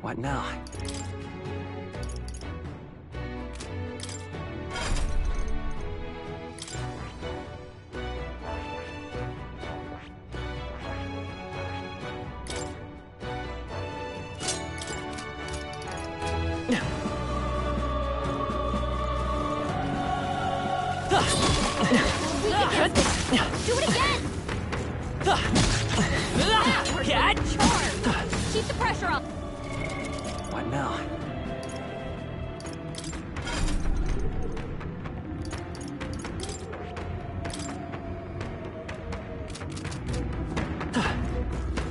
What now? Do it again! Catch! Keep the pressure up! What now?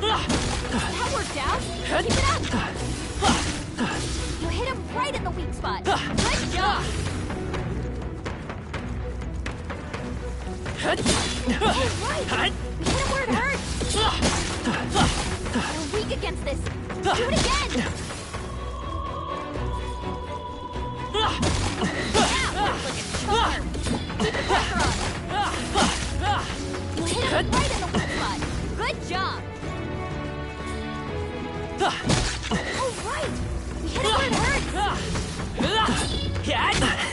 That worked out! Keep it up! You hit him right in the weak spot! Good job! All right! We hit him where it hurts! You're weak against this! Do it again! Now, look like a charm! Keep the pressure on! You hit him right in the weak spot! Good job! All right! We hit him where it hurts! You're weak against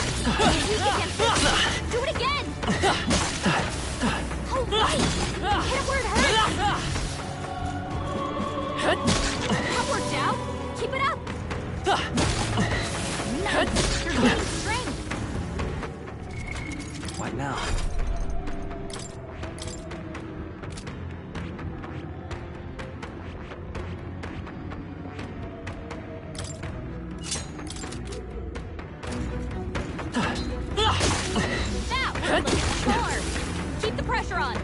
this! Do it again! All right! We hit him where it hurts! That worked out! Keep it up! Nice! You're gaining strength! What now? That worked like a charm! Keep the pressure on!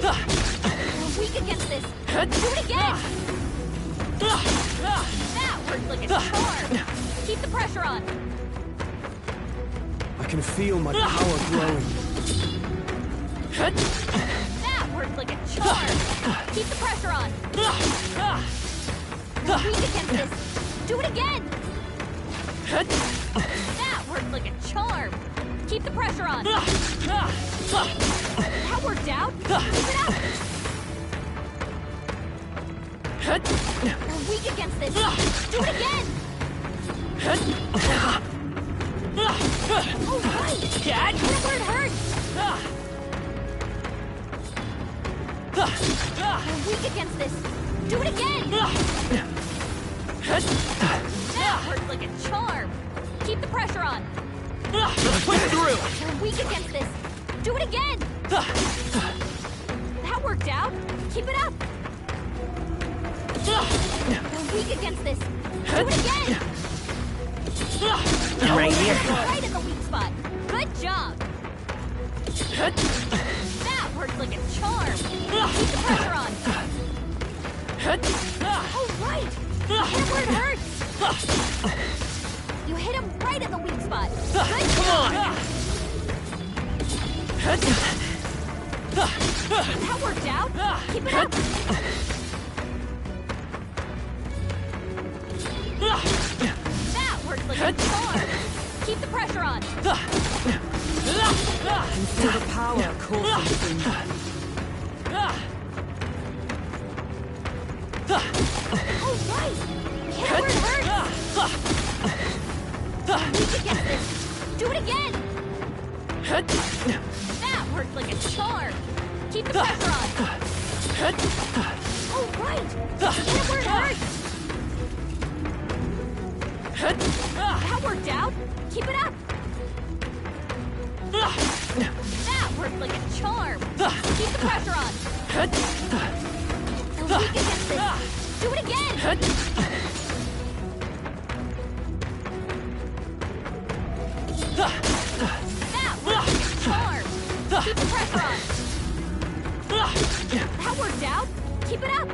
You're weak against this! Do it again! That worked like a charm! Keep the pressure on! I can feel my power growing. That worked like a charm! Keep the pressure on! You're weak against this! Do it again! That worked like a charm! Keep the pressure on! That worked out! Keep it up! You're weak against this! Do it again! All right! Hit him where it hurts! You're weak against this! Do it again! That worked like a charm! Keep the pressure on! Push through! You're weak against this! Do it again! That worked out! Keep it up! You're weak against this! Do it again! Right here. Right in the weak spot! Good job! That worked like a charm! Keep the pressure on! All right! You hit him where it hurts! You hit him right in the weak spot! Good job! That worked out! Keep it up! That worked like a charm! Keep the pressure on! Feel the power coursing through me. All right! Hit him where it hurts! Weak against this! Do it again! That worked like a charm! Keep the pressure on! All right! Hit him where it hurts! That worked out! Keep it up! That worked like a charm! Keep the pressure on! You're weak against this! Do it again! That worked like a charm! Keep the pressure on! That worked out! Keep it up!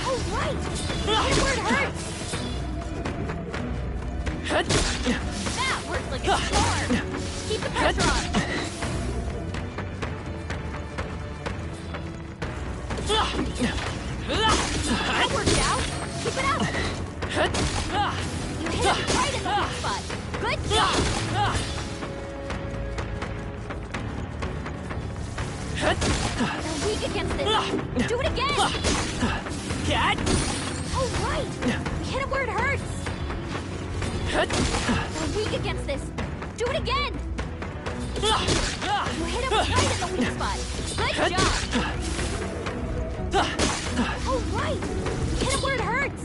All right! Hit him where it hurts! That worked like a charm! Keep the pressure on! That worked out! Keep it up! hit him right in the weak spot. Good job. They're weak against this. Do it again. Cat! Oh, right. We hit him where it hurts. They're weak against this. Do it again. You hit him right in the weak spot. Good job. Oh, right. We hit him where it hurts.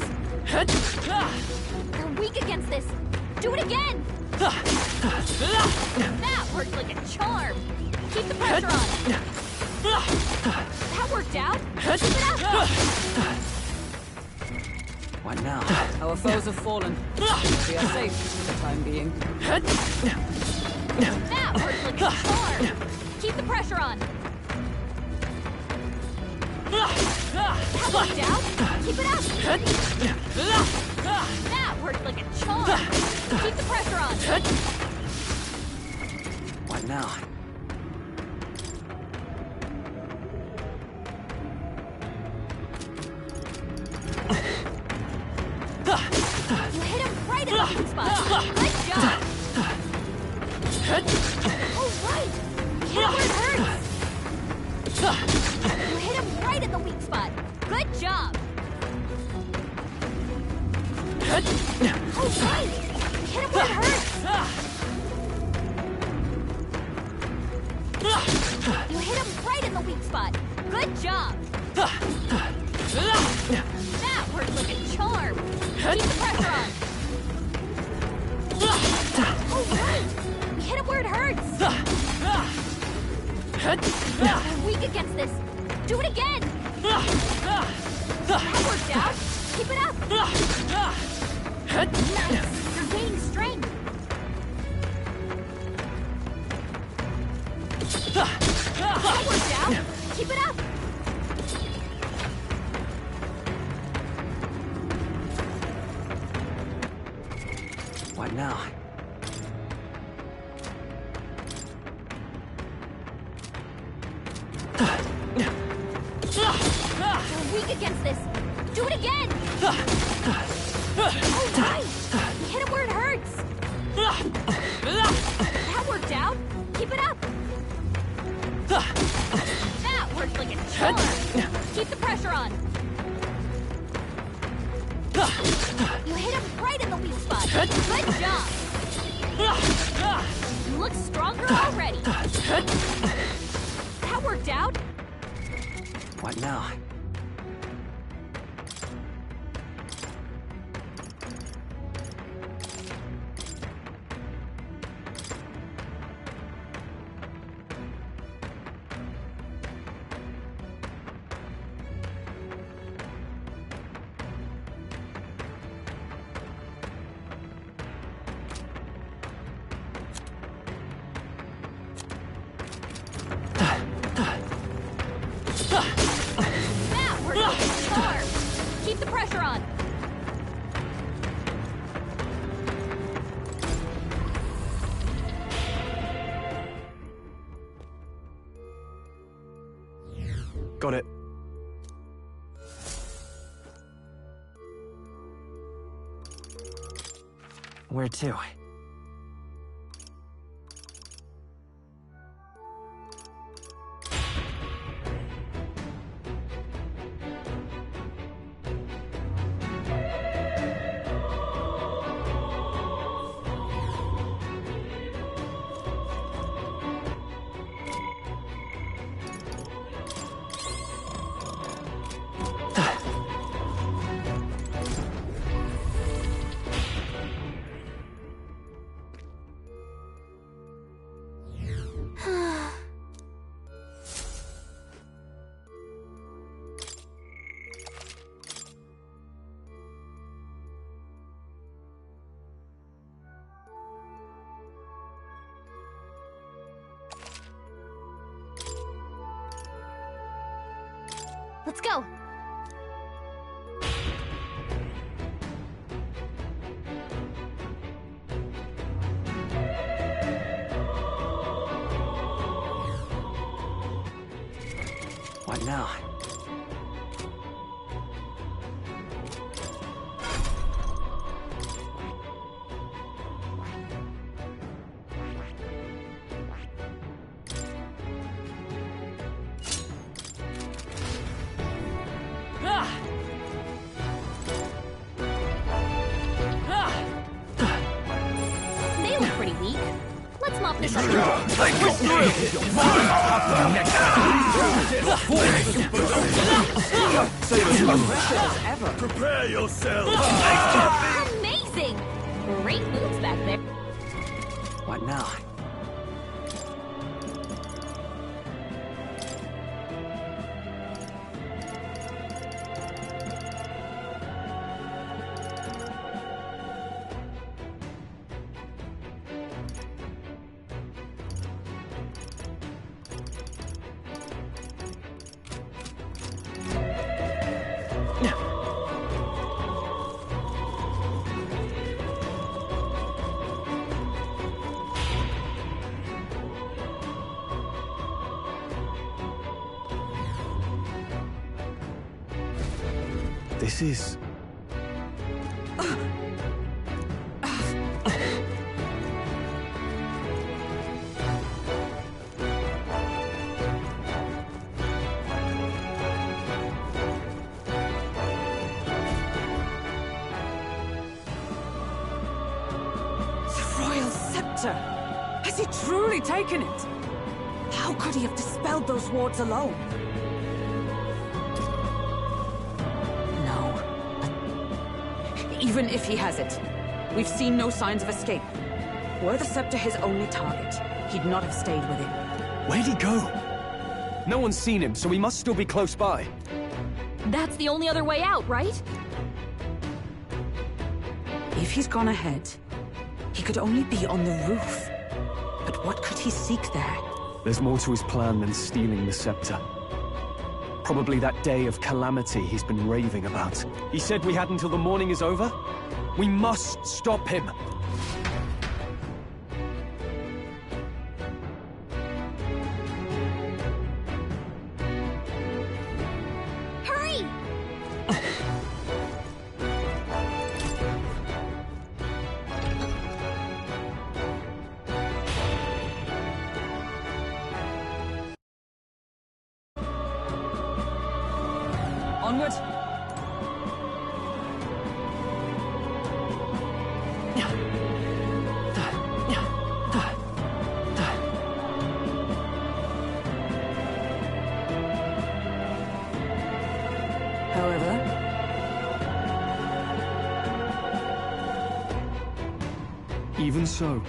They're weak against this. Do it again. That worked like a charm. Keep the pressure on. That worked out. Keep it up. What now? Our foes have fallen. We are safe for the time being. That worked like a charm. Keep the pressure on. That worked out. Keep it up. That worked like a charm. Keep the pressure on. What now? You hit him right in the weak spot. Good job. Oh, right. Hit him where it hurts. You hit him right in the weak spot. Good job. Oh, right. Hit him where it hurts. You hit him right in the weak spot. Good job. That worked like a charm. Keep the pressure on. Oh, right. We hit him where it hurts. They're weak against this. Do it again. That worked out. Keep it up. Nice. You're gaining strength. That worked out. Keep it up. What now? You're weak against this. Do it again. Oh, right. We hit him where it hurts. That worked out. Keep it up. That worked like a charm. Keep the pressure on. You hit him right in the weak spot. Good job. You look stronger already. That worked out. What now? That worked like a charm. Keep the pressure on. Got it. Where to? Let's go. What now? Prepare yourself! Amazing! Great moves back there. What now? This is... The royal scepter! Has he truly taken it? How could he have dispelled those wards alone? No. Even if he has it, we've seen no signs of escape. Were the scepter his only target, he'd not have stayed with him. Where'd he go? No one's seen him, so he must still be close by. That's the only other way out, right? If he's gone ahead, he could only be on the roof. But what could he seek there? There's more to his plan than stealing the scepter. Probably that day of calamity he's been raving about. He said we had until the morning is over? We must stop him! Hurry! Onward! However, Even so,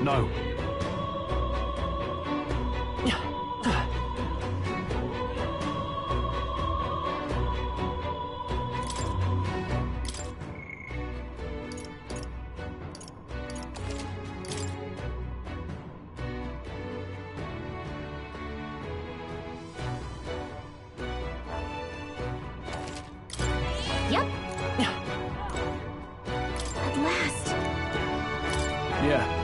no. Yep. At last. Yeah.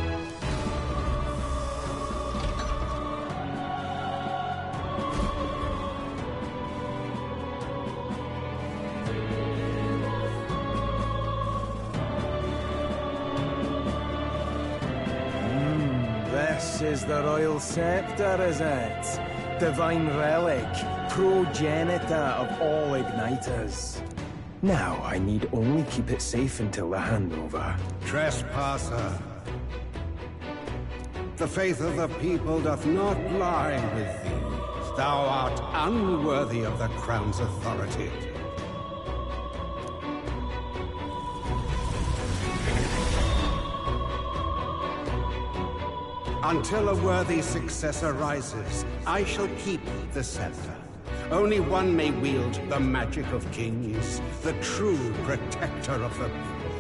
This is the royal scepter, is it? Divine relic, progenitor of all igniters. Now I need only keep it safe until the handover. Trespasser. The faith of the people doth not lie with thee. Thou art unworthy of the crown's authority. Until a worthy successor rises, I shall keep the scepter. Only one may wield the magic of kings, the true protector of the people.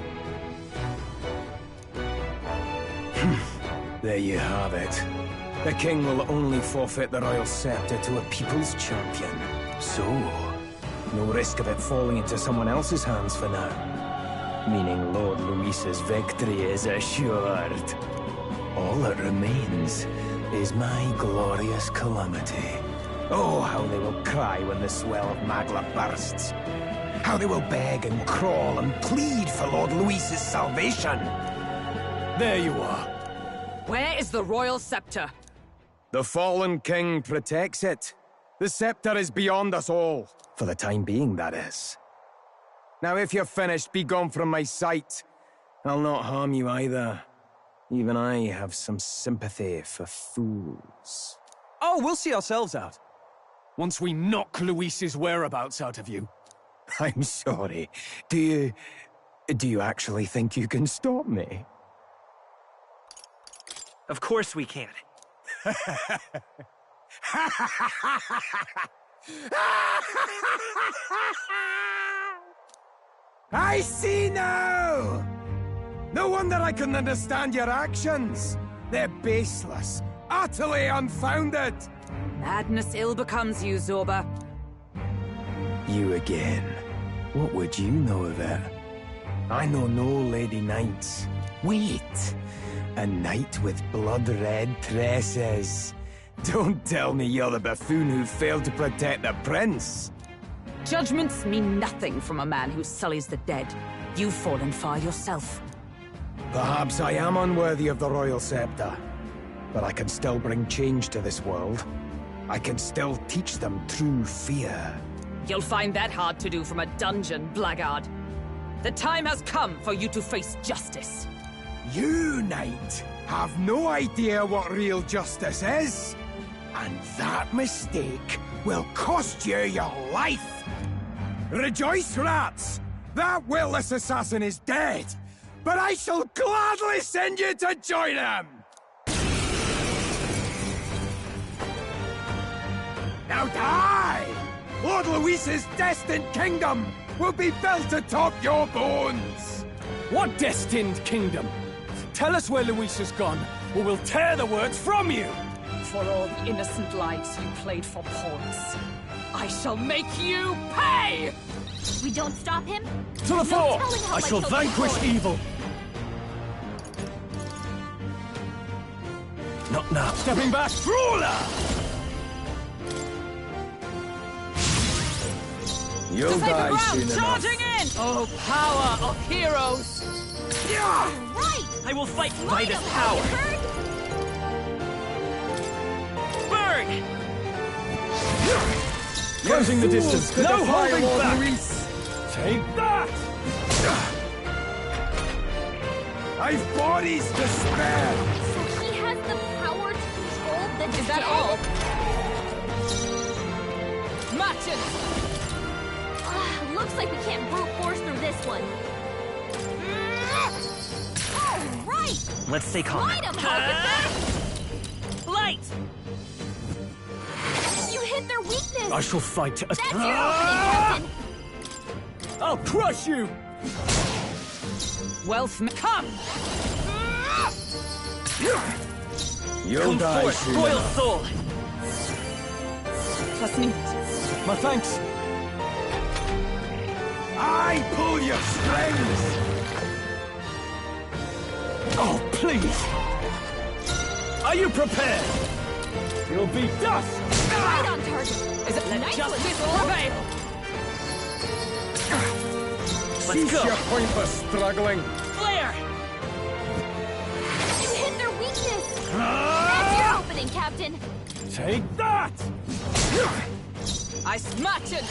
There you have it. The king will only forfeit the royal scepter to a people's champion. So, no risk of it falling into someone else's hands for now. Meaning Lord Luis's victory is assured. All that remains is my glorious calamity. Oh, how they will cry when the swell of Magla bursts. How they will beg and crawl and plead for Lord Luis's salvation. There you are. where is the royal scepter? The fallen king protects it. The scepter is beyond us all. For the time being, that is. Now, if you're finished, be gone from my sight. I'll not harm you either. Even I have some sympathy for fools. Oh, we'll see ourselves out. Once we knock Luis's whereabouts out of you. I'm sorry. Do you actually think you can stop me? Of course we can. I see now! No wonder I couldn't understand your actions. They're baseless, utterly unfounded. Madness ill becomes you, Zorba. You again. What would you know of it? I know no Lady Knights. Wait! A knight with blood-red tresses. Don't tell me you're the buffoon who failed to protect the prince. Judgments mean nothing from a man who sullies the dead. You've fallen far yourself. Perhaps I am unworthy of the royal scepter, but I can still bring change to this world. I can still teach them true fear. You'll find that hard to do from a dungeon, blackguard. The time has come for you to face justice. You, knight, have no idea what real justice is. And that mistake will cost you your life. Rejoice, rats! That witless assassin is dead, but I shall gladly send you to join him! Now die! Lord Luis's destined kingdom will be built atop your bones! What destined kingdom? Tell us where Luis has gone, or we'll tear the words from you! For all the innocent lives you played for pawns, I shall make you pay! We don't stop him? To the fore! telling how I much shall he'll vanquish destroy. evil! Not now. Stepping back! Ruler! You'll die soon enough. Charging in! Oh, power of heroes! Right! I will fight Light Vitus him, power. you heard? Burn! Closing the distance. No holding Lord back! Luis. Take that! I've bodies to spare! So he has the power to control the Is that dead? all? Matches! Looks like we can't brute force through this one. All right! Let's stay calm. Light him, Hulkenberg! Light! You hit their weakness! I shall fight. That's your opening, Captain! I'll crush you! Come! You'll Come die forth, soon royal enough. soul! Was nicht. My thanks. I pull your strings! Oh, please! Are you prepared? You'll be dust! Right on target! Is it Nice justice one, prevail? Cease go. your pointless struggling! Flare! You hit their weakness! That's your opening, Captain! Take that! I smash it!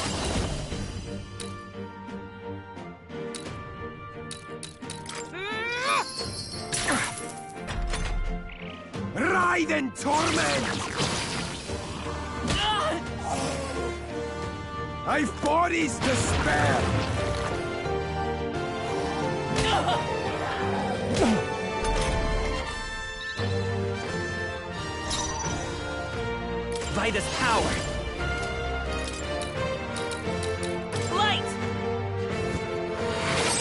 Ride in torment! I've bodies to spare! Vitus power! Light!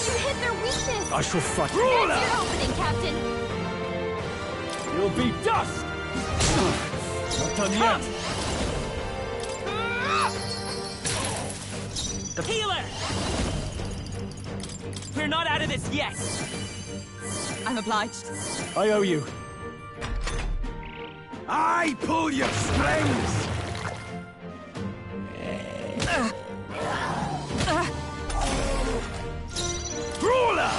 You hit their weakness! I shall fight. That's your opening, Captain! You'll be dust! Not done yet. The healer! We're not out of this yet! I'm obliged. I owe you. I pull your strings! Ruler!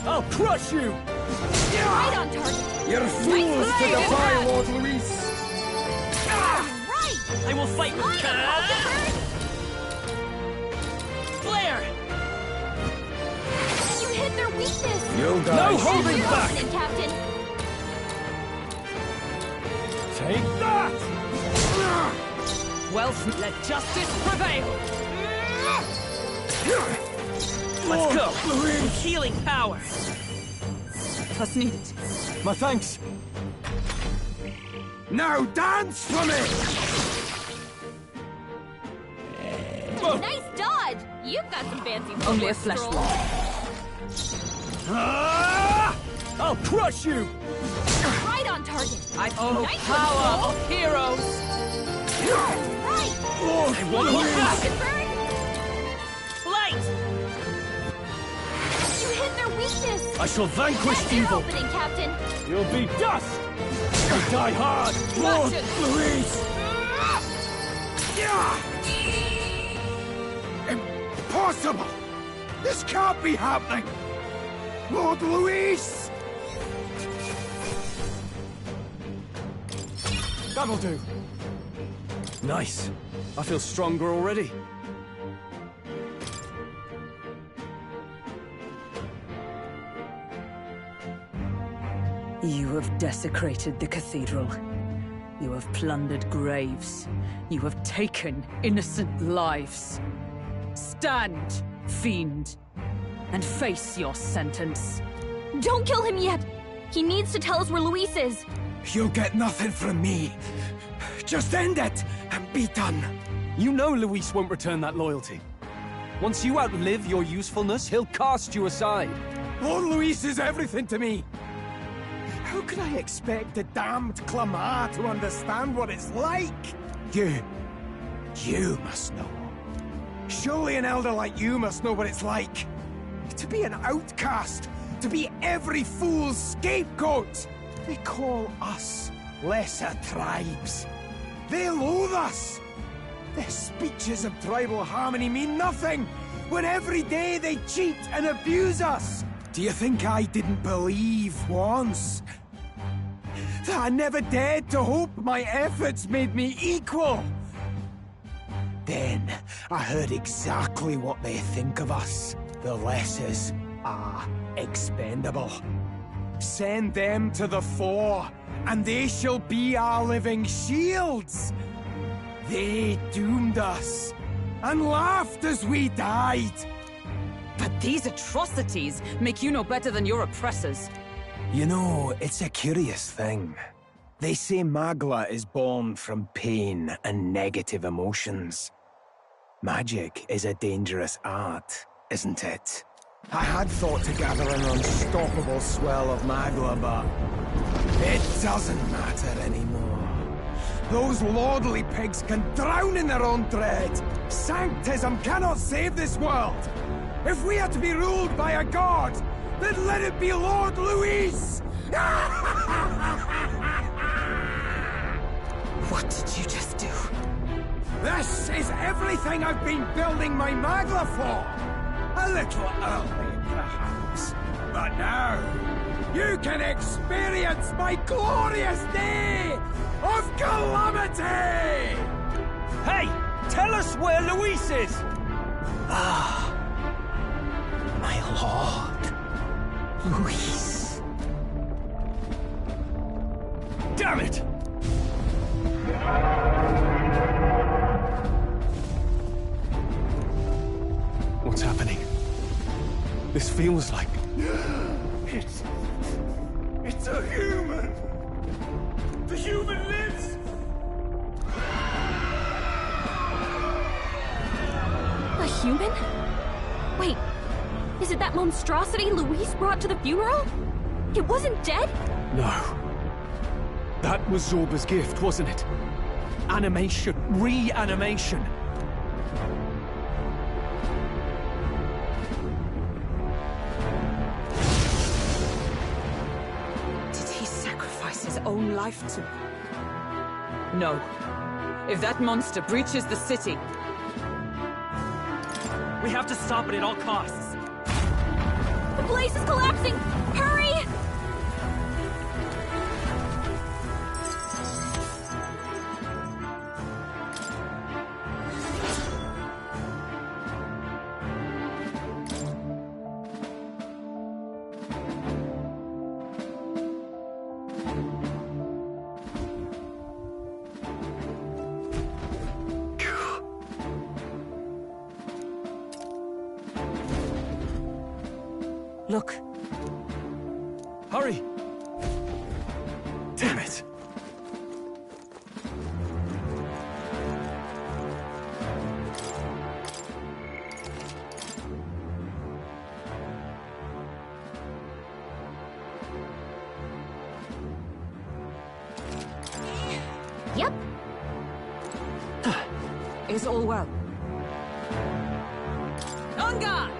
I'll crush you! Right on target! You're fools to play, defy man. Lord Luis! Right! I will fight with Flare! You hit their weakness! You'll die. No holding You're back! opening, Captain! Take that! Well, let justice prevail! Let's go! With healing power! As needed. My thanks. Now dance for me! Nice dodge! You've got some fancy Only a footwork, flesh Stroll. wound. Ah! I'll crush you! Right on target! Oh, Nice power one, of heroes! Right! I won't hold back! Confirm! Light! You hit their weakness! I shall vanquish That's your evil. opening, Captain! You'll be dust! You die hard! Lord Louise! Impossible! This can't be happening! Lord Luis! That'll do. Nice. I feel stronger already. You have desecrated the cathedral. You have plundered graves. You have taken innocent lives. Stand, fiend, and face your sentence. Don't kill him yet! He needs to tell us where Luis is! You'll get nothing from me. Just end it and be done. You know Luis won't return that loyalty. Once you outlive your usefulness, he'll cast you aside. Lord Luis is everything to me. How can I expect the damned Clamar to understand what it's like? You must know. Surely an elder like you must know what it's like. To be an outcast, to be every fool's scapegoat. They call us lesser tribes. They loathe us. Their speeches of tribal harmony mean nothing, when every day they cheat and abuse us. Do you think I didn't believe once that I never dared to hope my efforts made me equal? Then I heard exactly what they think of us. The lessers are expendable. Send them to the fore, and they shall be our living shields. They doomed us, and laughed as we died. But these atrocities make you no better than your oppressors. You know, it's a curious thing. They say Magla is born from pain and negative emotions. Magic is a dangerous art, isn't it? I had thought to gather an unstoppable swell of Magla, but it doesn't matter anymore. Those lordly pigs can drown in their own dread. Sanctism cannot save this world. If we are to be ruled by a god, then let it be Lord Luis! What did you just do? This is everything I've been building my Magla for! A little early, perhaps. But now, you can experience my glorious day of calamity! Hey! Tell us where Luis is! My lord, Luis. Damn it! What's happening? This feels like... It's a human! The human lives! A human? Wait, is it that monstrosity Luis brought to the funeral? It wasn't dead? No. That was Zorba's gift, wasn't it? Animation. Reanimation. Did he sacrifice his own life to... No. If that monster breaches the city... We have to stop it at all costs. The place is collapsing! Hurry! Look. Hurry! Damn it! Yep. Is all well? On guard!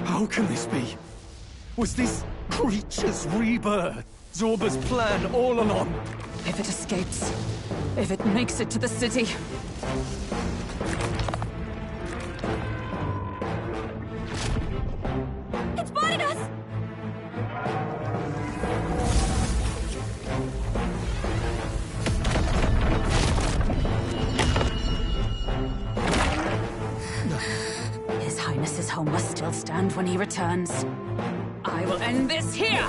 How can this be? Was this creature's rebirth Zorba's plan all along? If it escapes, if it makes it to the city, It spotted us! His Highness's home must still stand when he returns. I will end this here!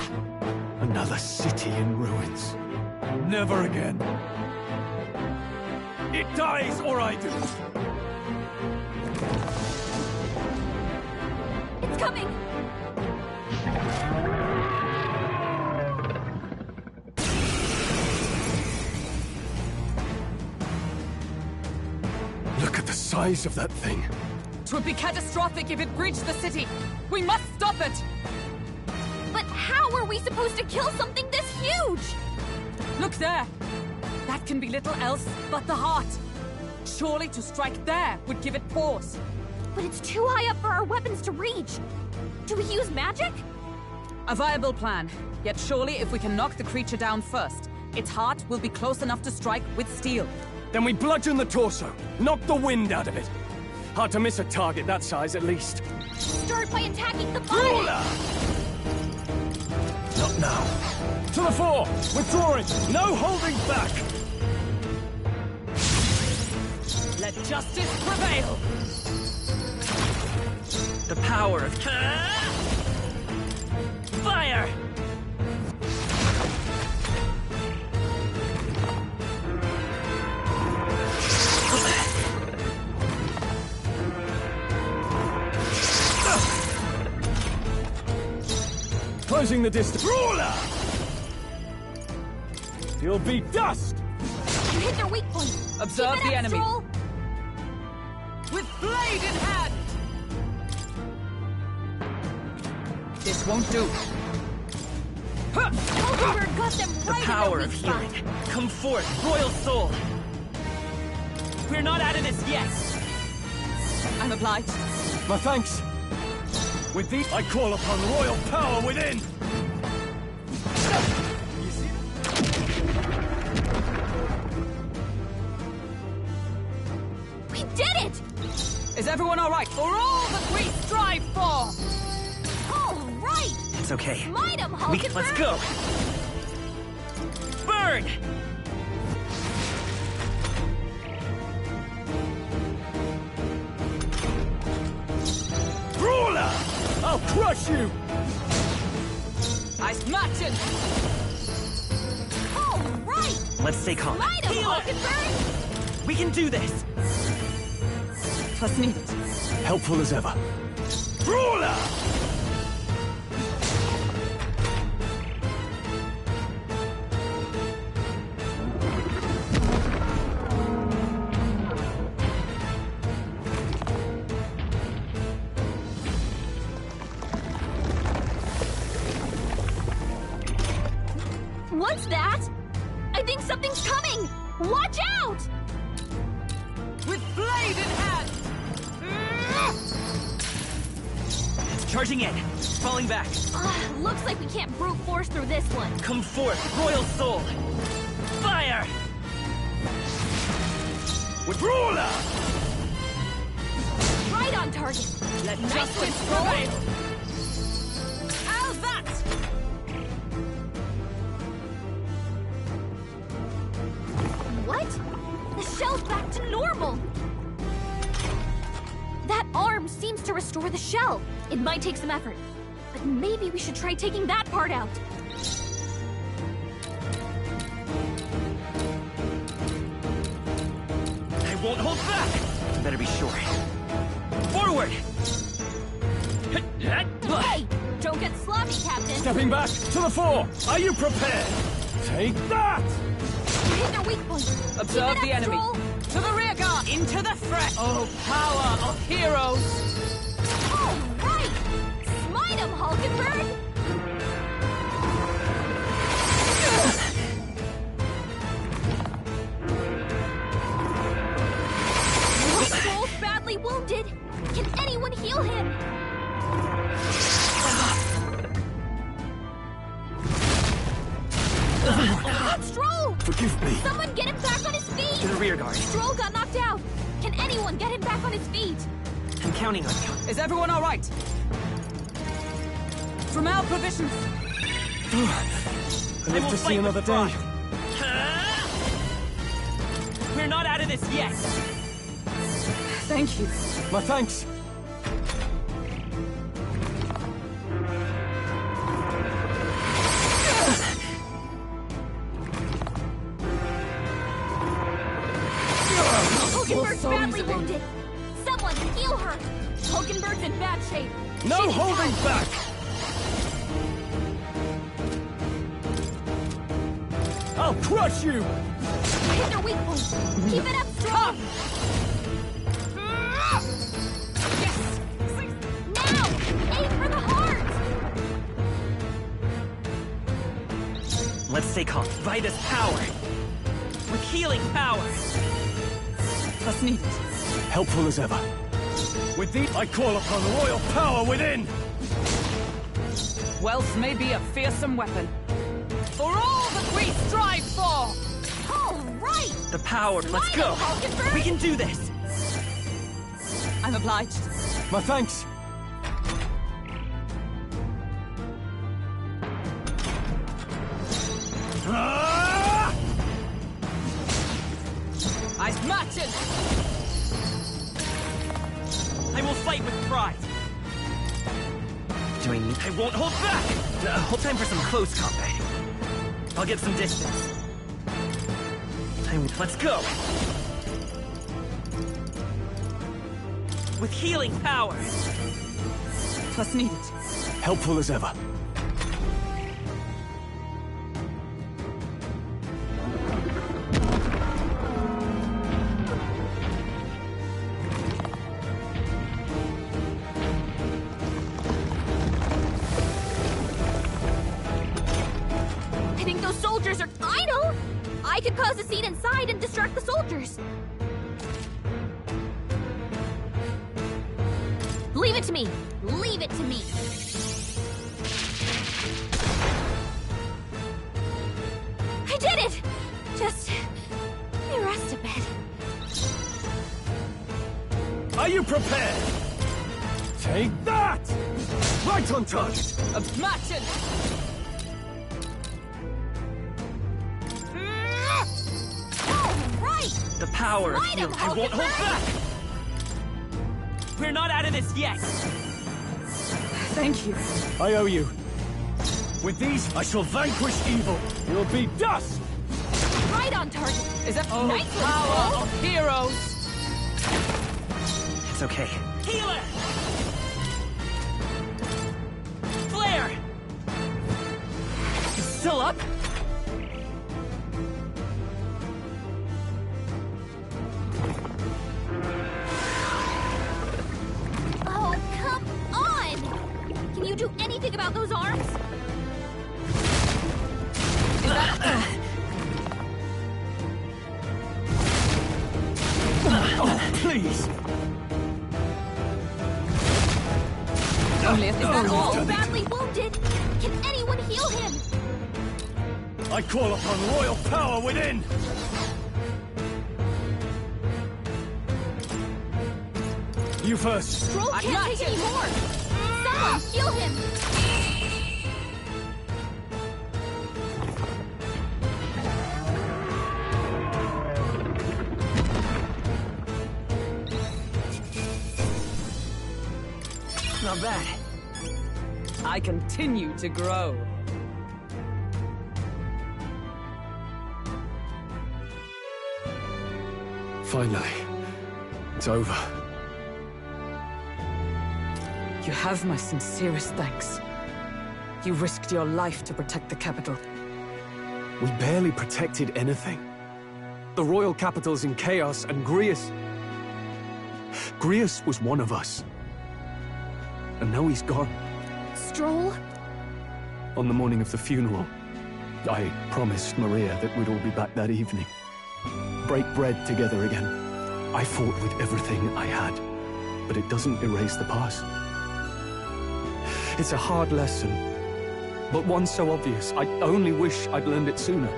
Another city in ruins. Never again. It dies or I do. It's coming! Look at the size of that thing. It would be catastrophic if it breached the city! We must stop it! But how are we supposed to kill something this huge? Look there! That can be little else but the heart. Surely to strike there would give it pause. But it's too high up for our weapons to reach. Do we use magic? A viable plan. Yet surely if we can knock the creature down first, its heart will be close enough to strike with steel. Then we bludgeon the torso, knock the wind out of it. Hard to miss a target that size, at least. Start by attacking the body! Ruler! Not now. To the fore! Withdrawing! No holding back! Let justice prevail! The power of fire! Closing the distance. Ruler! You'll be dust! You hit their weak point. Observe Keep it the up, enemy. Stroll. With blade in hand! This won't do. Hulkenberg got them The right power in of their healing. weak spot. Come forth, royal soul! We're not out of this yet! I'm obliged. My thanks. With these, I call upon royal power within! You see? We did it! Is everyone all right? For all that we strive for! All right! It's okay. Might 'em, Let's Hulkenberg! go! Burn! Ruler! I'll crush you! I smash it! All right! Let's stay calm. Might 'em, Heal it! Hulkenberg! We can do this! Plus needed. Helpful as ever. Ruler! What's that? I think something's coming! Watch out! With blade in hand! It's charging in. Falling back. Looks like we can't brute force through this one. Come forth, royal soul! Fire! With Ruler! Right on target. Let Nice justice one, prevail! How's that? What? The shell's back to normal! That arm seems to restore the shell. It might take some effort, but maybe we should try taking that part out. I won't hold back! You better be sure. Forward! Hey! Don't get sloppy, Captain! Stepping back to the fore! Are you prepared? Take that! Hit their weak point! Observe Keep it the up, enemy. Stroll. To the rear guard! Into the threat! Oh, power of heroes! All right! Smite him, Hulkenberg! Stroll's badly wounded. Can anyone heal him? Stroll! Forgive me. Someone get him back on his feet! To the rear guard. Stroll got knocked out. Can anyone get him back on his feet? I'm counting on you. Is everyone all right? From our provisions. I live to see another day. We're not out of this yet! Thank you. My thanks. Hulkenberg's so badly easily. wounded. Someone heal her. Hulkenberg's in bad shape. No She needs holding help. back! I'll crush you! Hit their weak point. Keep it up, strong. Yes! Now, aim for the heart. Let's stay calm. Vitus power! With healing power! That's needed. Helpful as ever. With these, I call upon royal power within! Wealth may be a fearsome weapon. For all that we strive for! All right. The power, let's Smite go! him, Hulkenberg. We can do this! I'm obliged. My thanks. Ah! I's matching! I will fight with pride! Do I need... I won't hold back! Hold time for some close combat. I'll get some distance. Let's go! With healing power! That's needed. Helpful as ever. I think those soldiers are idle. I could cause a scene inside and distract the soldiers. Leave it to me. Leave it to me. I did it! Just let me rest a bit. Are you prepared? Take that! Right on target! Matching! All right! The power of Smite him, healing. I won't hold Hulkenberg. back! We're not out of this yet! Thank you. I owe you. With these, I shall vanquish evil. You'll be dust! Right on target. Is that Nice one, power Stroll. of heroes? It's okay. Healer! Flare! Still up? Oh, come on! Can you do anything about those arms? Oh, please! Only if They're all done it. badly wounded. Can anyone heal him? I call upon royal power within! You first. Stroll I'm can't not take hit. any more. Someone heal him. Not bad. I continue to grow. Finally, it's over. You have my sincerest thanks. You risked your life to protect the capital. We barely protected anything. The royal capital's in chaos, and Grius was one of us. And now he's gone. Stroll? On the morning of the funeral, I promised Maria that we'd all be back that evening. Break bread together again. I fought with everything I had, but it doesn't erase the past. It's a hard lesson, but one so obvious, I only wish I'd learned it sooner.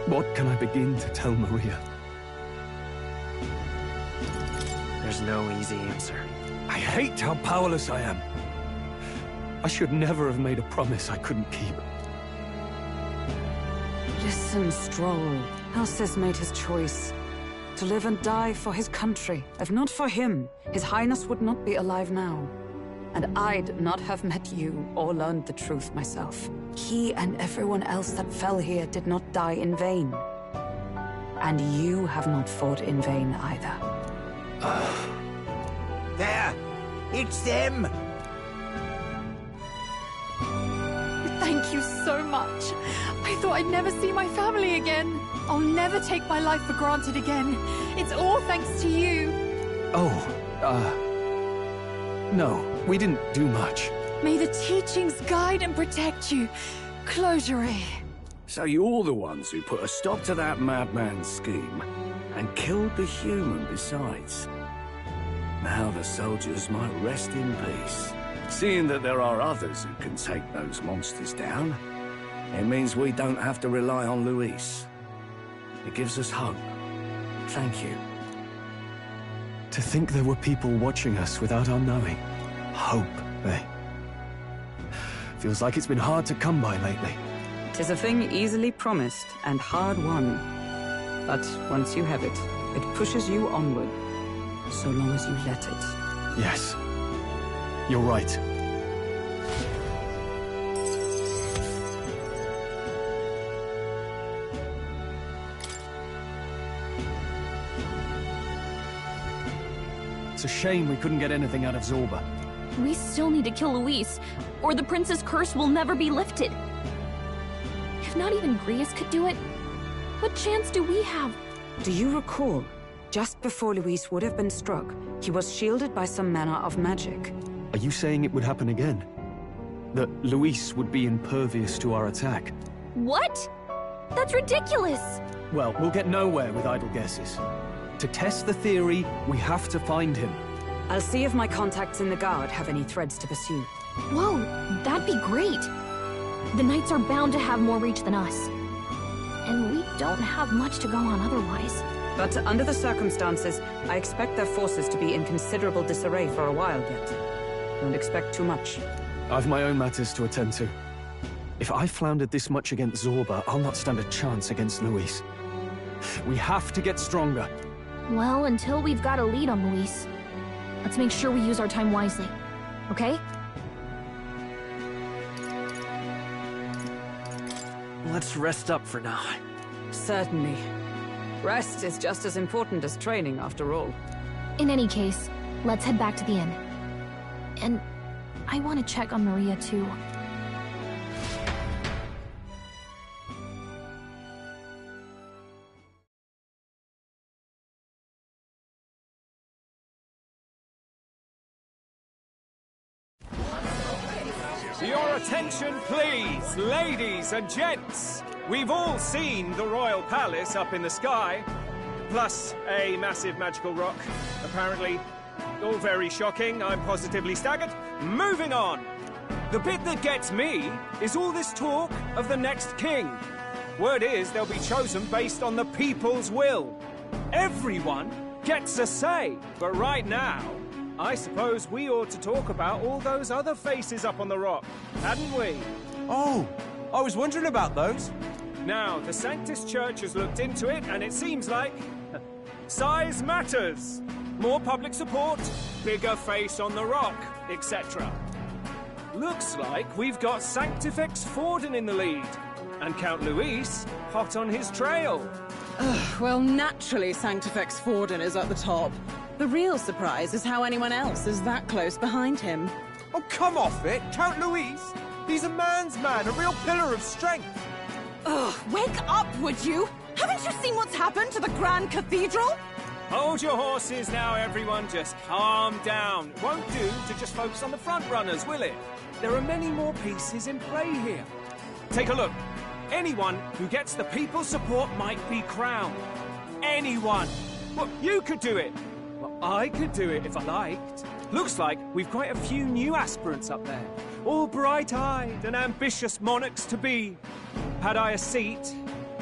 What can I begin to tell Maria? There's no easy answer. I hate how powerless I am. I should never have made a promise I couldn't keep. Listen, Stroll. Alcest made his choice. To live and die for his country. If not for him, His Highness would not be alive now. And I'd not have met you or learned the truth myself. He and everyone else that fell here did not die in vain. And you have not fought in vain either. There! It's them! Thank you so much. I thought I'd never see my family again. I'll never take my life for granted again. It's all thanks to you. No, we didn't do much. May the teachings guide and protect you. Clogery. So you're the ones who put a stop to that madman's scheme, and killed the human besides. Now the soldiers might rest in peace. Seeing that there are others who can take those monsters down, it means we don't have to rely on Luis. It gives us hope. Thank you. To think there were people watching us without our knowing. Hope, eh? Feels like it's been hard to come by lately. 'Tis a thing easily promised and hard won. But once you have it, it pushes you onward. So long as you let it. Yes. You're right. It's a shame we couldn't get anything out of Zorba. We still need to kill Luis, or the Prince's curse will never be lifted. If not even Grius could do it, what chance do we have? Do you recall? Just before Luis would have been struck, he was shielded by some manner of magic. Are you saying it would happen again? That Luis would be impervious to our attack? What? That's ridiculous! Well, we'll get nowhere with idle guesses. To test the theory, we have to find him. I'll see if my contacts in the Guard have any threads to pursue. Whoa, that'd be great! The Knights are bound to have more reach than us. And we don't have much to go on otherwise. But under the circumstances, I expect their forces to be in considerable disarray for a while yet. Don't expect too much. I've my own matters to attend to. If I floundered this much against Zorba, I'll not stand a chance against Luis. We have to get stronger. Well, until we've got a lead on Luis, let's make sure we use our time wisely, okay? Let's rest up for now. Certainly. Rest is just as important as training, after all. In any case, let's head back to the inn. And I want to check on Maria, too. Your attention, please, ladies and gents. We've all seen the Royal Palace up in the sky, plus a massive magical rock, apparently. All very shocking, I'm positively staggered. Moving on! The bit that gets me is all this talk of the next king. Word is they'll be chosen based on the people's will. Everyone gets a say, but right now, I suppose we ought to talk about all those other faces up on the rock, hadn't we? Oh, I was wondering about those. Now, the Sanctus Church has looked into it, and it seems like size matters. More public support bigger face on the rock, etc. Looks like we've got Sanctifex Forden in the lead, and Count Luis hot on his trail. Well, naturally Sanctifex Forden is at the top. The real surprise is how anyone else is that close behind him. Oh, come off it! Count Luis! He's a man's man, a real pillar of strength! Ugh, wake up, would you? Haven't you seen what's happened to the Grand Cathedral? Hold your horses now, everyone. Just calm down. It won't do to just focus on the front runners, will it? There are many more pieces in play here. Take a look. Anyone who gets the people's support might be crowned. Anyone. Well, you could do it. Well, I could do it if I liked. Looks like we've quite a few new aspirants up there. All bright-eyed and ambitious monarchs-to-be. Had I a seat,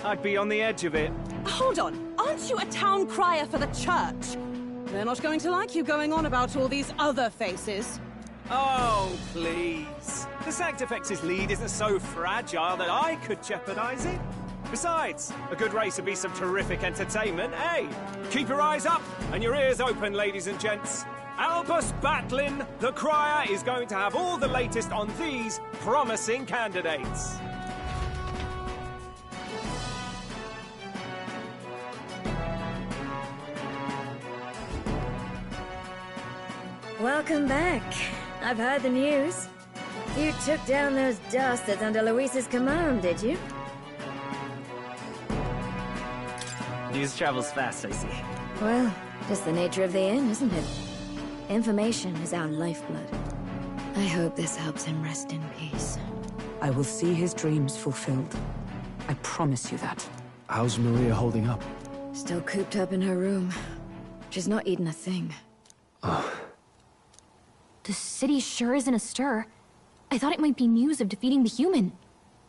I'd be on the edge of it. Hold on, aren't you a town crier for the church? They're not going to like you going on about all these other faces. Oh, please. The Sanctifex's lead isn't so fragile that I could jeopardize it. Besides, a good race would be some terrific entertainment, eh? Keep your eyes up and your ears open, ladies and gents. Albus Batlin, the crier, is going to have all the latest on these promising candidates. Welcome back. I've heard the news. You took down those dastards under Luis's command, did you? News travels fast, I see. Well, just the nature of the inn, isn't it? Information is our lifeblood. I hope this helps him rest in peace. I will see his dreams fulfilled. I promise you that. How's Maria holding up? Still cooped up in her room. She's not eaten a thing. The city sure isn't astir. I thought it might be news of defeating the human.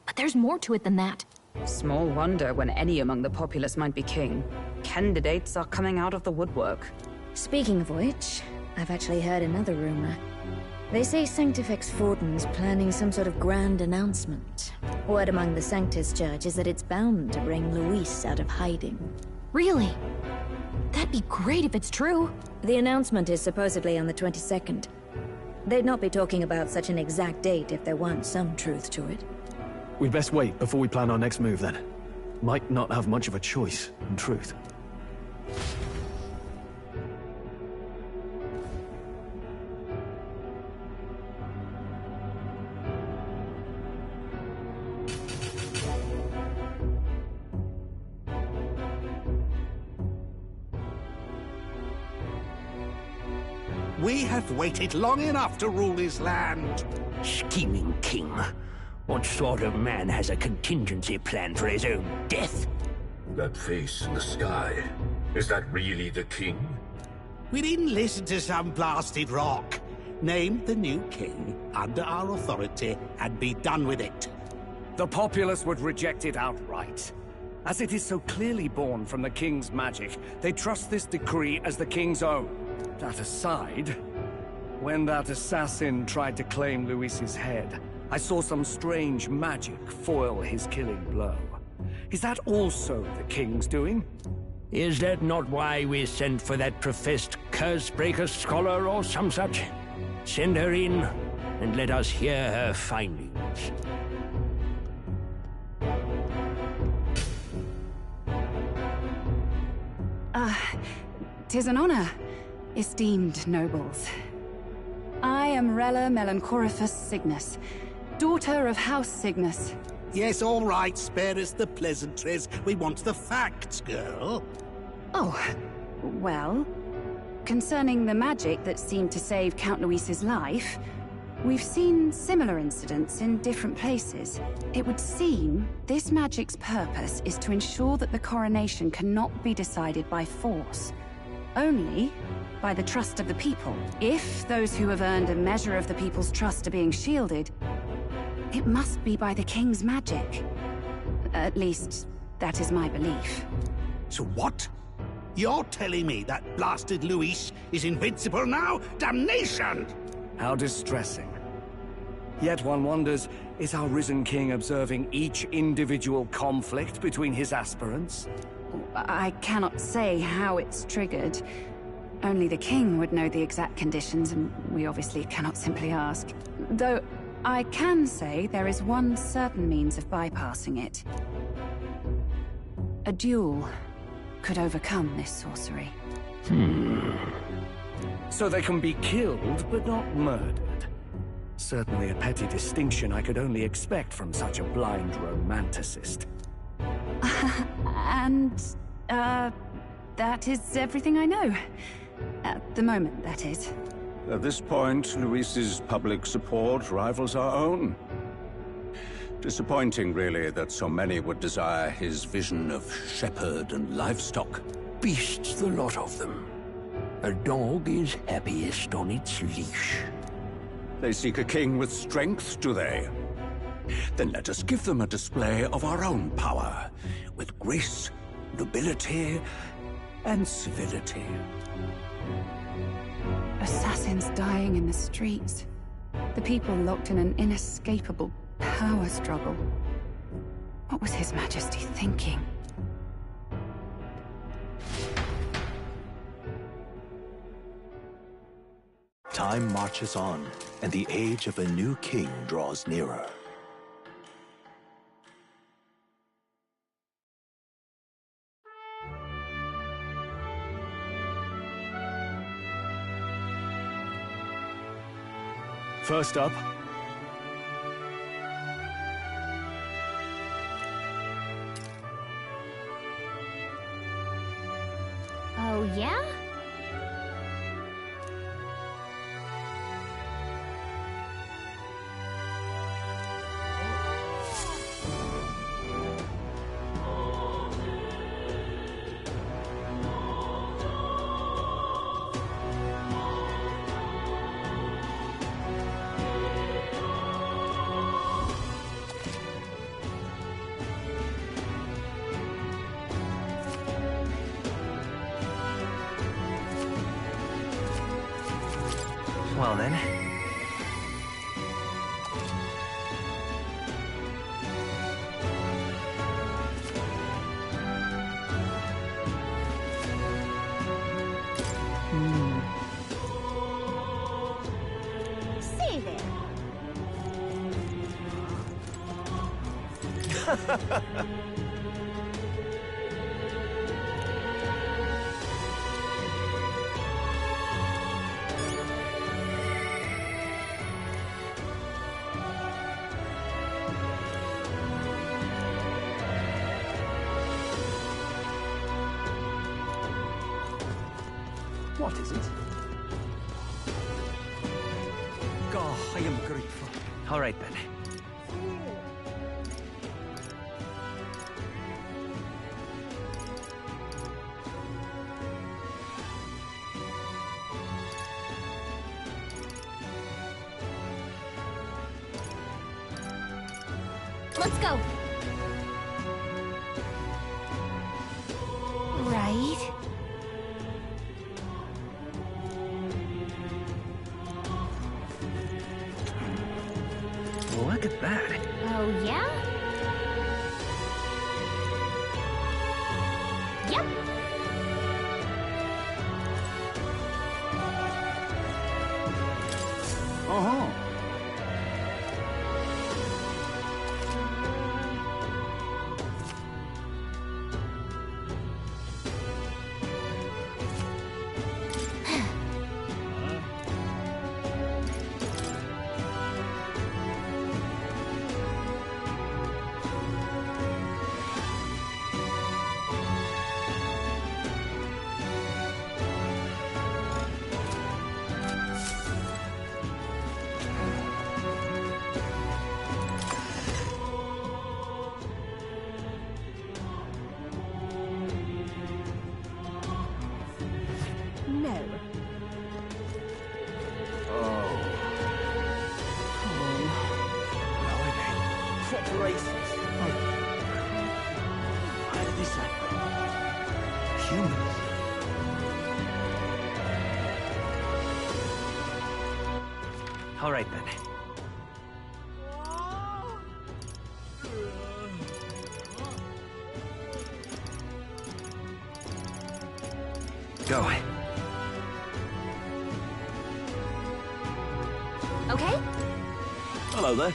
But there's more to it than that. Small wonder when any among the populace might be king. Candidates are coming out of the woodwork. Speaking of which, I've actually heard another rumor. They say Sanctifex Forden's planning some sort of grand announcement. Word among the Sanctus Church is that it's bound to bring Luis out of hiding. Really? That'd be great if it's true. The announcement is supposedly on the 22nd. They'd not be talking about such an exact date if there weren't some truth to it. We'd best wait before we plan our next move, then. Might not have much of a choice, in truth. We have waited long enough to rule this land. Scheming king. What sort of man has a contingency plan for his own death? That face in the sky, is that really the king? We didn't listen to some blasted rock. Name the new king under our authority and be done with it. The populace would reject it outright. As it is so clearly born from the king's magic, they trust this decree as the king's own. That aside, when that assassin tried to claim Luis's head, I saw some strange magic foil his killing blow. Is that also the king's doing? Is that not why we sent for that professed Cursebreaker scholar or some such? Send her in, and let us hear her findings. Tis an honor, esteemed nobles. I am Rella Melanchorophus Cygnus, daughter of House Cygnus. Yes, all right, spare us the pleasantries. We want the facts, girl. Oh, well, concerning the magic that seemed to save Count Luis's life, we've seen similar incidents in different places. It would seem this magic's purpose is to ensure that the coronation cannot be decided by force, only by the trust of the people. If those who have earned a measure of the people's trust are being shielded, it must be by the king's magic. At least, that is my belief. So what? You're telling me that blasted Luis is invincible now? Damnation! How distressing. Yet one wonders, is our risen king observing each individual conflict between his aspirants? I cannot say how it's triggered. Only the king would know the exact conditions, and we obviously cannot simply ask. Though, I can say there is one certain means of bypassing it. A duel could overcome this sorcery. So they can be killed, but not murdered. Certainly a petty distinction I could only expect from such a blind romanticist. That is everything I know. At the moment, that is. At this point, Luis's public support rivals our own. Disappointing, really, that so many would desire his vision of shepherd and livestock. Beasts, the lot of them. A dog is happiest on its leash. They seek a king with strength, do they? Then let us give them a display of our own power, with grace, nobility, and civility. Assassins dying in the streets. The people locked in an inescapable power struggle. What was His Majesty thinking? Time marches on, and the age of a new king draws nearer. First up, Oh, yeah? Well then. Say there. What is it? God, I am grateful. All right then. Let's go. Right. Look at that. Oh, yeah? Yep. Uh-huh. No. What races? Why did this happen? Humans. All right then. Go. Hello there.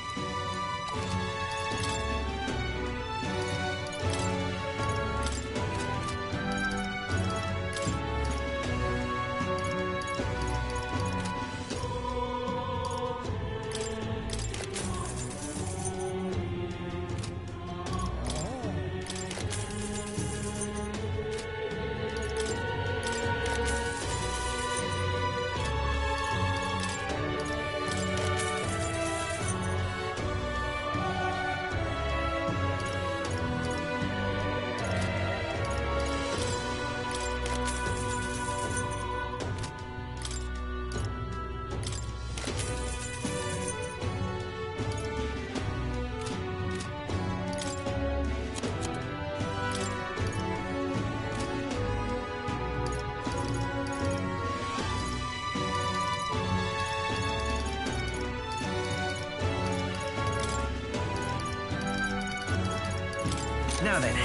Now then.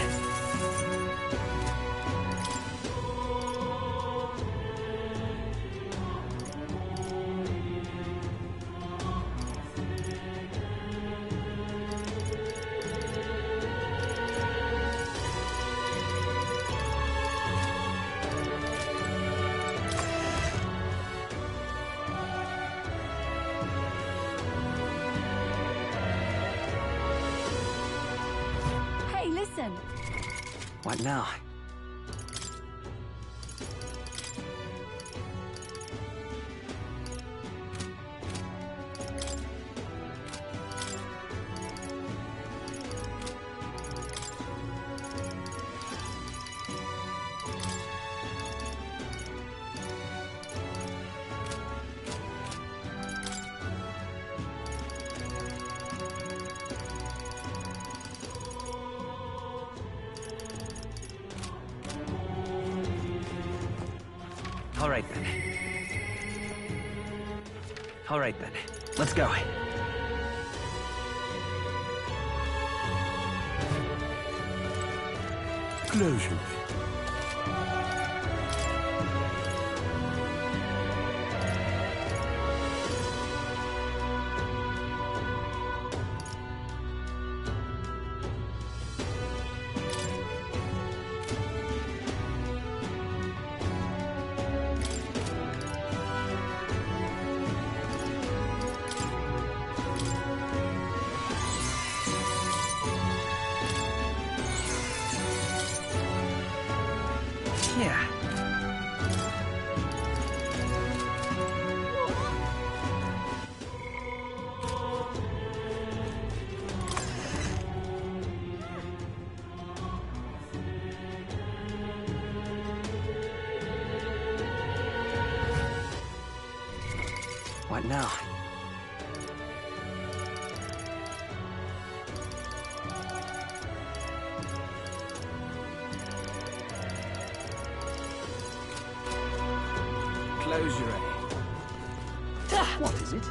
Hey, listen. What now? All right then. All right then. Let's go. Close your Yeah. What now? Close your eye. What is it?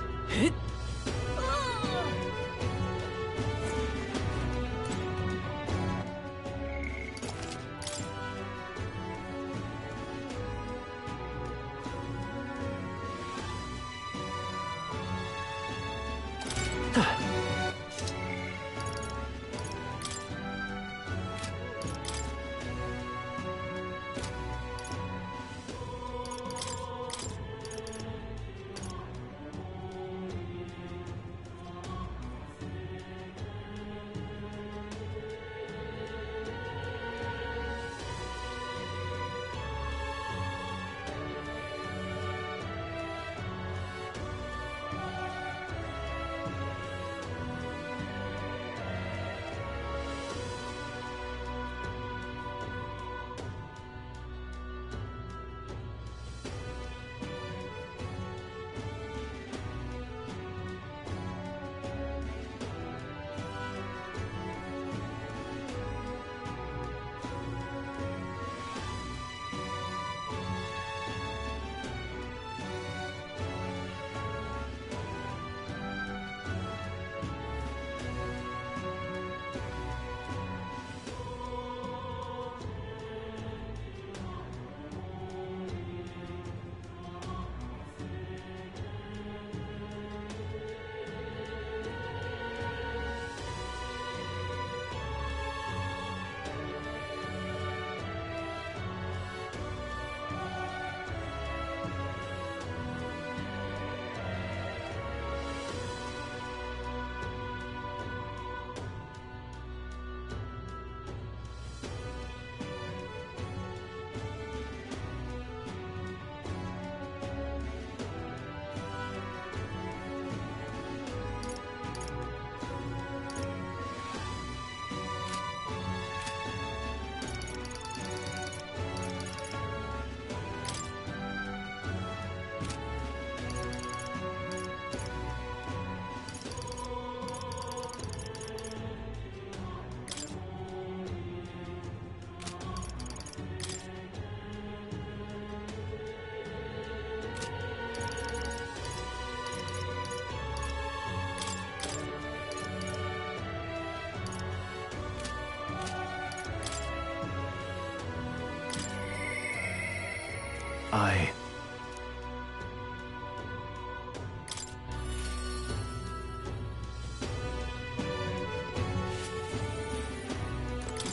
Aye.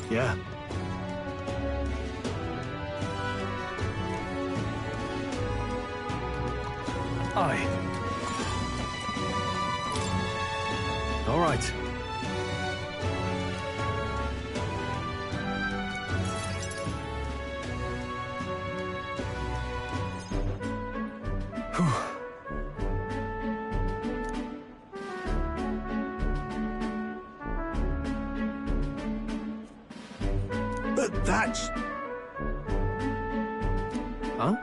Yeah. Aye. All right. But that's... Huh?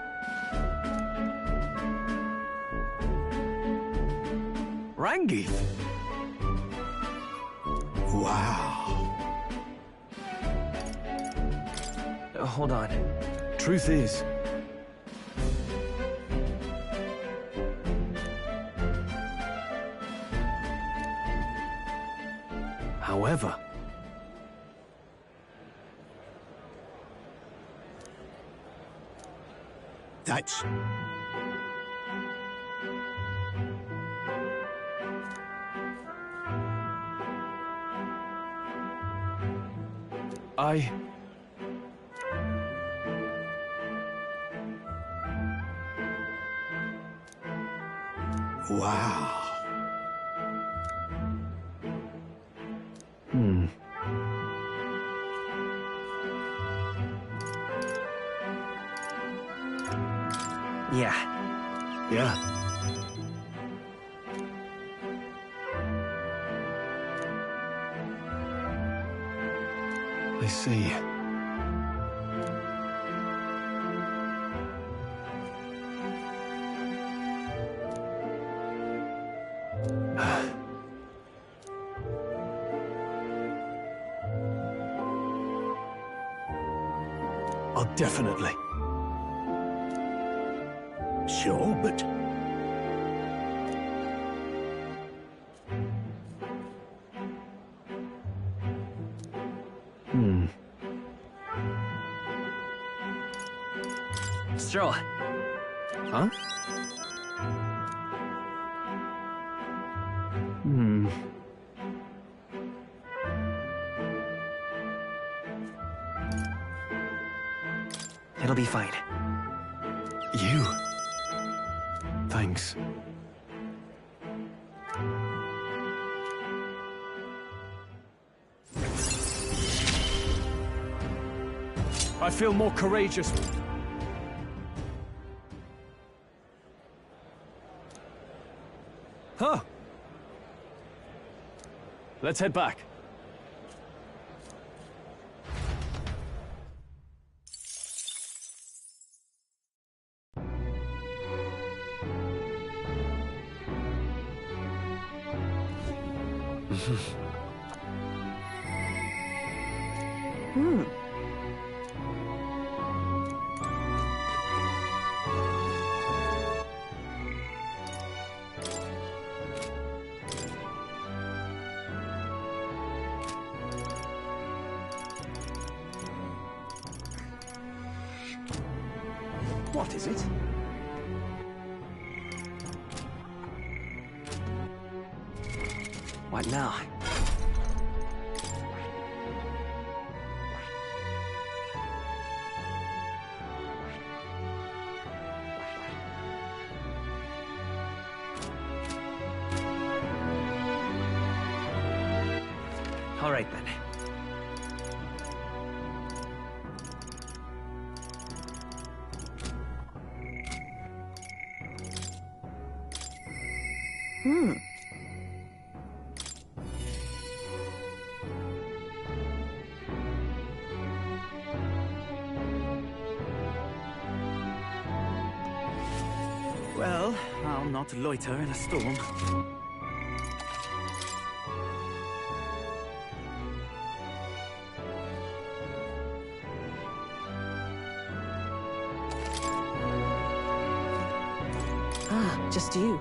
Rangith? Wow. Hold on. Truth is... However... That's... I... Wow. Hmm. Yeah. Yeah. I see. I'll definitely. Sure, but... Hmm. Stroll. Huh? Hmm. It'll be fine. You? Thanks. I feel more courageous. Huh? Let's head back. Hmm. What is it? What now? All right then. Hmm. Well, I'll not loiter in a storm. Ah, just you.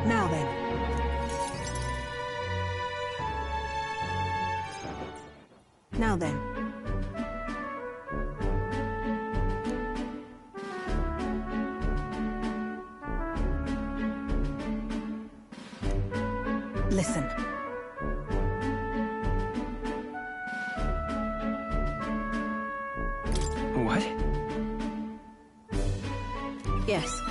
Now then. Now then. Listen. What? Yes.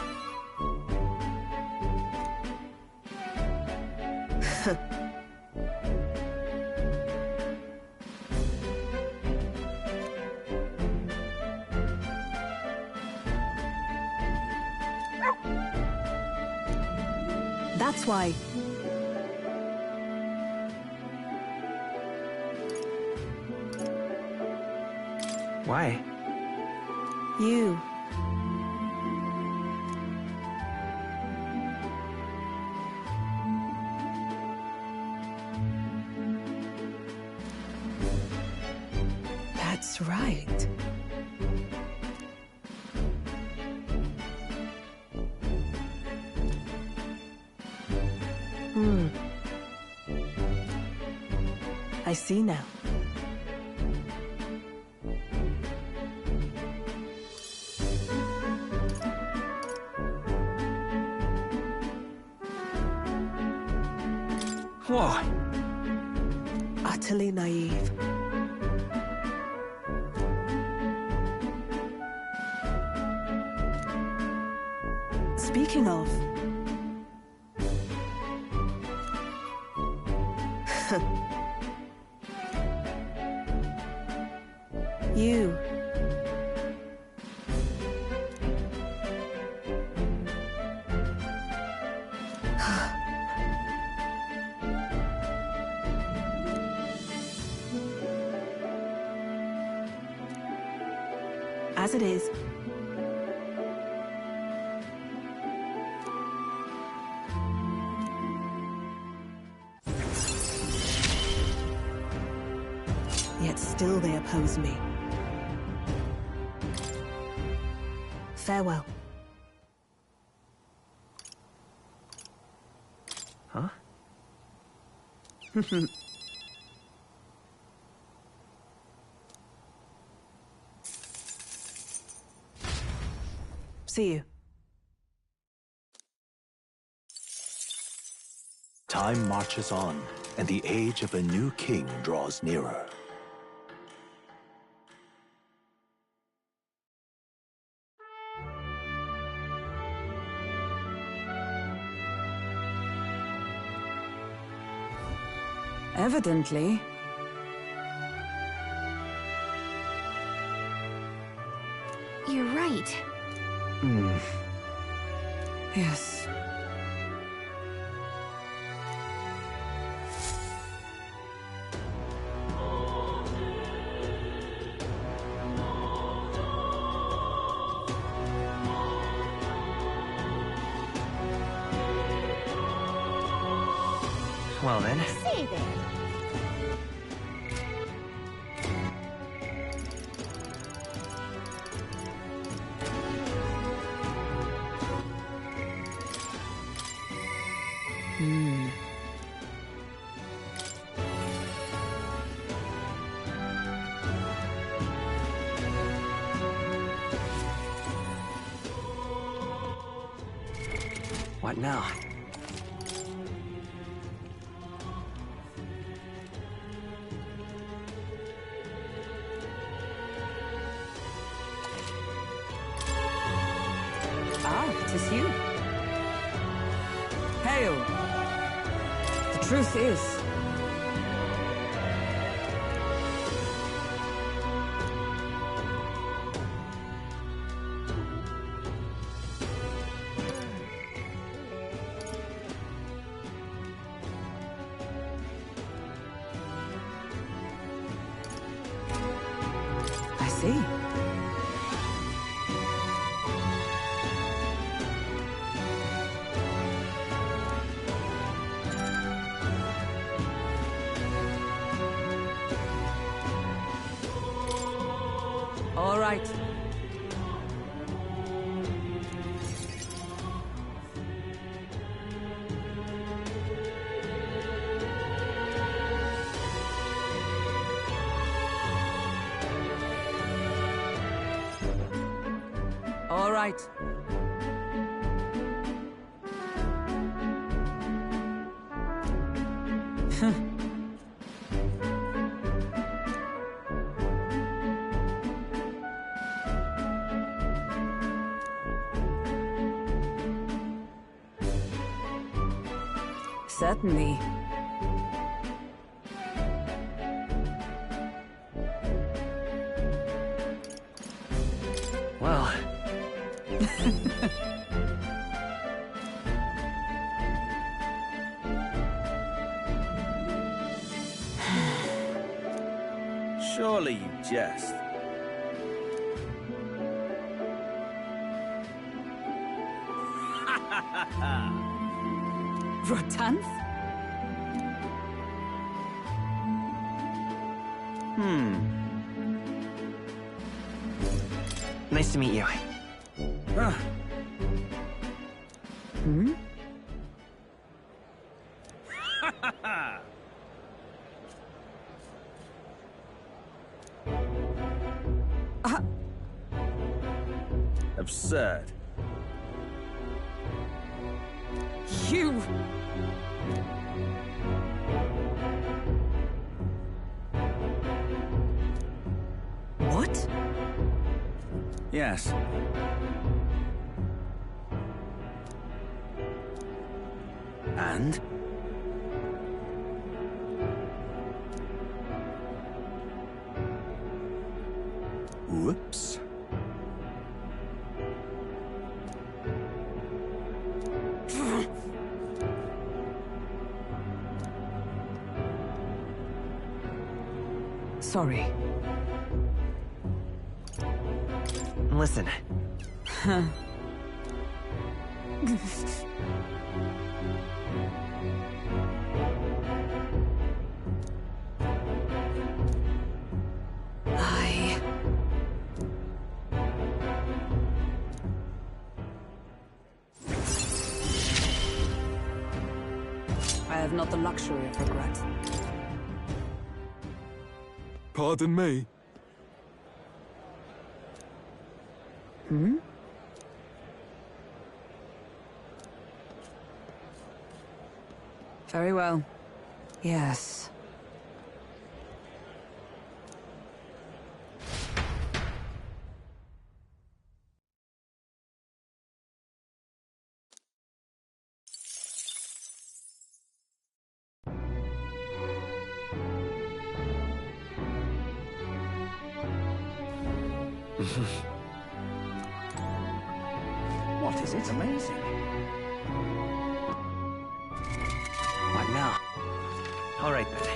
That's why. Why? You. That's right. I see now. What? Utterly naive. Speaking of... You. As it is. Yet still they oppose me. Farewell. Huh? See you. Time marches on, and the age of a new king draws nearer. Evidently. You're right. Yes. Well then. Say there. What now? Ah, 'tis you. Hail! The truth is... I see. All right. All right. Certainly. Well. Surely you jest. Rotanth? Nice to meet you. Hmm? Absurd. You! What? Yes. And? Whoops. Sorry. Listen. Huh. I have not the luxury of regret. Pardon me. Hmm? Very well. Yes. What is it? Amazing. What now? All right then.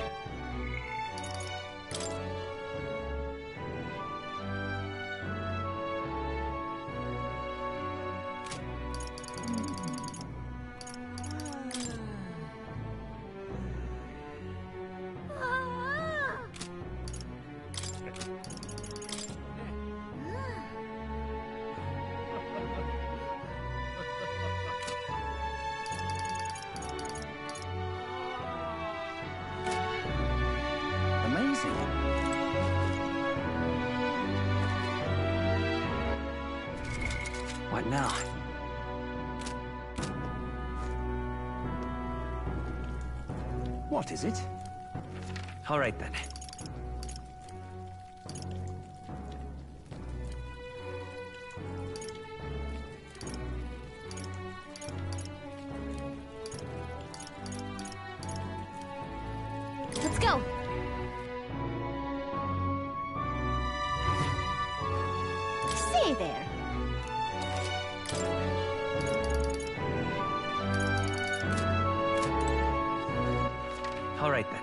Amazing. What now? What is it? All right then. Let's go. Say there. All right then.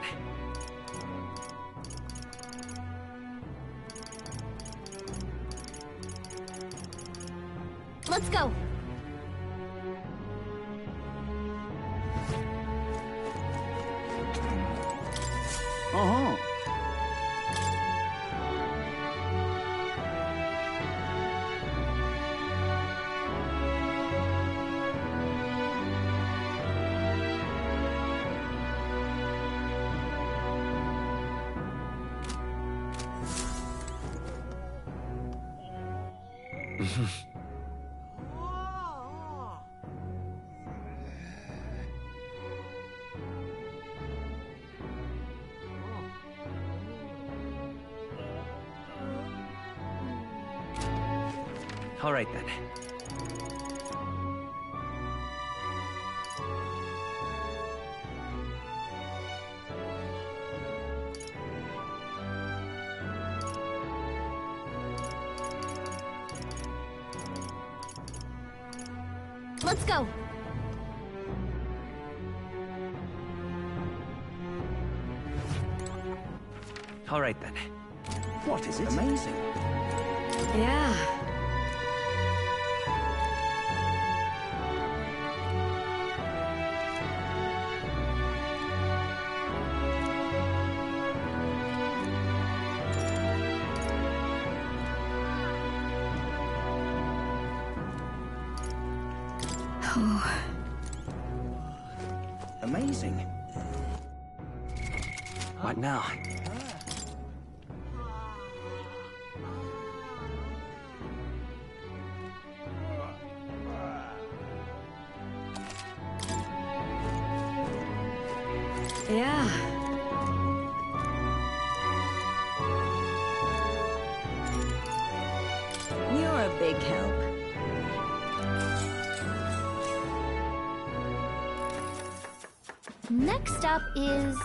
Let's go. Uh-huh. All right then. Let's go. All right then. What is it? Amazing. Yeah. Amazing. What now? Yeah. You're a big help. Next up is...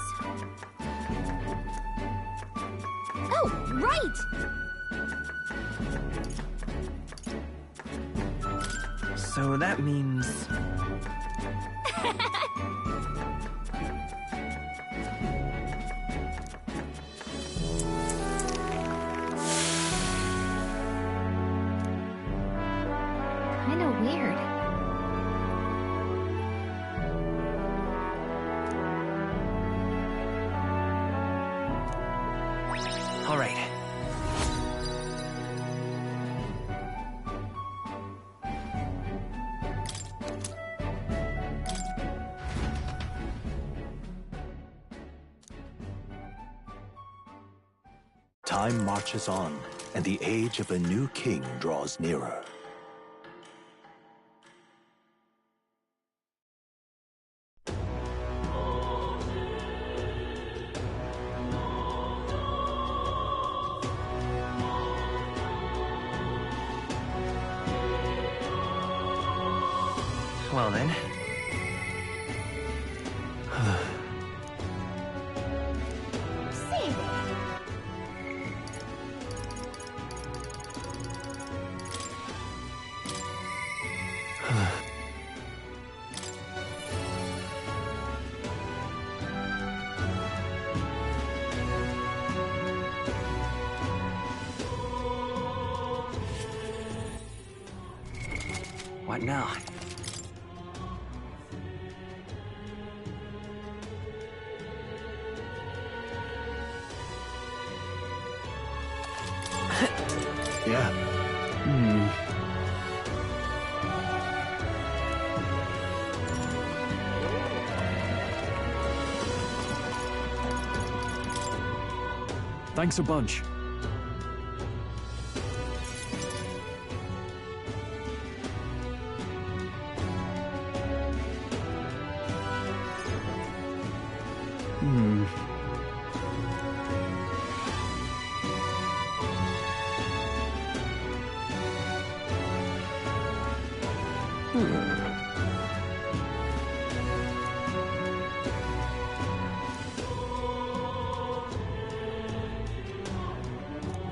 Oh, right! So that means... Kinda weird. All right. Time marches on, and the age of a new king draws nearer. Well then. Sing! What now? Yeah. Thanks a bunch.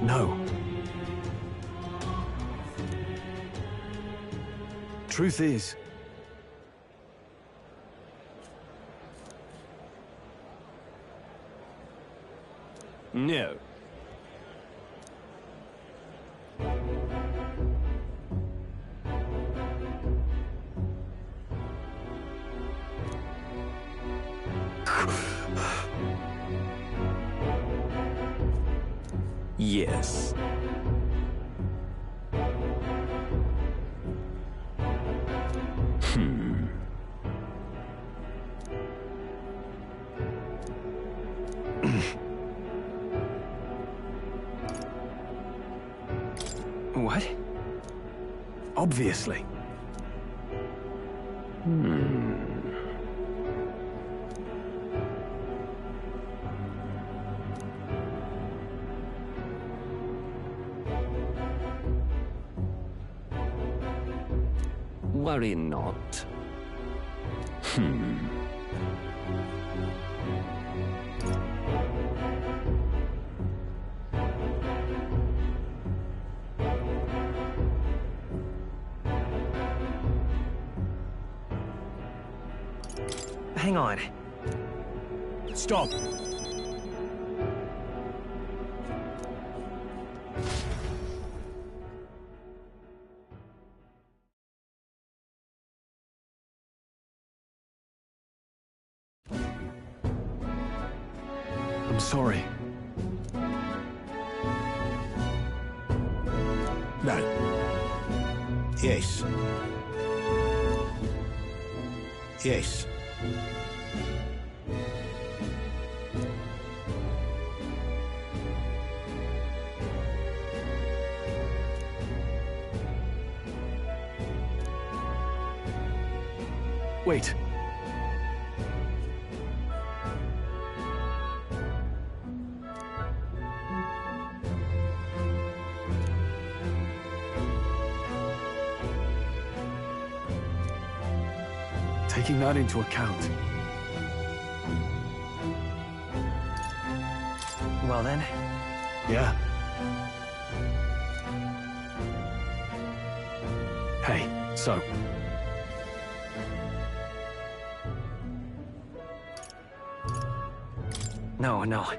No. Truth is, No. Yes. What? Obviously. Worry not. Hang on. Stop! I'm sorry. No. Yes. Yes. Wait. Taking that into account. Well then, Yeah. Hey, so. no.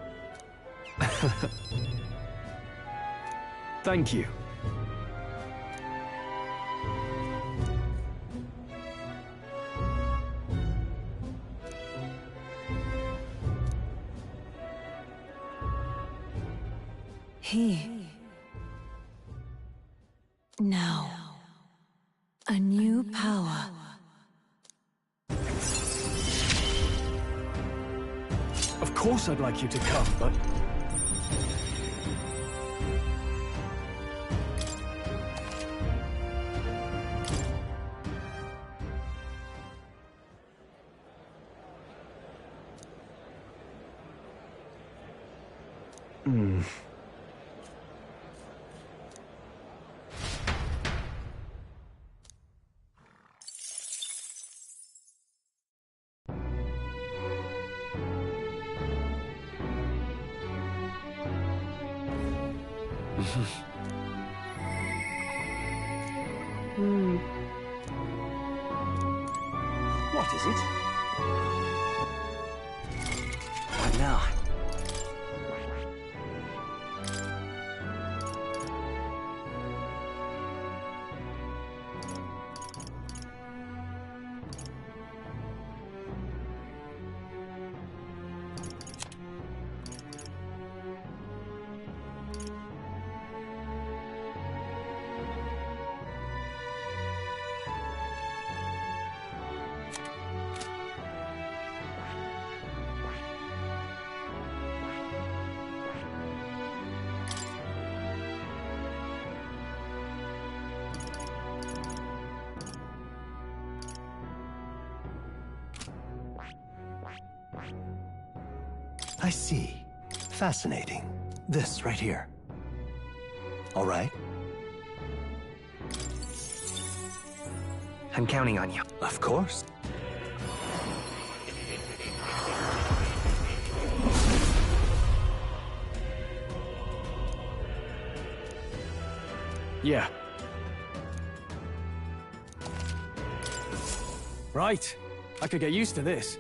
Thank you. Here. Now. A new power. Of course I'd like you to come, but... What is it? What now? I see. Fascinating. This right here. All right? I'm counting on you. Of course. Yeah. Right. I could get used to this.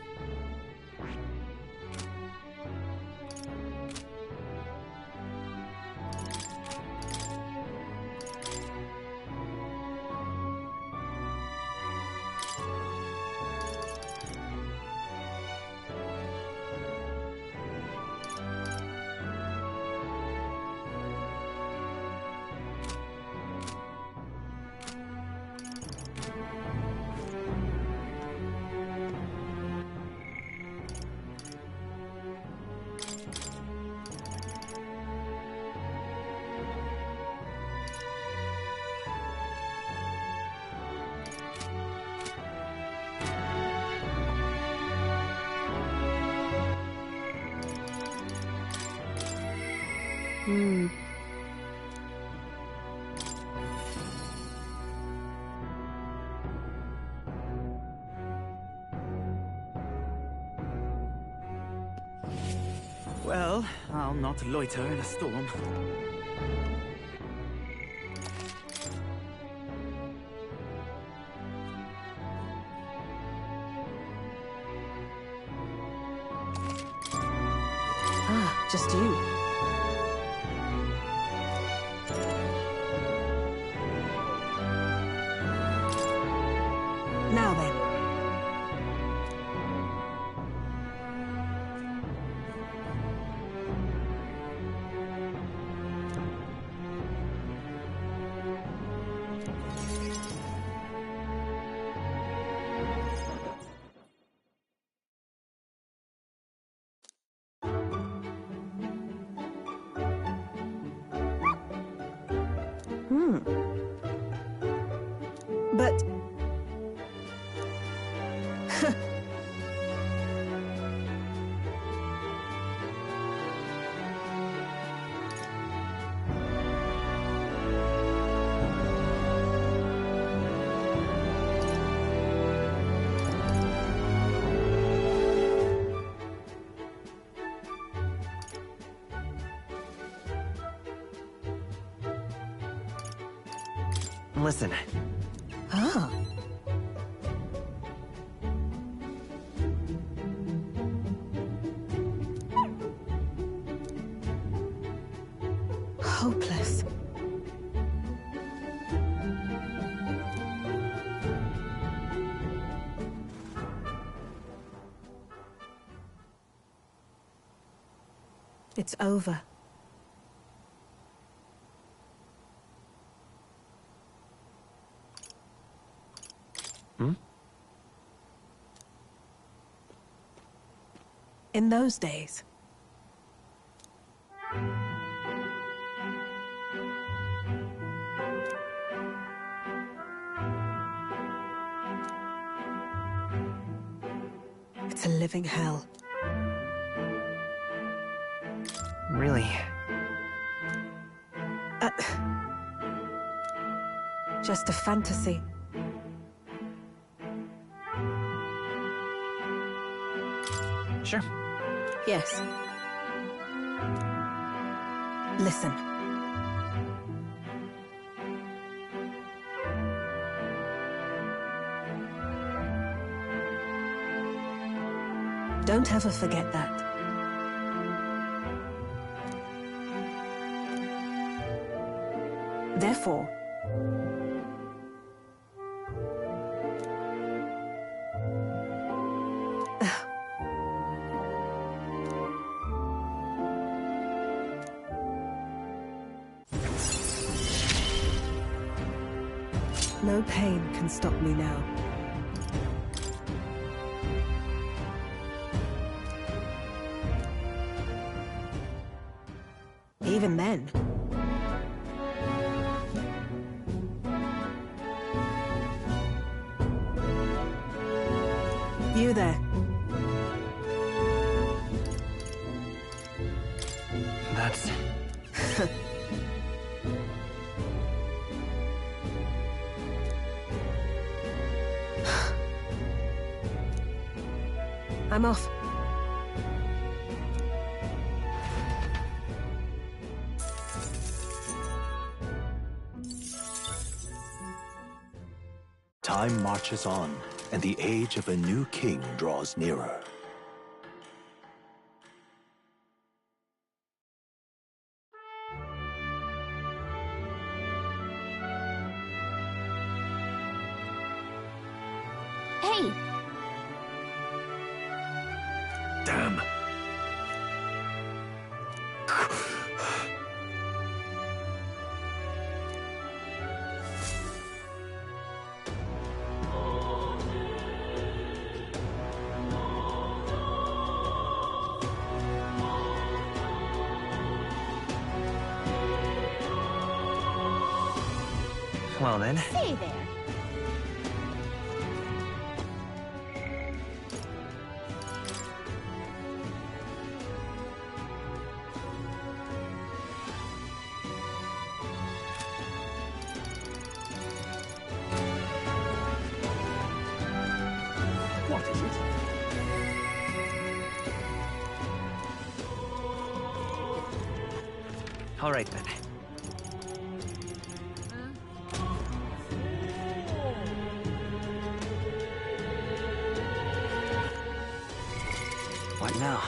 well, I'll not loiter in a storm. Ah, just you. Now then. But... Listen. Ah. Hopeless. It's over. In those days. It's a living hell. Really? Just a fantasy. Sure. Yes. Listen. Don't ever forget that. Therefore, no pain can stop me now. Even then. You there. That's... I'm off. Time marches on, and the age of a new king draws nearer. Hey! Damn. Well then. Hey there! What is it? All right then. What now?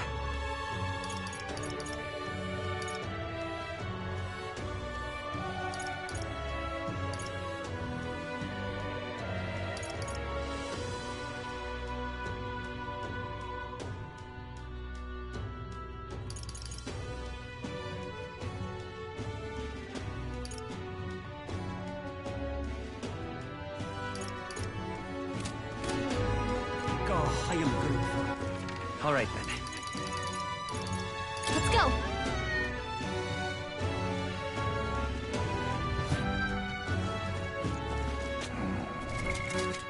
I am grateful. All right then. Let's go.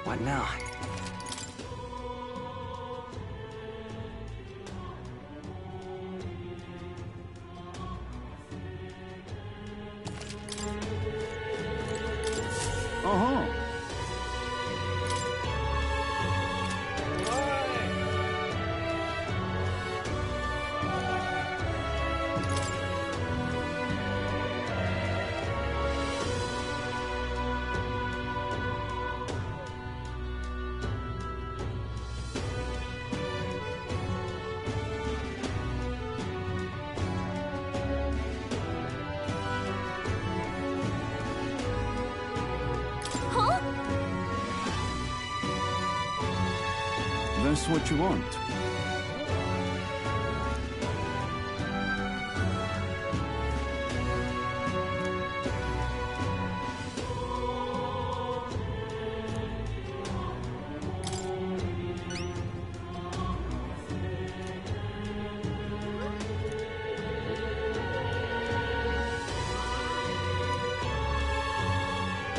What now? Uh-huh. Huh? That's what you want.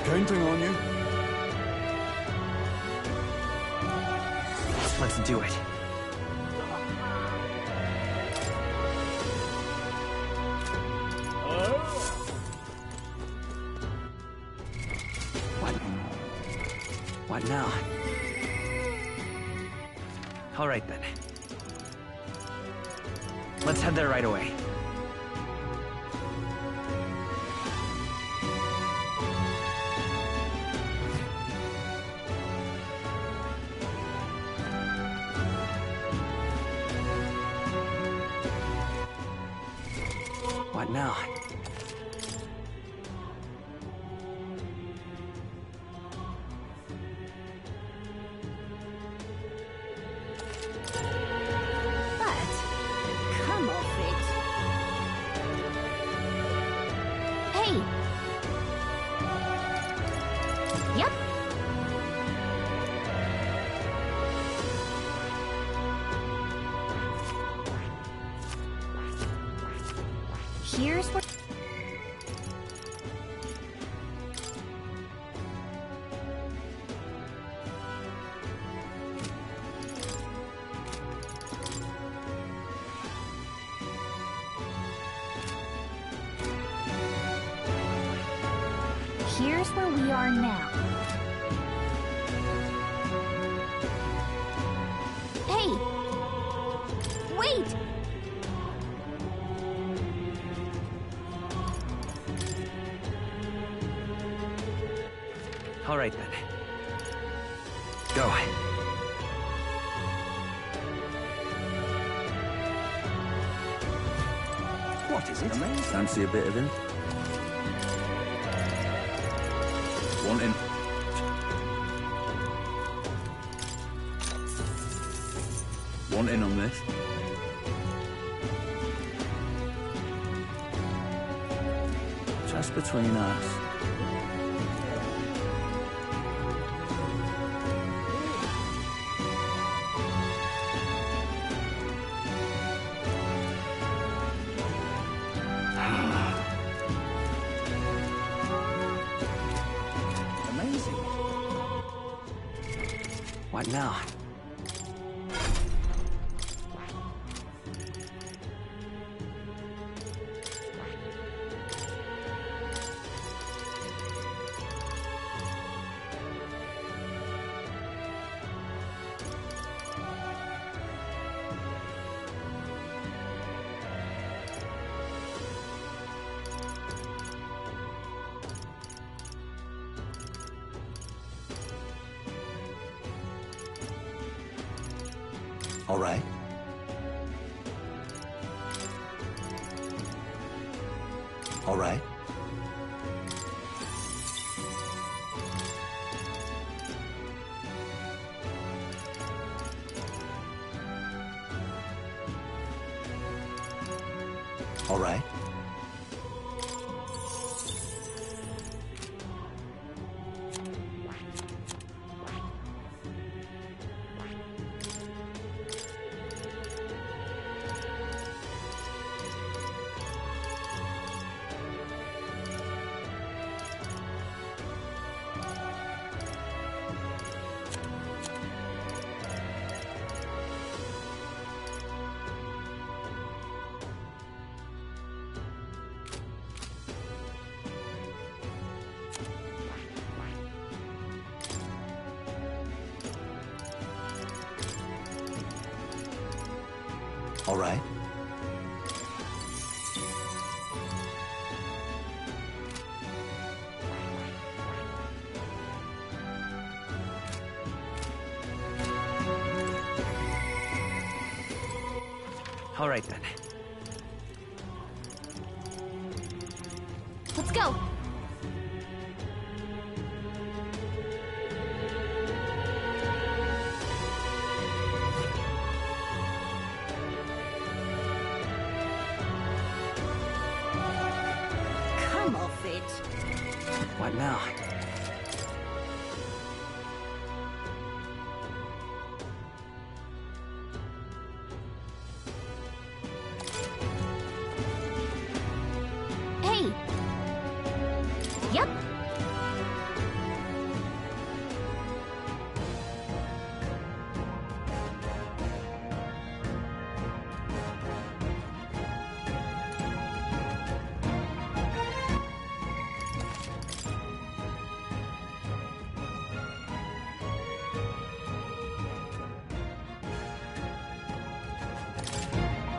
Counting on you. Let's do it. What now? All right then. Let's head there right away. What now? But come off it. Hey. Yep. Here's what. Here's where we are now. Hey! Wait! All right then. Go. What is it? Fancy a bit of him? Want him? Want in on this? Just between us. Amazing. What now? All right. All right. All right. All right. All right then. Let's go. Come off it. What now? Hey. Yep.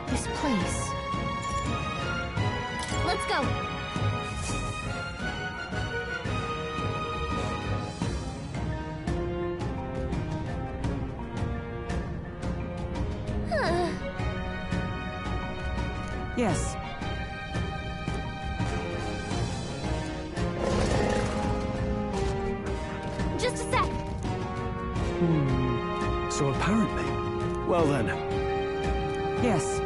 This place. Let's go. Yes. Just a sec. So apparently... Well then, Yes.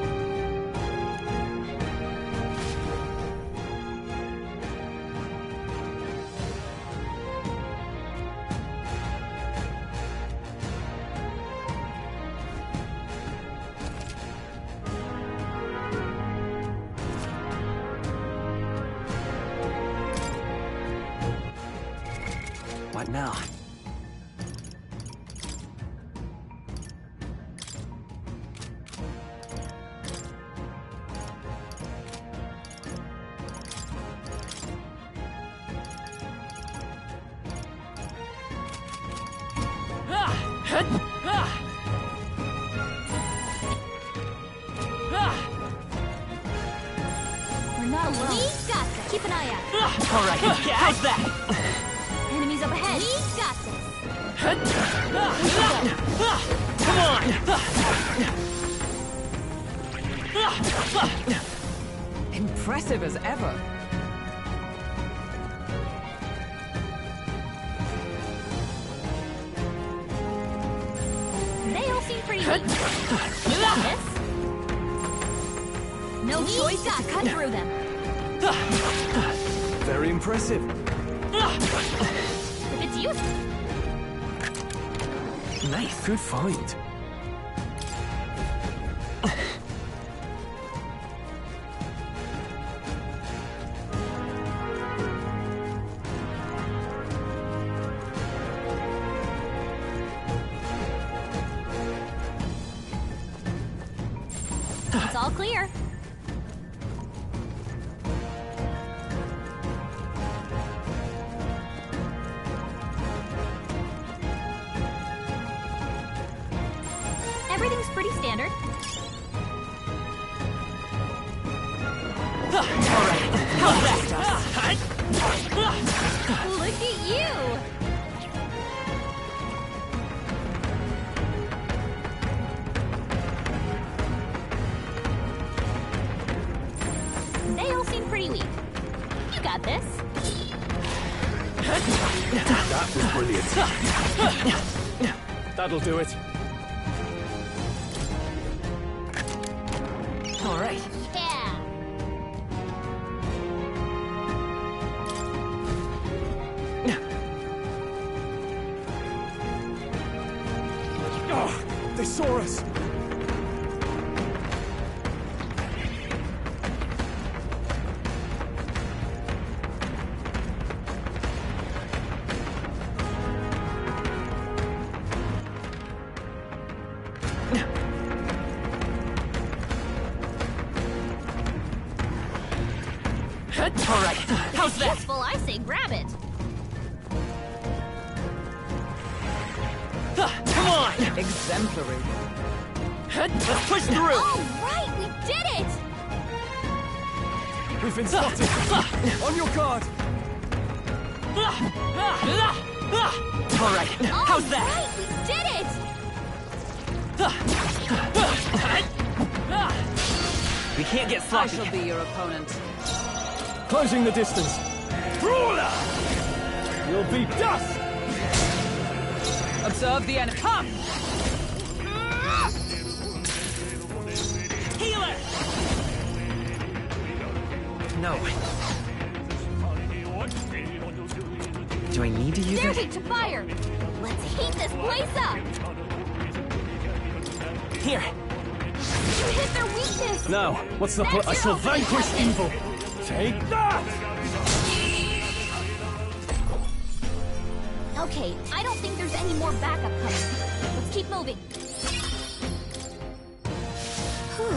What now? We're not alone. We got this. Keep an eye out. All right, how's that? Enemies up ahead. We got this. Come on! Impressive as ever. They all seem pretty weak. You got this. No choice but to cut through them. very impressive. If it's useful. Nice. Good find. It's all clear. Everything's pretty standard. How's that? Look at you! got this. That was brilliant. That'll do it. All right. Yeah. Oh, they saw us. All right. How's that? Useful, I say grab it. Come on! Exemplary. Let's push through! All right, we did it! We've been spotted. On your guard. All right. How's that? Right, we did it! We can't get I sloppy. shall be your opponent. Closing the distance. Brawler! You'll be dust! Observe the enemy. Come! Healer! No. Do I need to use They're it? weak to fire! Let's heat this place up! Here. You hit their weakness! Now, what's the point? I That's shall your opening, vanquish Captain. evil. Take that! Okay, I don't think there's any more backup coming. Let's keep moving. Whew.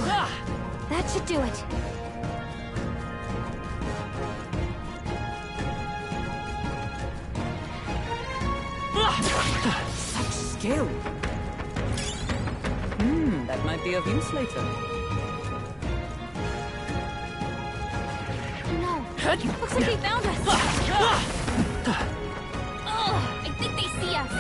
That should do it. Such skill. That might be of use later. No. Looks like they found us. Oh, I think they see us.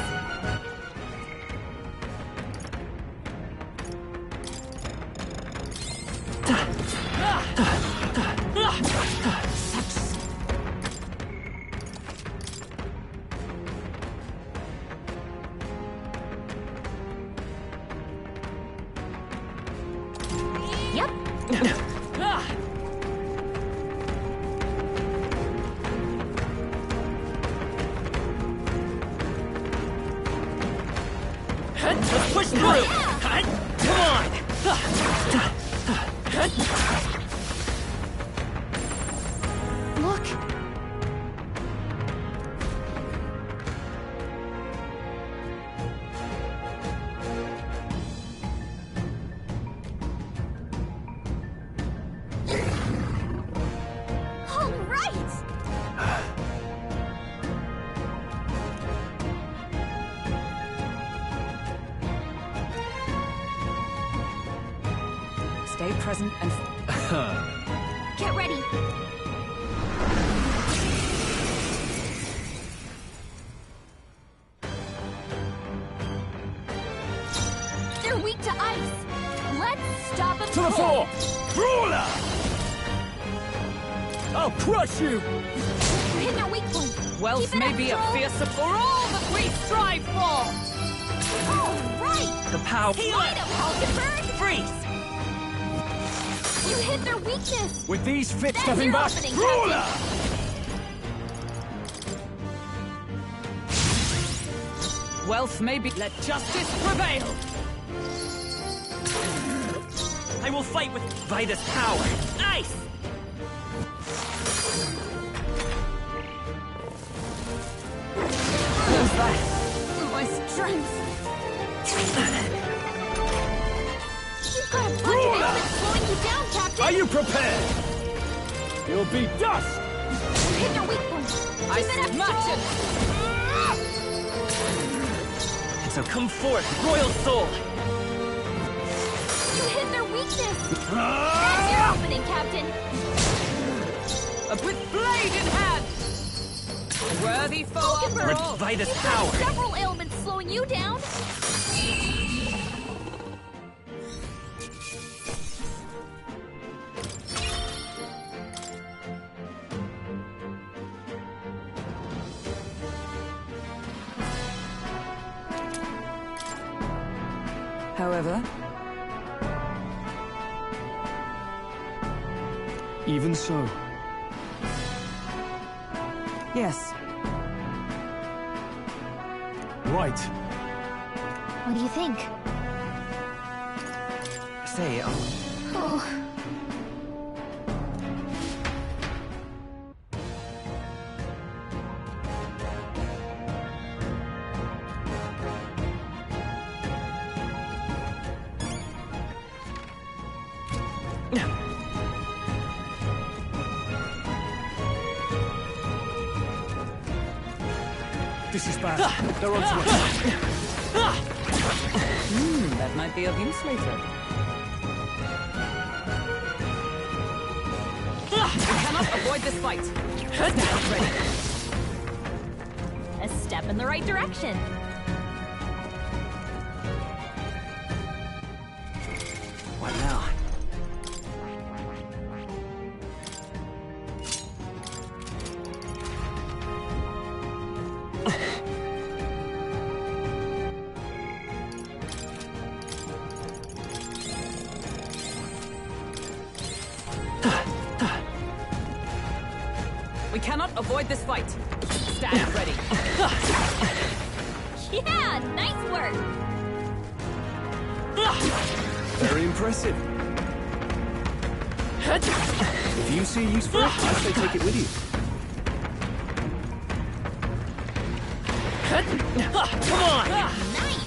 Yep. Let's push through! Come on! Look. All right. Stay present and... Get ready. They're weak to ice. Let's stop them. To the fore! Brawler! I'll crush you! We're hitting their weak point. Wealth Keep it may up, be a Joel. fiercer for all that we strive for! All right. The power. Light 'em, Hulkenberg. Freeze! You hit their weakness. With these fit That's stepping your back, opening, Brawler! Wealth may be... Let justice prevail! I will fight with Vida's power. Ice! Who's that? My strength. You've got a bunch of Brawler! elements slowing you down, Captain. Are you prepared? You'll be dust! You hit their weak point. I Keep it up, smash Joel. it! So come forth, Royal Soul! You hit their weakness. That's your opening, Captain. With blade in hand! Worthy foe after Hulkenberg, all! Vida's you've power! got several ailments slowing you down. However, Even so. yes. Right. What do you think? Say, Oh. This is bad. They're on to us. That might be of use later. We cannot avoid this fight. Stand ready. A step in the right direction. what now? We cannot avoid this fight. Stand ready. Yeah, nice work. Very impressive. If you see use for it, I say take it with you. Come on! Nice.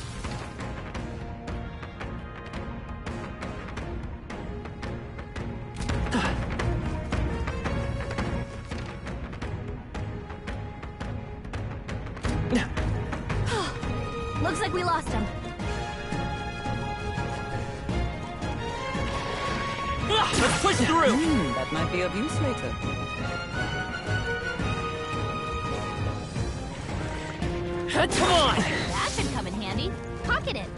Looks like we lost him. Let's push through! That might be of use later. Come on! That should come in handy. Pocket it.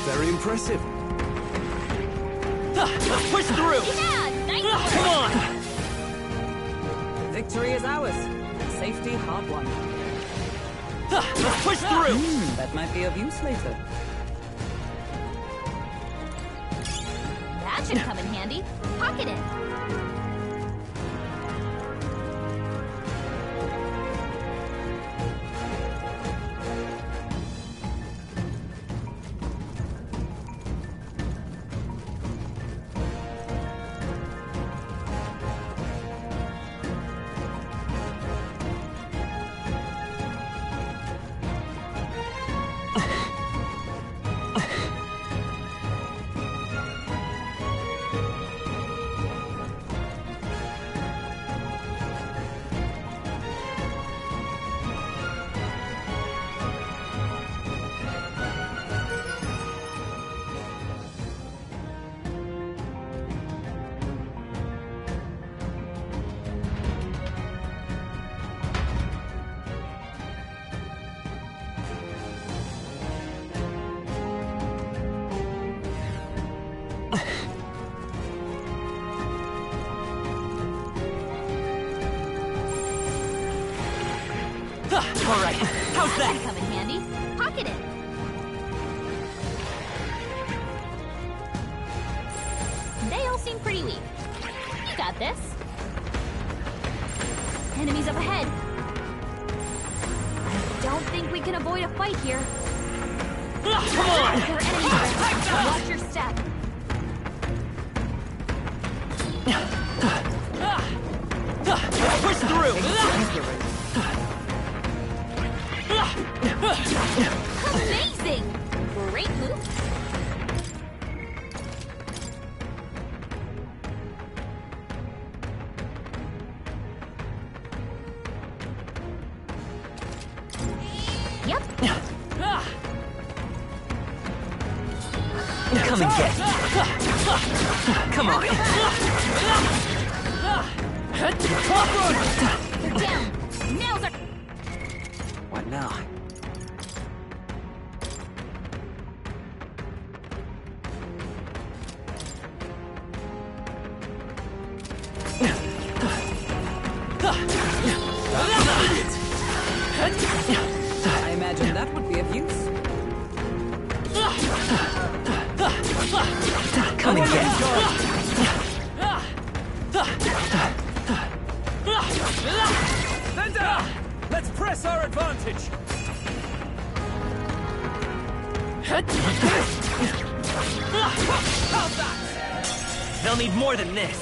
Very impressive. Let's push through! Yeah, nice work. Come on! Victory is ours. Safety hard won. Let's push through! That might be of use later. That should come in handy. Pocket it. All right, how's That that? should come in handy. Pocket it. They all seem pretty weak. You got this. Enemies up ahead. I don't think we can avoid a fight here. Come on! There are enemies. Watch your step. Let's push through! Amazing! Great move. Yep. Come and get me. Come on. They're down. Nails are... What now? I imagine that would be of use. Come and get it. Linda! Let's press our advantage! How's that? They'll need more than this.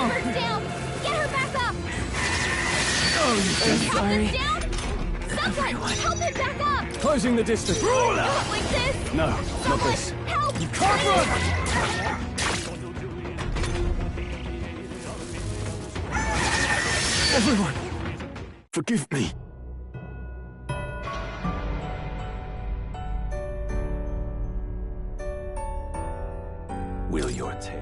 Her down! Get her back up! Oh, you Captain's down! Someone, help him back up! Closing the distance. Not like this! No, not this. Help! You can't run! Everyone, forgive me. Will your tale?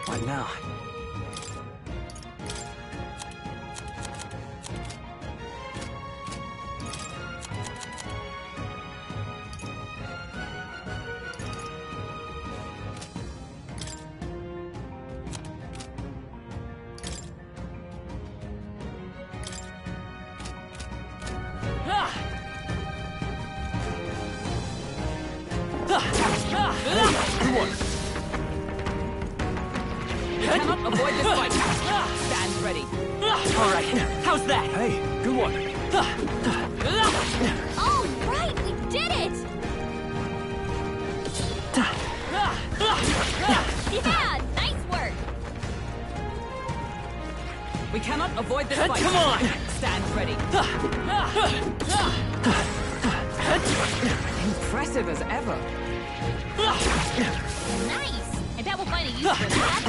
What now? Cannot avoid this fight. Stand ready. All right, how's that? Hey, good one. All right, we did it! Yeah, nice work! We cannot avoid this fight. Come on! Stand ready. Impressive as ever. Nice! I bet we'll find a use for that.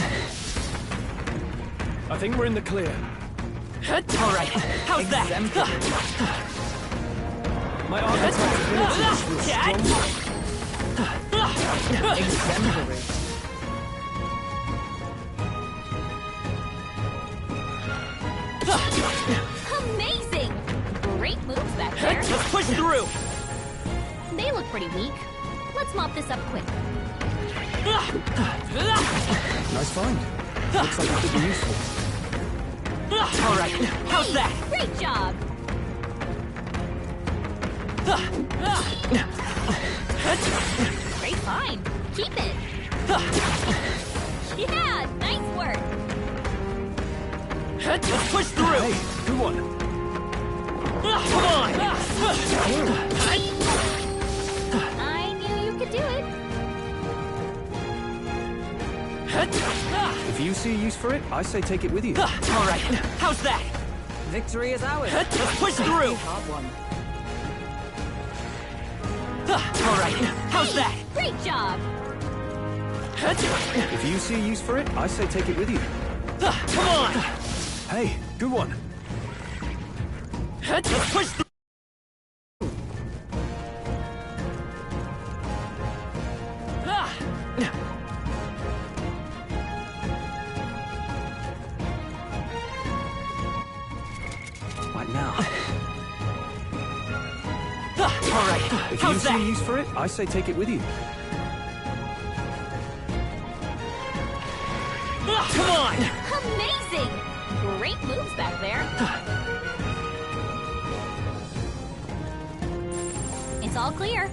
I think we're in the clear. All right, how's that? My architect's abilities will strong. Exemplary. Amazing! Great moves back there. Let's push through. They look pretty weak. Let's mop this up quick. Nice find. Looks like it could be useful. All right, how's Hey, that? great job! Great find. Keep it. Yeah, nice work. Let's push through. Hey, good one. Come on. I knew you could do it. If you see a use for it, I say take it with you. All right, how's that? Victory is ours. Let's push through. Hard one. All right, how's that? Great job. If you see a use for it, I say take it with you. Come on. Hey, good one. Let's push through. What now? All right, If you how's see a that? use for it, I say take it with you. Come on. Amazing! Great moves back there. It's all clear.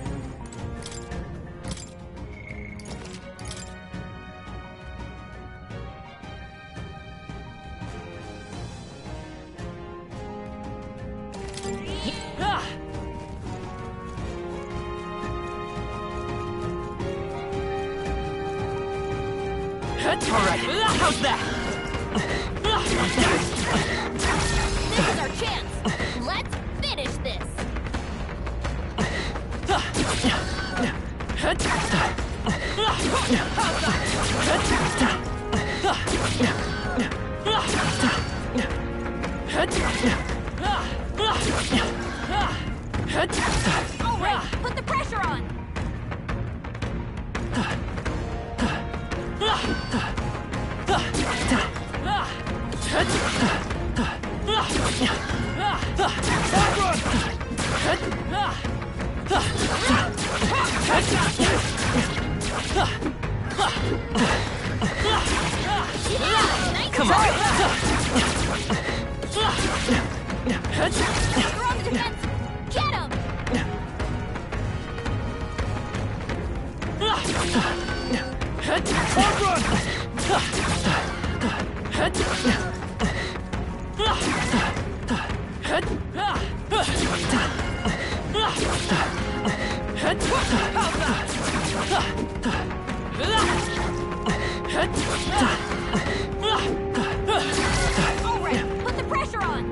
All right, how's that? This is our chance. Let's finish this. All right, put the pressure on. Come on! Strong defense! Get him! Alright, put the pressure on!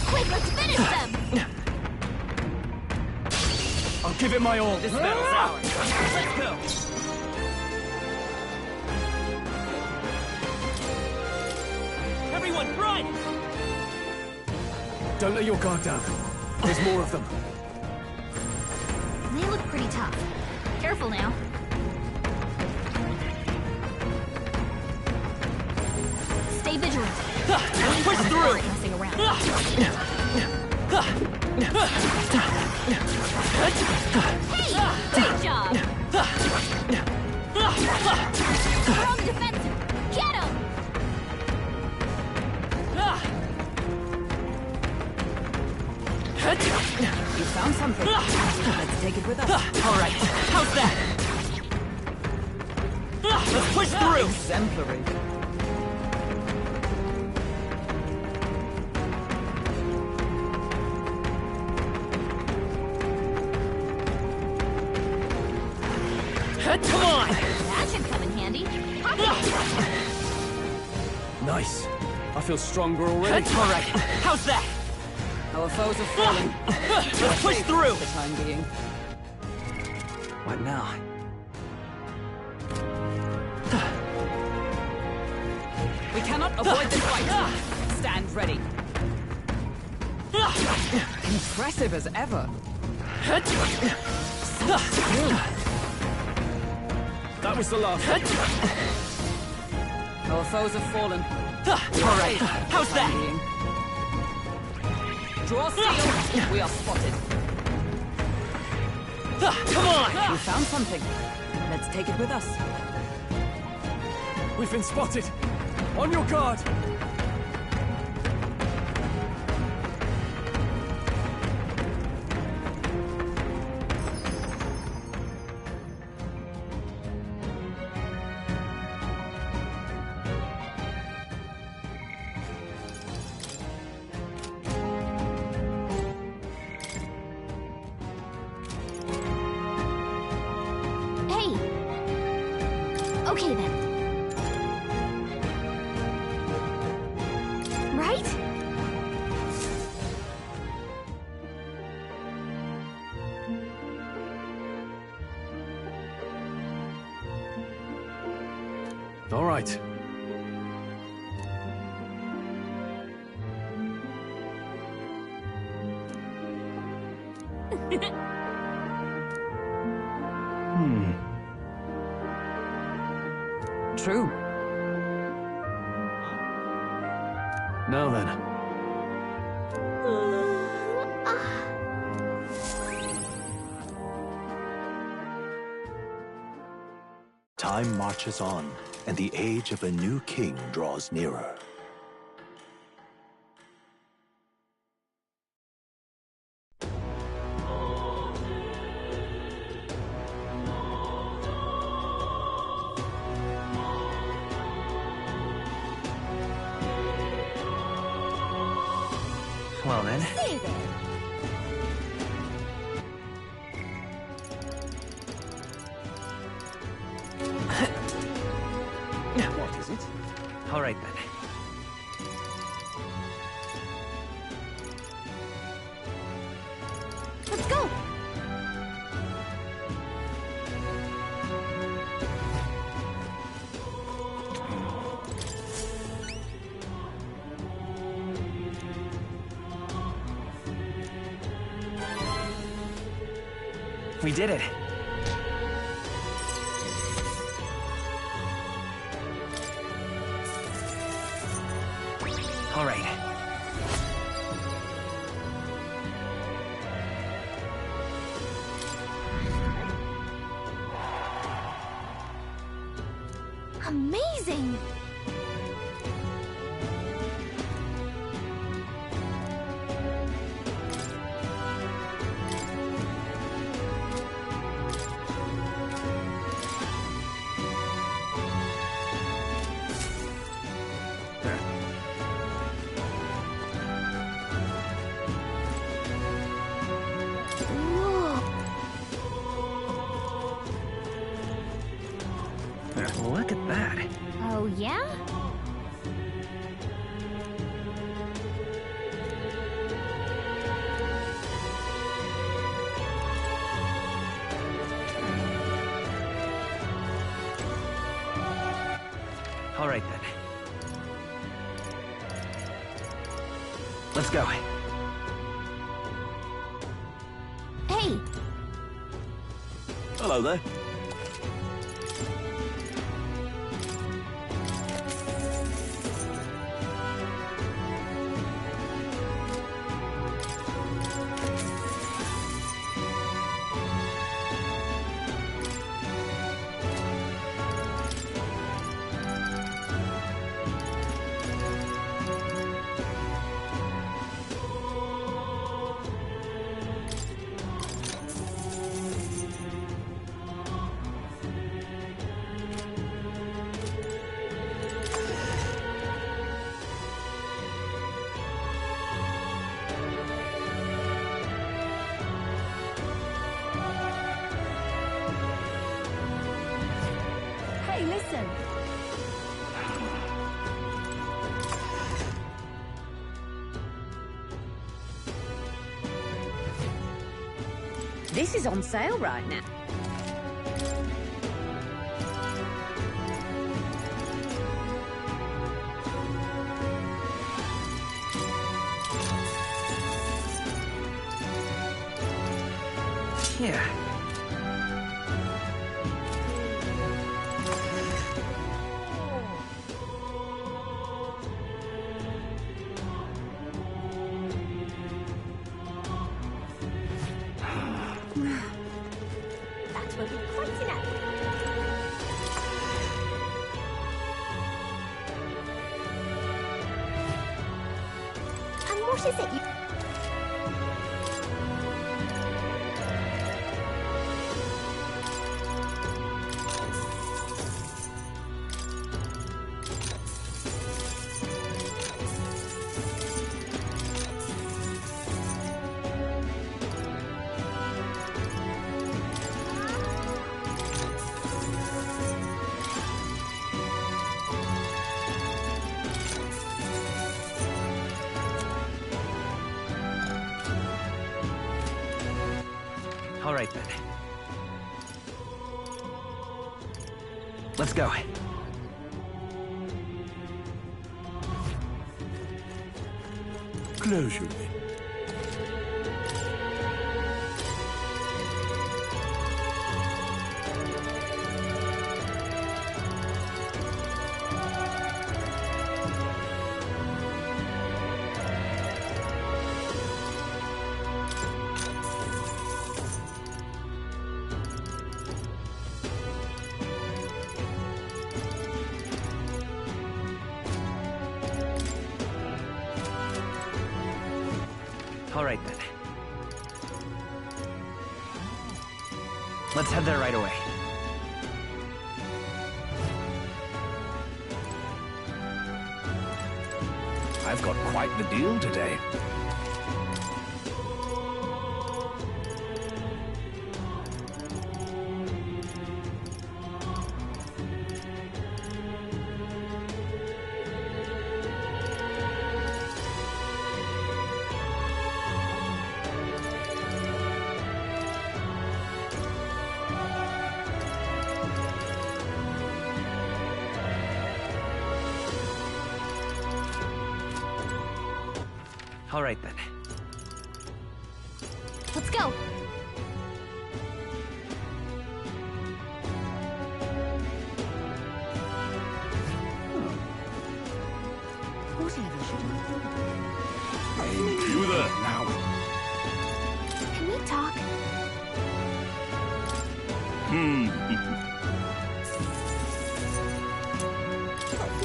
Quick, let's finish them! I'll give it my all. This battle's ours. Let's go. Everyone, run! Don't let your guard down. There's more of them. They look pretty tough. Careful now. Stay vigilant. Push through! Messing around. Hey! Great job! Strong defensive! Get him! You found something. Let's take it with us. All right, how's that? Let's push through! Exemplary. Come on! That should come in handy. Pop it! Nice. I feel stronger already. All right, how's that? Our foes are falling. Let's push through! For the time being. What now? We cannot avoid this fight. Stand ready. Impressive as ever. That was the last. Our foes have fallen. All right, how's that? Draw steel. We are spotted. Come on! We found something. Let's take it with us. We've been spotted. On your guard. Hey! Okay then. Right? All right. True. Now then. Time marches on, and the age of a new king draws nearer. Well then. Say there. What is it? All right then. Let's go! We did it. All right. Amazing! Look at that. Oh, yeah? All right, then. Let's go. Hey! Hello there. Hey, listen! This is on sale right now. Yeah. That will be quite enough. And what is it you... All right, then. Let's go. Close your lips. All right, then. Let's head there right away. I've got quite the deal today. All right, then. Let's go! You there? Now. Can we talk?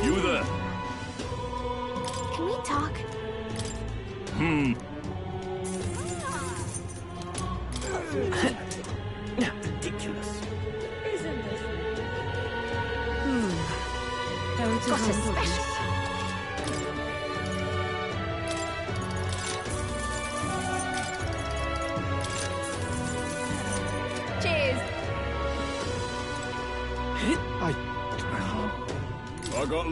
You there? Can we talk? Ridiculous. Isn't this? Got a special. Cheers. I got.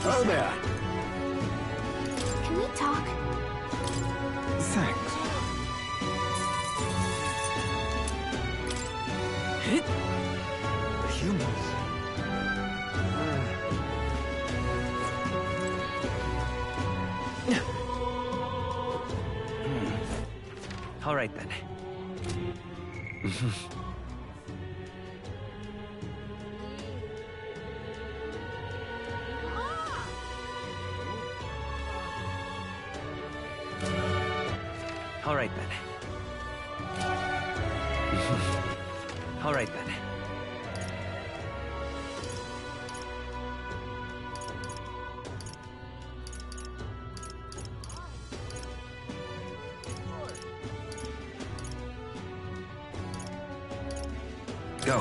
Oh there. Can we talk? Thanks. Humans. All right then. All right then. All right then. Go.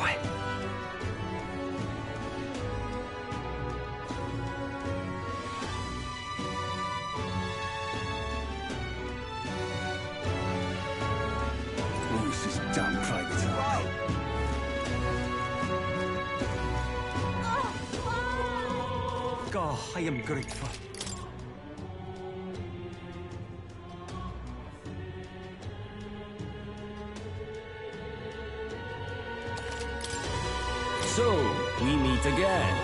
Oh, this is damn private. God, I am grateful. So, we meet again.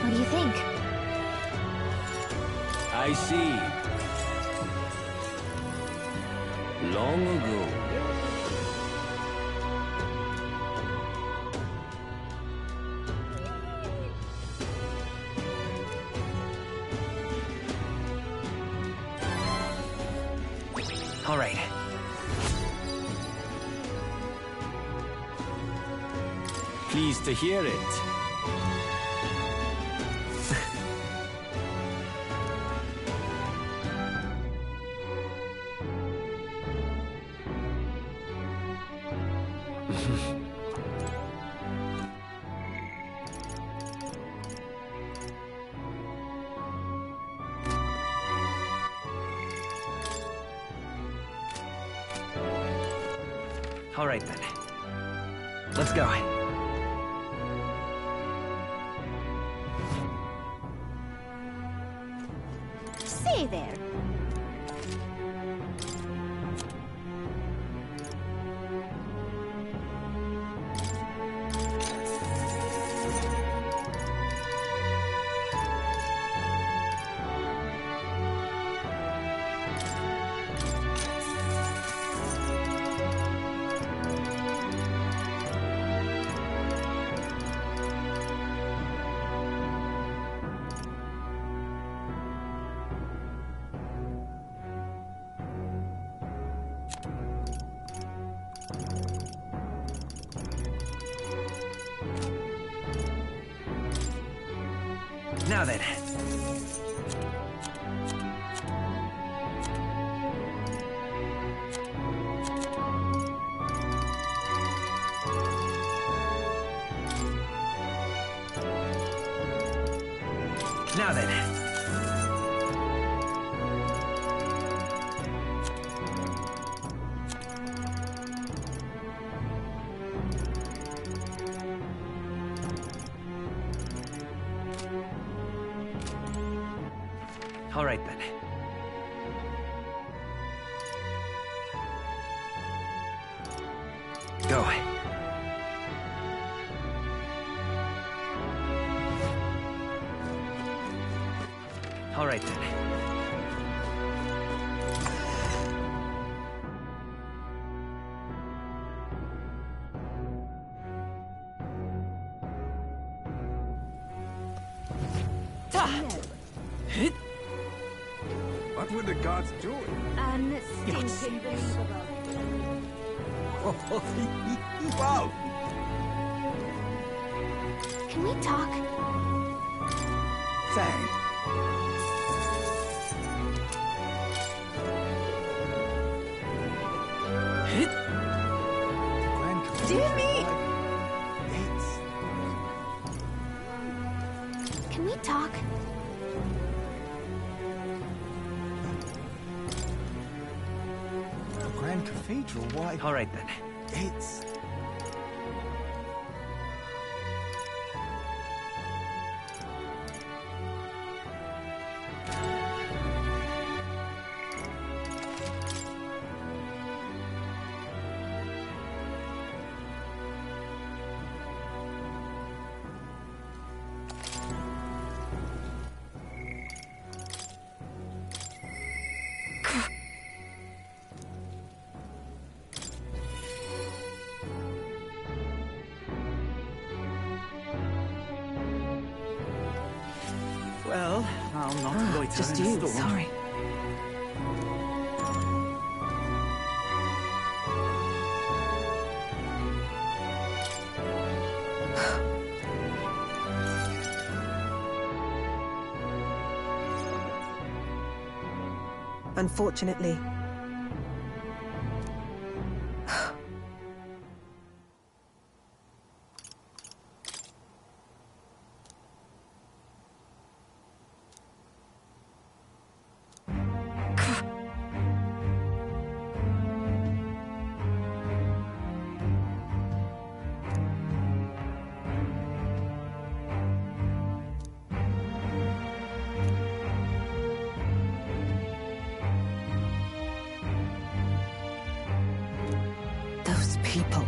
What do you think? I see. Long ago. All right. Pleased to hear it. All right then. Let's go. Say there. Now then. Now then. All right then. Go. All right then. What were the gods doing? Unstinking believable. Wow! Can we talk? Thanks. Dear me! Can we talk? The Grand Cathedral, why? All right then. It's... Well, I'll not loiter Just in the you, storm. sorry. Unfortunately. Those people.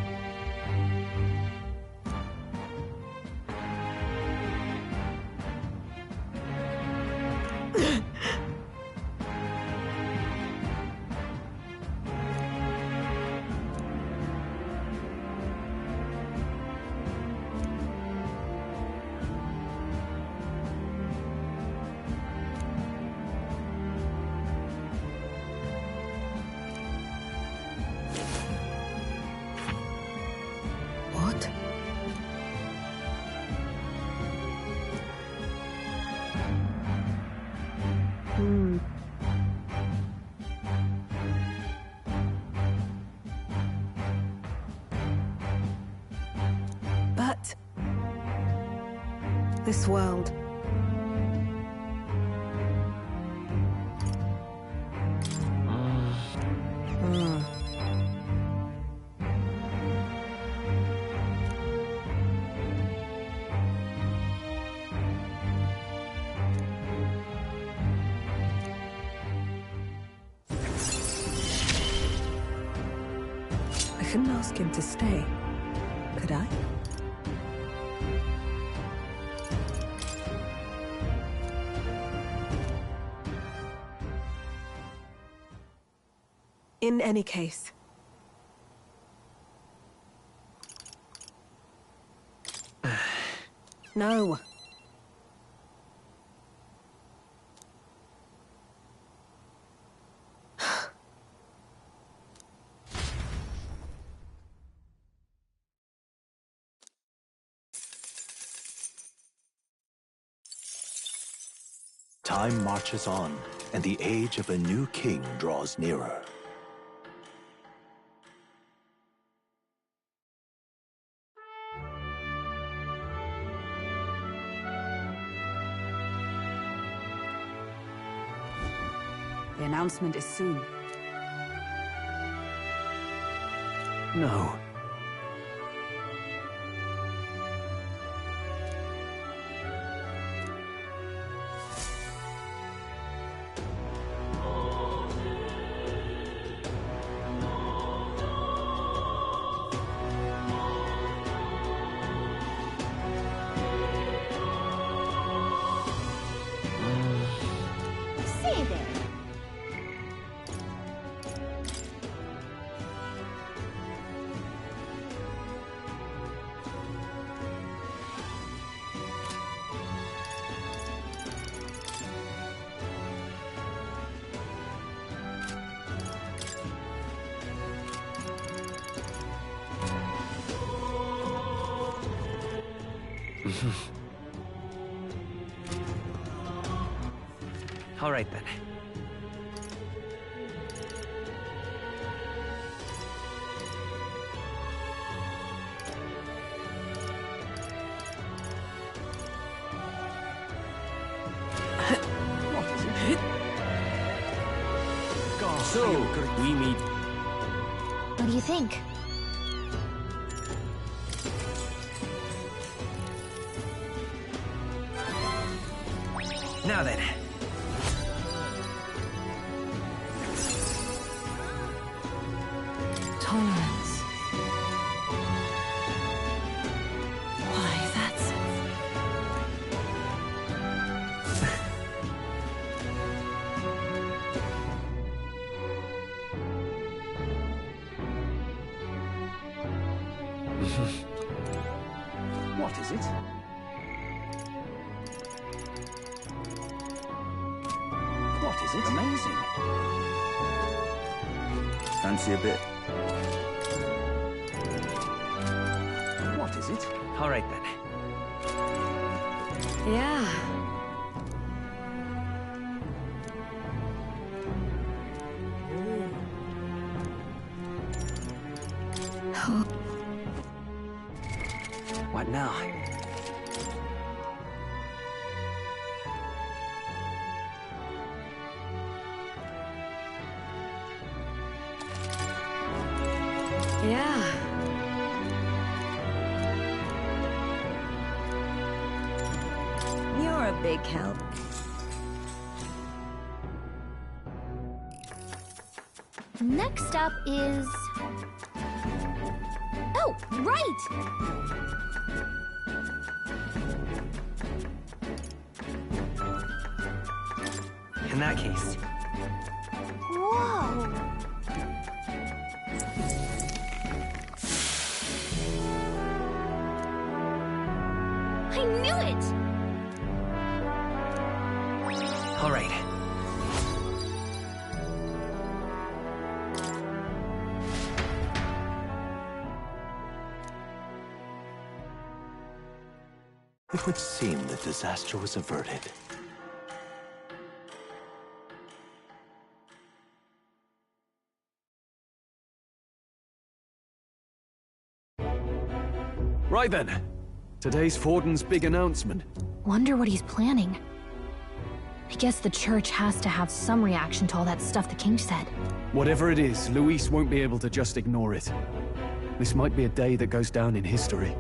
What? But this world. I couldn't ask him to stay, could I? In any case. No. Time marches on, and the age of a new king draws nearer. The announcement is soon. No. Say there. All right then. So, we meet. What do you think? Now then. Tolerance. Why, that's... What is it? What is it? Amazing. Fancy a bit? What is it? All right then. Yeah. What now? Yeah. You're a big help. Next up is... Oh, right! In that case, Whoa! I knew it! all right. It would seem the disaster was averted. Right then. Today's Forden's big announcement. Wonder what he's planning. I guess the church has to have some reaction to all that stuff the king said. Whatever it is, Luis won't be able to just ignore it. This might be a day that goes down in history.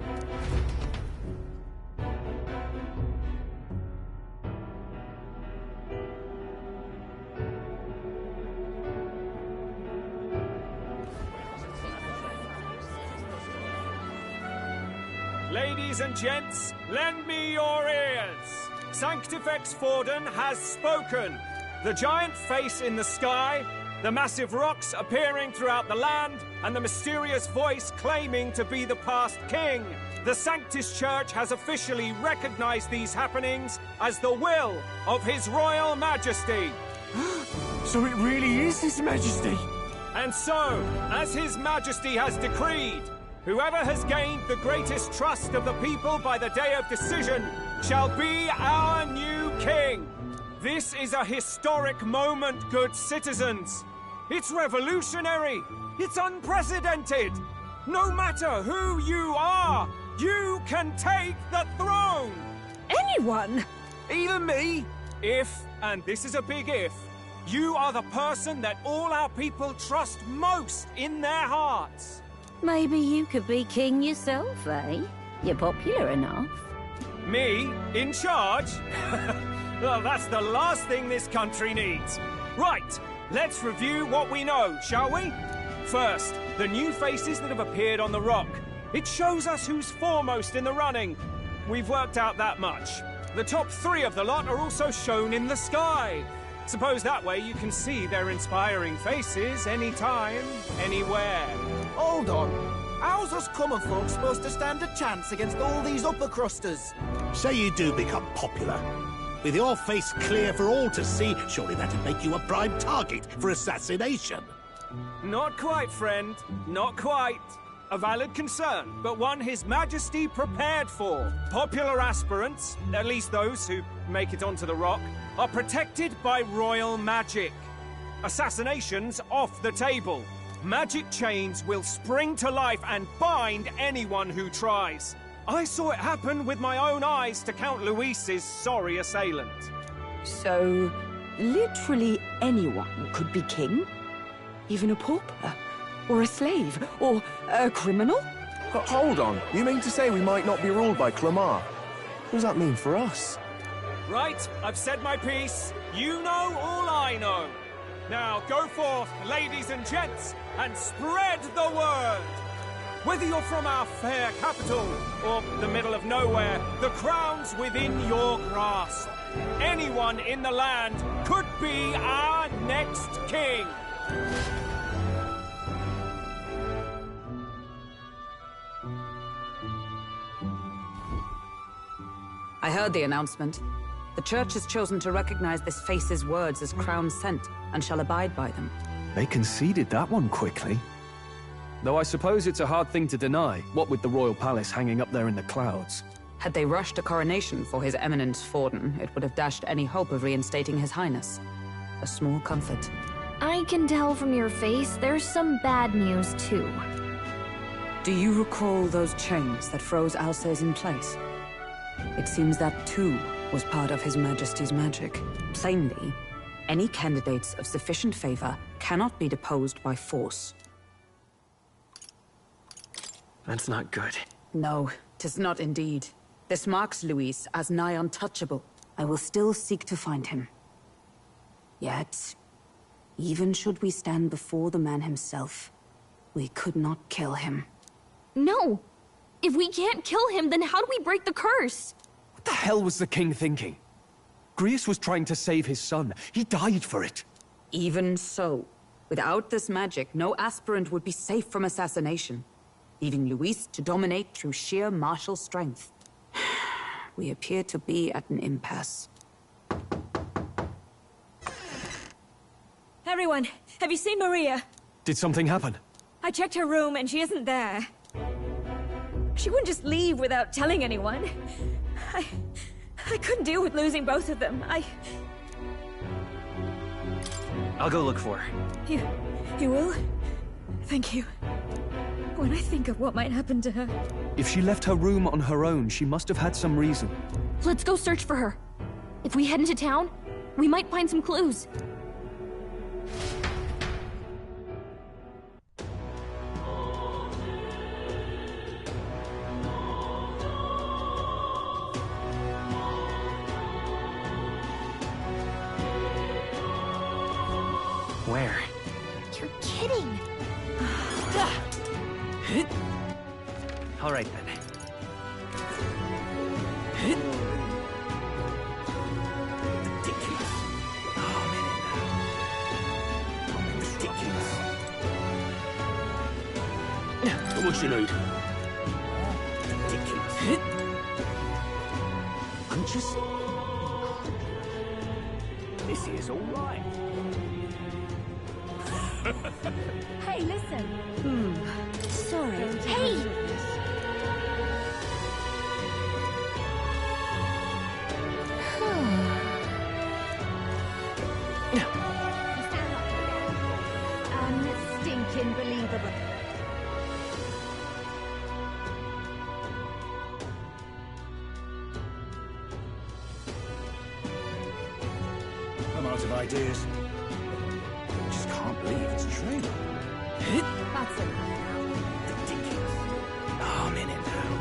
Ladies and gents, lend me your ears. Sanctifex Forden has spoken. The giant face in the sky, the massive rocks appearing throughout the land, and the mysterious voice claiming to be the past king. The Sanctus Church has officially recognized these happenings as the will of His Royal Majesty. So it really is His Majesty? And so, as His Majesty has decreed, whoever has gained the greatest trust of the people by the day of decision shall be our new king. This is a historic moment, good citizens. It's revolutionary. It's unprecedented. No matter who you are, you can take the throne. Anyone? Even me. If, and this is a big if, you are the person that all our people trust most in their hearts. Maybe you could be king yourself, eh? You're popular enough. Me? In charge? Well, that's the last thing this country needs. Right, let's review what we know, shall we? First, the new faces that have appeared on the rock. It shows us who's foremost in the running. We've worked out that much. The top 3 of the lot are also shown in the sky. Suppose that way you can see their inspiring faces anytime, anywhere. Hold on. How's us common folk supposed to stand a chance against all these upper crusters? Say you do become popular. With your face clear for all to see, surely that'd make you a prime target for assassination. Not quite, friend. Not quite. A valid concern, but one His Majesty prepared for. Popular aspirants, at least those who make it onto the Rock, are protected by royal magic. Assassinations off the table. Magic chains will spring to life and bind anyone who tries. I saw it happen with my own eyes to Count Luis's sorry assailant. So, literally anyone could be king? Even a pauper? Or a slave? Or a criminal? Hold on. You mean to say we might not be ruled by Clamar? What does that mean for us? Right, I've said my piece. You know all I know. Now go forth, ladies and gents, and spread the word! Whether you're from our fair capital or the middle of nowhere, the crown's within your grasp. Anyone in the land could be our next king. I heard the announcement. The Church has chosen to recognize this face's words as crown sent, and shall abide by them. They conceded that one quickly. Though I suppose it's a hard thing to deny, what with the royal palace hanging up there in the clouds. Had they rushed a coronation for His Eminence Forden, it would have dashed any hope of reinstating His Highness. A small comfort. I can tell from your face there's some bad news, too. Do you recall those chains that froze Alsace in place? It seems that, too, was part of His Majesty's magic. Plainly, any candidates of sufficient favor cannot be deposed by force. That's not good. No, 'tis not indeed. This marks Luis as nigh untouchable. I will still seek to find him. Yet, even should we stand before the man himself, we could not kill him. No! If we can't kill him, then how do we break the curse? What the hell was the king thinking? Grius was trying to save his son. He died for it. Even so, without this magic, no aspirant would be safe from assassination, leaving Luis to dominate through sheer martial strength. We appear to be at an impasse. Everyone, have you seen Maria? Did something happen? I checked her room and she isn't there. She wouldn't just leave without telling anyone. I couldn't deal with losing both of them. I'll go look for her. You will? Thank you. When I think of what might happen to her... If she left her room on her own, she must have had some reason. Let's go search for her. If we head into town, we might find some clues. Where? You're kidding! All right, then. Ridiculous. Oh, man. Ridiculous. How much you need? Ridiculous. I'm just... This is all right. Hey, listen. Sorry. Hey! Unstinking believable. I'm out of ideas. Just can't believe it's true. That's it. Ridiculous. Oh, I'm in it now.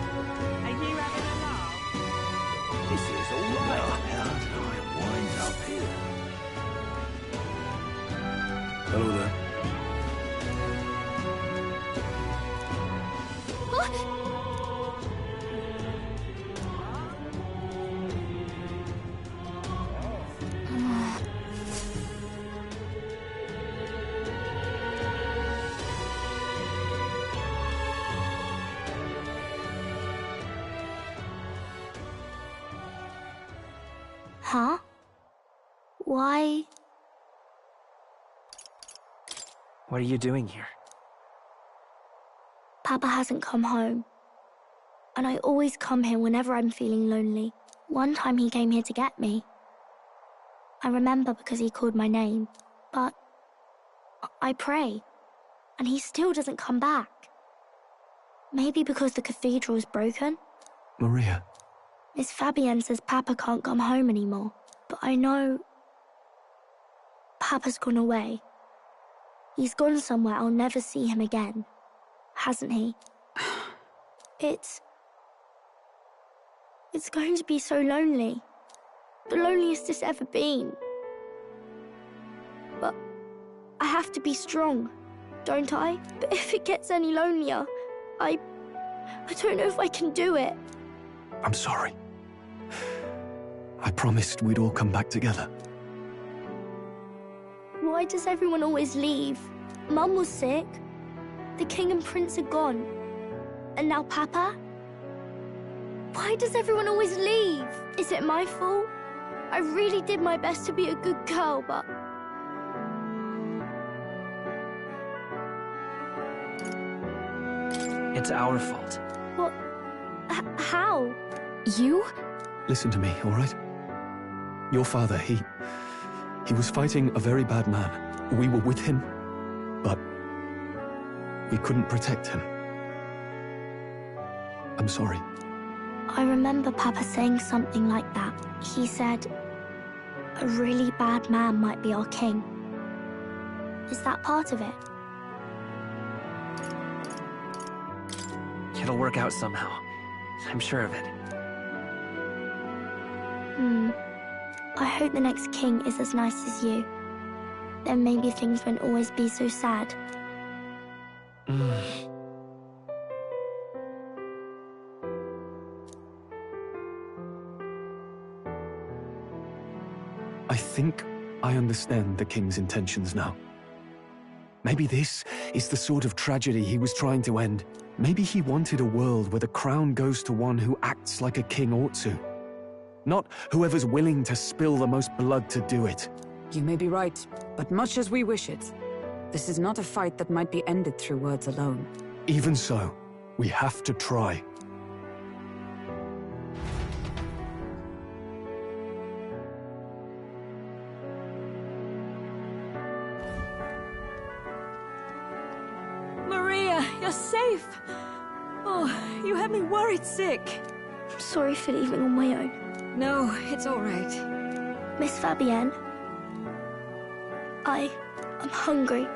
Are you having a laugh? This is all right. How do I wind up here? Hello there. Huh? Why? What are you doing here? Papa hasn't come home. And I always come here whenever I'm feeling lonely. One time he came here to get me. I remember because he called my name. But I pray, and he still doesn't come back. Maybe because the cathedral's broken? Maria. Miss Fabienne says Papa can't come home anymore. But I know... Papa's gone away. He's gone somewhere I'll never see him again. Hasn't he? It's going to be so lonely. The loneliest it's ever been. But I have to be strong, don't I? But if it gets any lonelier, I don't know if I can do it. I'm sorry. I promised we'd all come back together. Why does everyone always leave? Mum was sick. The king and prince are gone. And now Papa? Why does everyone always leave? Is it my fault? I really did my best to be a good girl, but... It's our fault. What? How? You? Listen to me, all right? Your father, he was fighting a very bad man. We were with him, but we couldn't protect him. I'm sorry. I remember Papa saying something like that. He said, a really bad man might be our king. Is that part of it? It'll work out somehow. I'm sure of it. I hope the next king is as nice as you. Then maybe things won't always be so sad. I think I understand the king's intentions now. Maybe this is the sort of tragedy he was trying to end. Maybe he wanted a world where the crown goes to one who acts like a king ought to. Not whoever's willing to spill the most blood to do it. You may be right, but much as we wish it, this is not a fight that might be ended through words alone. Even so, we have to try. Maria, you're safe. Oh, you had me worried sick. I'm sorry for leaving on my own. No, it's all right. Miss Fabienne, I'm hungry.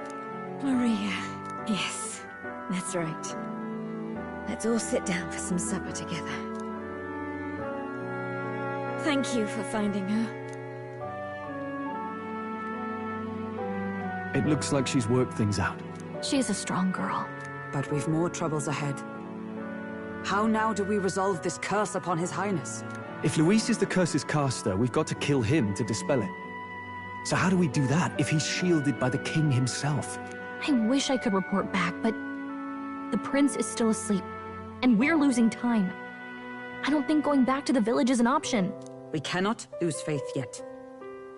Maria, yes, that's right. Let's all sit down for some supper together. Thank you for finding her. It looks like she's worked things out. She's a strong girl. But we've more troubles ahead. How now do we resolve this curse upon His Highness? If Luis is the curse's caster, we've got to kill him to dispel it. So how do we do that if he's shielded by the king himself? I wish I could report back, but the prince is still asleep, and we're losing time. I don't think going back to the village is an option. We cannot lose faith yet.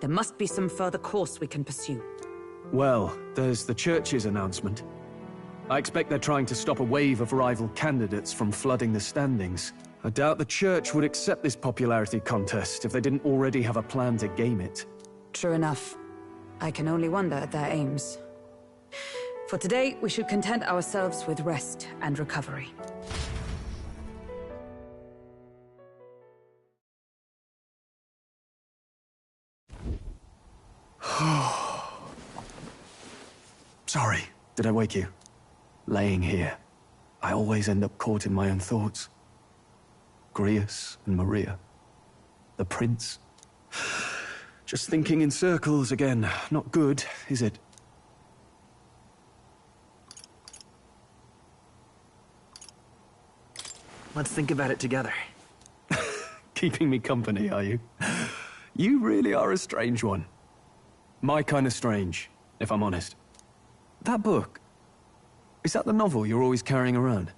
There must be some further course we can pursue. Well, there's the church's announcement. I expect they're trying to stop a wave of rival candidates from flooding the standings. I doubt the church would accept this popularity contest if they didn't already have a plan to game it. True enough. I can only wonder at their aims. For today, we should content ourselves with rest and recovery. Sorry, did I wake you? Laying here, I always end up caught in my own thoughts. Grius and Maria. The prince. Just thinking in circles again. Not good, is it? Let's think about it together. Keeping me company, are you? You really are a strange one. My kind of strange, if I'm honest. That book, is that the novel you're always carrying around?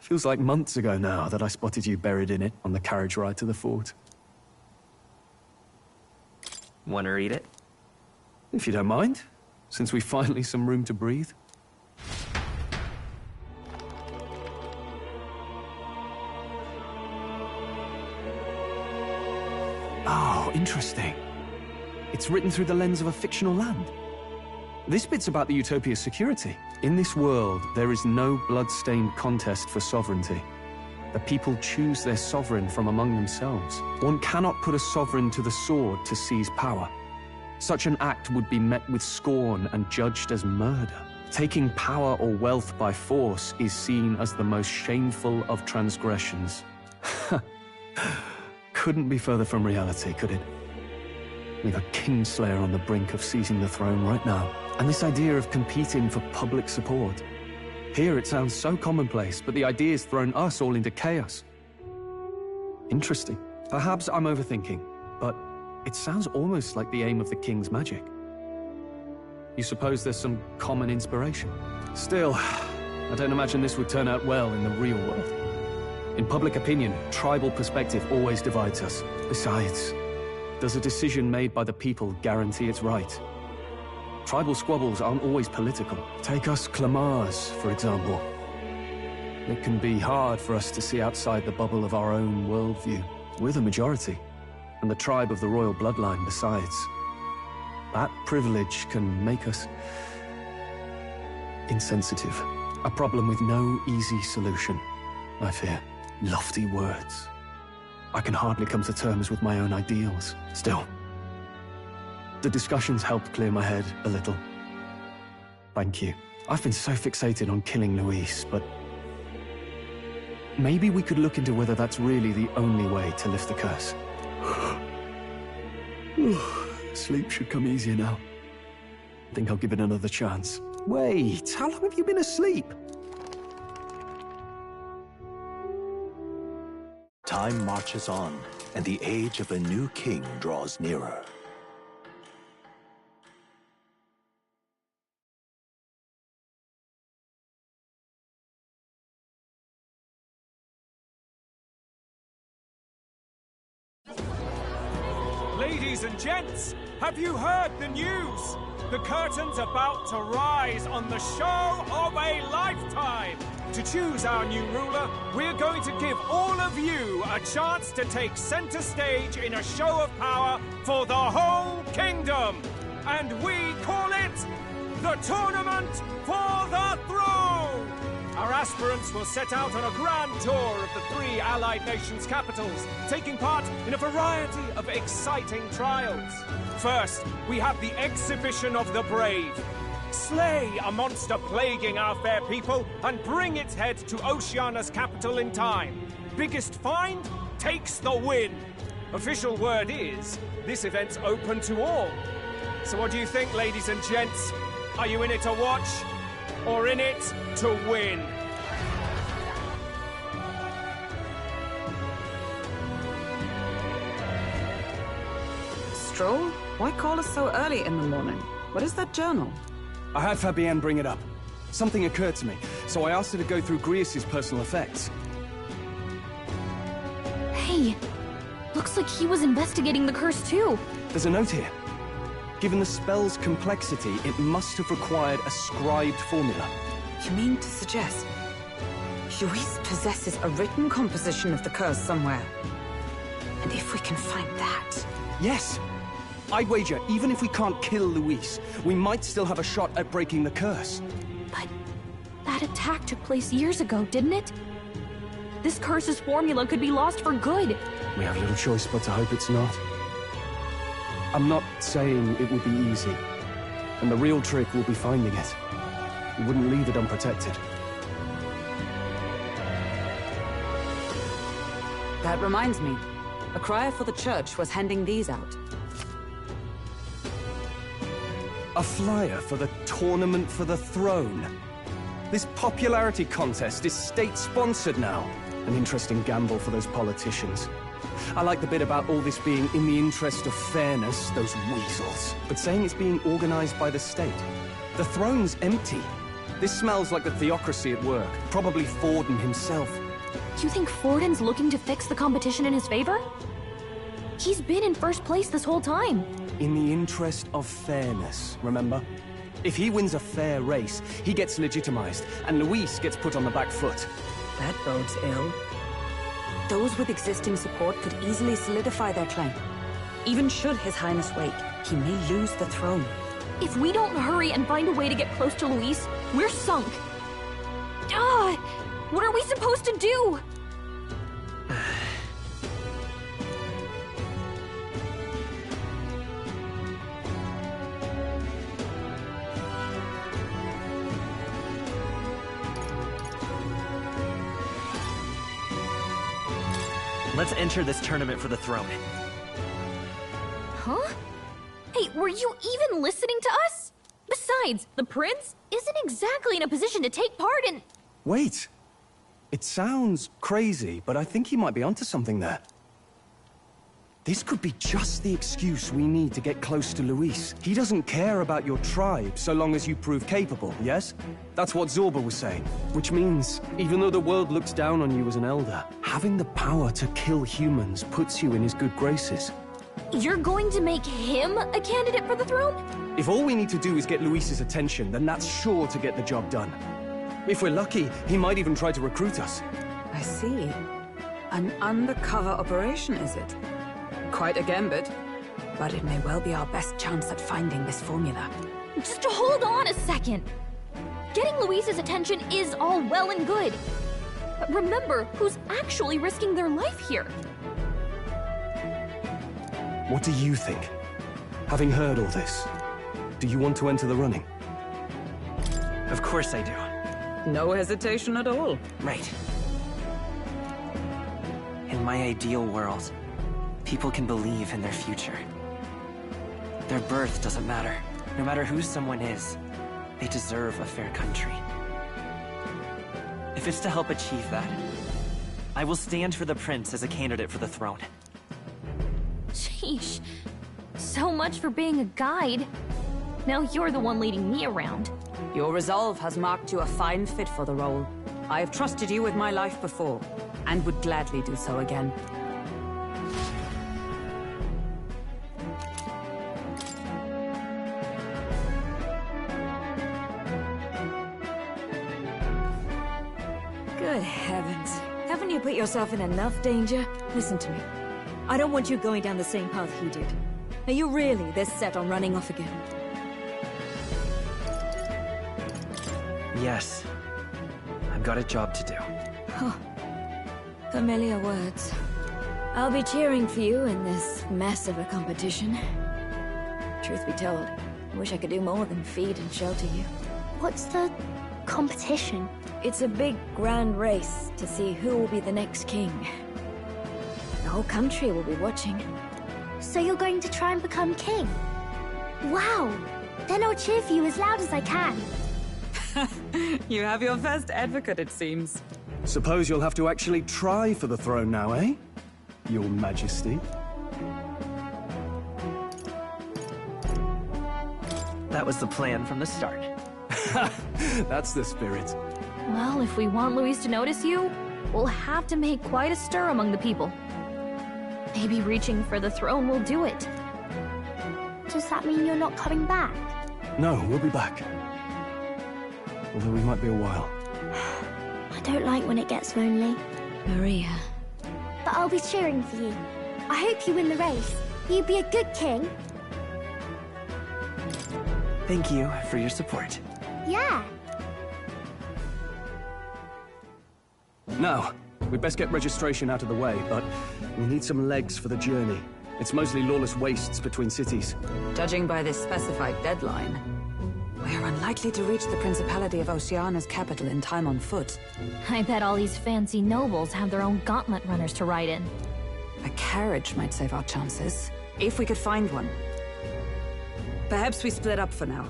Feels like months ago now that I spotted you buried in it on the carriage ride to the fort. Want to read it? If you don't mind, since we finally some room to breathe. Interesting. It's written through the lens of a fictional land. This bit's about the Utopia's security. In this world, there is no blood-stained contest for sovereignty. The people choose their sovereign from among themselves. One cannot put a sovereign to the sword to seize power. Such an act would be met with scorn and judged as murder. Taking power or wealth by force is seen as the most shameful of transgressions. Couldn't be further from reality, could it? We've a Kingslayer on the brink of seizing the throne right now. And this idea of competing for public support. Here it sounds so commonplace, but the idea's thrown us all into chaos. Interesting. Perhaps I'm overthinking, but it sounds almost like the aim of the King's magic. You suppose there's some common inspiration? Still, I don't imagine this would turn out well in the real world. In public opinion, tribal perspective always divides us. Besides, does a decision made by the people guarantee it's right? Tribal squabbles aren't always political. Take us Clamars, for example. It can be hard for us to see outside the bubble of our own worldview. We're the majority, and the tribe of the royal bloodline besides. That privilege can make us insensitive. A problem with no easy solution, I fear. Lofty words. I can hardly come to terms with my own ideals. Still, the discussions helped clear my head a little. Thank you. I've been so fixated on killing Luis, but maybe we could look into whether that's really the only way to lift the curse. Sleep should come easier now. I think I'll give it another chance. Wait, how long have you been asleep? Time marches on, and the age of a new king draws nearer. Ladies and gents, have you heard the news? The curtain's about to rise on the show of a lifetime. To choose our new ruler, we're going to give all of you a chance to take center stage in a show of power for the whole kingdom. And we call it the Tournament for the Throne. Our aspirants will set out on a grand tour of the 3 allied nations' capitals, taking part in a variety of exciting trials. First, we have the Exhibition of the Brave. Slay a monster plaguing our fair people and bring its head to Oceania's capital in time. Biggest find takes the win. Official word is, this event's open to all. So what do you think, ladies and gents? Are you in it to watch, or in it to win? Stroll? Why call us so early in the morning? What is that journal? I had Fabienne bring it up. Something occurred to me, so I asked her to go through Grius' personal effects. Hey, looks like he was investigating the curse too. There's a note here. Given the spell's complexity, it must have required a scribed formula. You mean to suggest Luis possesses a written composition of the curse somewhere? And if we can find that... Yes! I'd wager, even if we can't kill Luis, we might still have a shot at breaking the curse. But that attack took place years ago, didn't it? This curse's formula could be lost for good. We have little choice but to hope it's not. I'm not saying it would be easy, and the real trick will be finding it. We wouldn't leave it unprotected. That reminds me. A crier for the church was handing these out. A flyer for the Tournament for the Throne. This popularity contest is state-sponsored now. An interesting gamble for those politicians. I like the bit about all this being in the interest of fairness, those weasels. But saying it's being organized by the state. The throne's empty. This smells like the theocracy at work. Probably Forden himself. You think Forden's looking to fix the competition in his favor? He's been in first place this whole time. In the interest of fairness, remember? If he wins a fair race, he gets legitimized, and Luis gets put on the back foot. That bodes ill. Those with existing support could easily solidify their claim. Even should His Highness wake, he may lose the throne. If we don't hurry and find a way to get close to Luis, we're sunk. What are we supposed to do? Let's enter this tournament for the throne. Huh? Hey, were you even listening to us? Besides, the prince isn't exactly in a position to take part in... Wait! It sounds crazy, but I think he might be onto something there. This could be just the excuse we need to get close to Luis. He doesn't care about your tribe so long as you prove capable, yes? That's what Zorba was saying. Which means, even though the world looks down on you as an elder, having the power to kill humans puts you in his good graces. You're going to make him a candidate for the throne? If all we need to do is get Luis's attention, then that's sure to get the job done. If we're lucky, he might even try to recruit us. I see. An undercover operation, is it? Quite a gambit, but it may well be our best chance at finding this formula. Just hold on a second. Getting Luis's attention is all well and good. But remember who's actually risking their life here. What do you think? Having heard all this, do you want to enter the running? Of course I do. No hesitation at all. Right. In my ideal world, people can believe in their future. Their birth doesn't matter. No matter who someone is, they deserve a fair country. If it's to help achieve that, I will stand for the prince as a candidate for the throne. Sheesh. So much for being a guide. Now you're the one leading me around. Your resolve has marked you a fine fit for the role. I have trusted you with my life before, and would gladly do so again. Good heavens. Haven't you put yourself in enough danger? Listen to me. I don't want you going down the same path he did. Are you really this set on running off again? Yes. I've got a job to do. Huh. Familiar words. I'll be cheering for you in this mess of a competition. Truth be told, I wish I could do more than feed and shelter you. What's the competition? It's a big, grand race to see who will be the next king. The whole country will be watching. So you're going to try and become king? Wow! Then I'll cheer for you as loud as I can. You have your first advocate, it seems. Suppose you'll have to actually try for the throne now, eh? Your Majesty. That was the plan from the start. That's the spirit. Well, if we want Luis to notice you, we'll have to make quite a stir among the people. Maybe reaching for the throne will do it. Does that mean you're not coming back? No, we'll be back. Although we might be a while. I don't like when it gets lonely. Maria. But I'll be cheering for you. I hope you win the race. You'd be a good king. Thank you for your support. Yeah. Now, we'd best get registration out of the way, but we need some legs for the journey. It's mostly lawless wastes between cities. Judging by this specified deadline, we're unlikely to reach the Principality of Oceana's capital in time on foot. I bet all these fancy nobles have their own gauntlet runners to ride in. A carriage might save our chances, if we could find one. Perhaps we split up for now.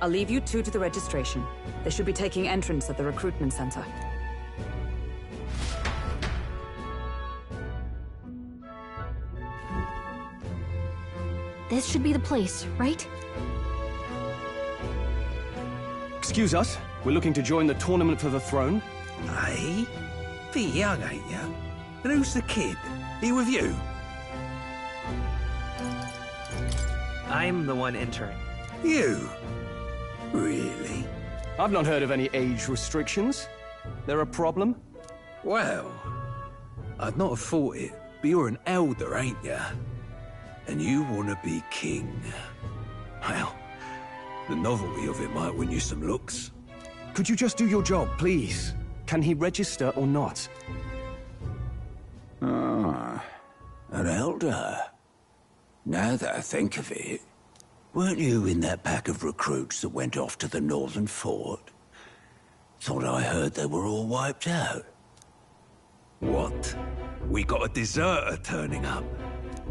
I'll leave you two to the registration. They should be taking entrance at the recruitment center. This should be the place, right? Excuse us, we're looking to join the tournament for the throne. Aye? Bit young, ain't ya? And who's the kid? He with you? I'm the one entering. You? Really? I've not heard of any age restrictions. There a problem? Well, I'd not have thought it, but you're an elder, ain't ya? And you want to be king. Well, the novelty of it might win you some looks. Could you just do your job, please? Can he register or not? Ah, an elder. Now that I think of it, weren't you in that pack of recruits that went off to the northern fort? Thought I heard they were all wiped out. What? We got a deserter turning up?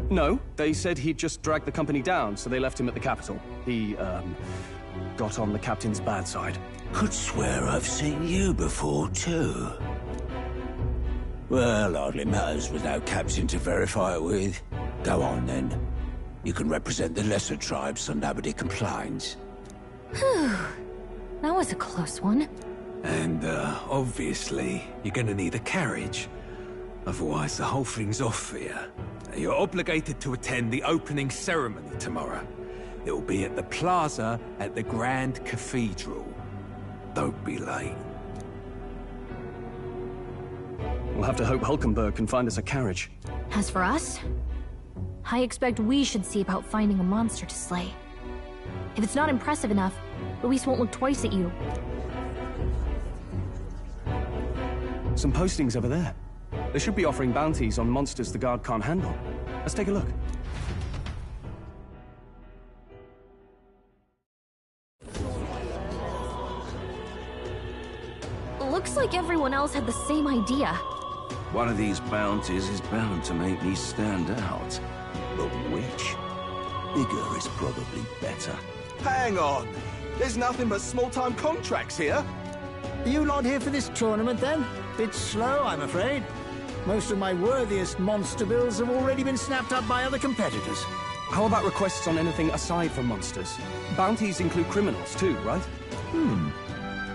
No, they said he'd just dragged the company down, so they left him at the capital. He, got on the captain's bad side. Could swear I've seen you before, too. Well, hardly matters without captain to verify it with. Go on, then. You can represent the lesser tribes so nobody complains. Whew. That was a close one. And, obviously, you're gonna need a carriage. Otherwise, the whole thing's off for you. You're obligated to attend the opening ceremony tomorrow. It'll be at the plaza at the Grand Cathedral. Don't be late. We'll have to hope Hulkenberg can find us a carriage. As for us, I expect we should see about finding a monster to slay. If it's not impressive enough, Luis won't look twice at you. Some postings over there. They should be offering bounties on monsters the guard can't handle. Let's take a look. Looks like everyone else had the same idea. One of these bounties is bound to make me stand out. But which? Bigger is probably better. Hang on! There's nothing but small-time contracts here! Are you lot here for this tournament, then? Bit slow, I'm afraid. Most of my worthiest monster bills have already been snapped up by other competitors. How about requests on anything aside from monsters? Bounties include criminals too, right?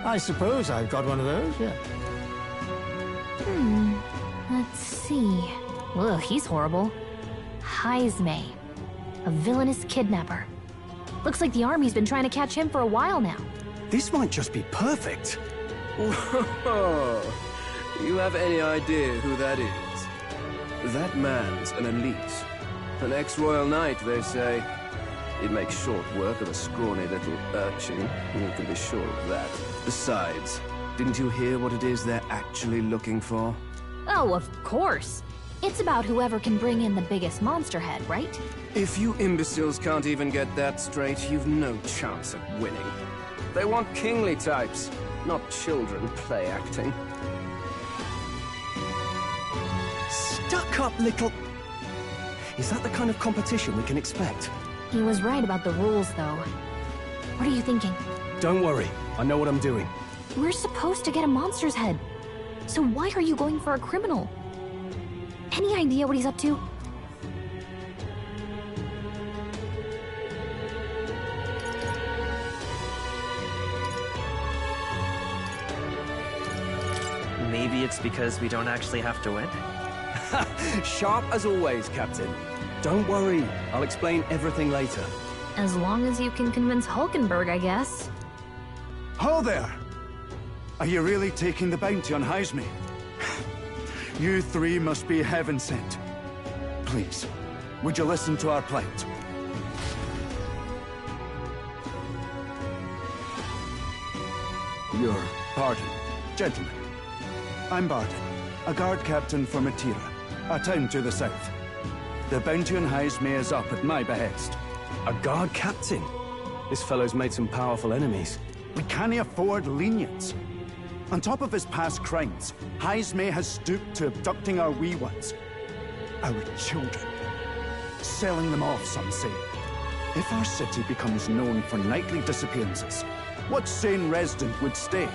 I suppose I've got one of those, yeah. Let's see. Ugh, he's horrible. Heisme. A villainous kidnapper. Looks like the army's been trying to catch him for a while now. This might just be perfect. Whoa. You have any idea who that is? That man's an elite. An ex-royal knight, they say. He'd make short work of a scrawny little urchin. You can be sure of that. Besides, didn't you hear what it is they're actually looking for? Oh, of course. It's about whoever can bring in the biggest monster head, right? If you imbeciles can't even get that straight, you've no chance of winning. They want kingly types, not children play acting. Stuck-up little... Is that the kind of competition we can expect? He was right about the rules, though. What are you thinking? Don't worry, I know what I'm doing. We're supposed to get a monster's head. So why are you going for a criminal? Any idea what he's up to? Maybe it's because we don't actually have to win? Sharp as always, Captain. Don't worry, I'll explain everything later. As long as you can convince Hulkenberg, I guess. Ho there! Are you really taking the bounty on Heisme? You three must be heaven sent. Please, would you listen to our plight? Your pardon, gentlemen. I'm Barton, a guard captain for Matira, a town to the south. The bounty on Heisme is up at my behest. A guard captain? This fellow's made some powerful enemies. We can't afford lenience. On top of his past crimes, Heisme has stooped to abducting our wee ones. Our children. Selling them off, some say. If our city becomes known for nightly disappearances, what sane resident would stay?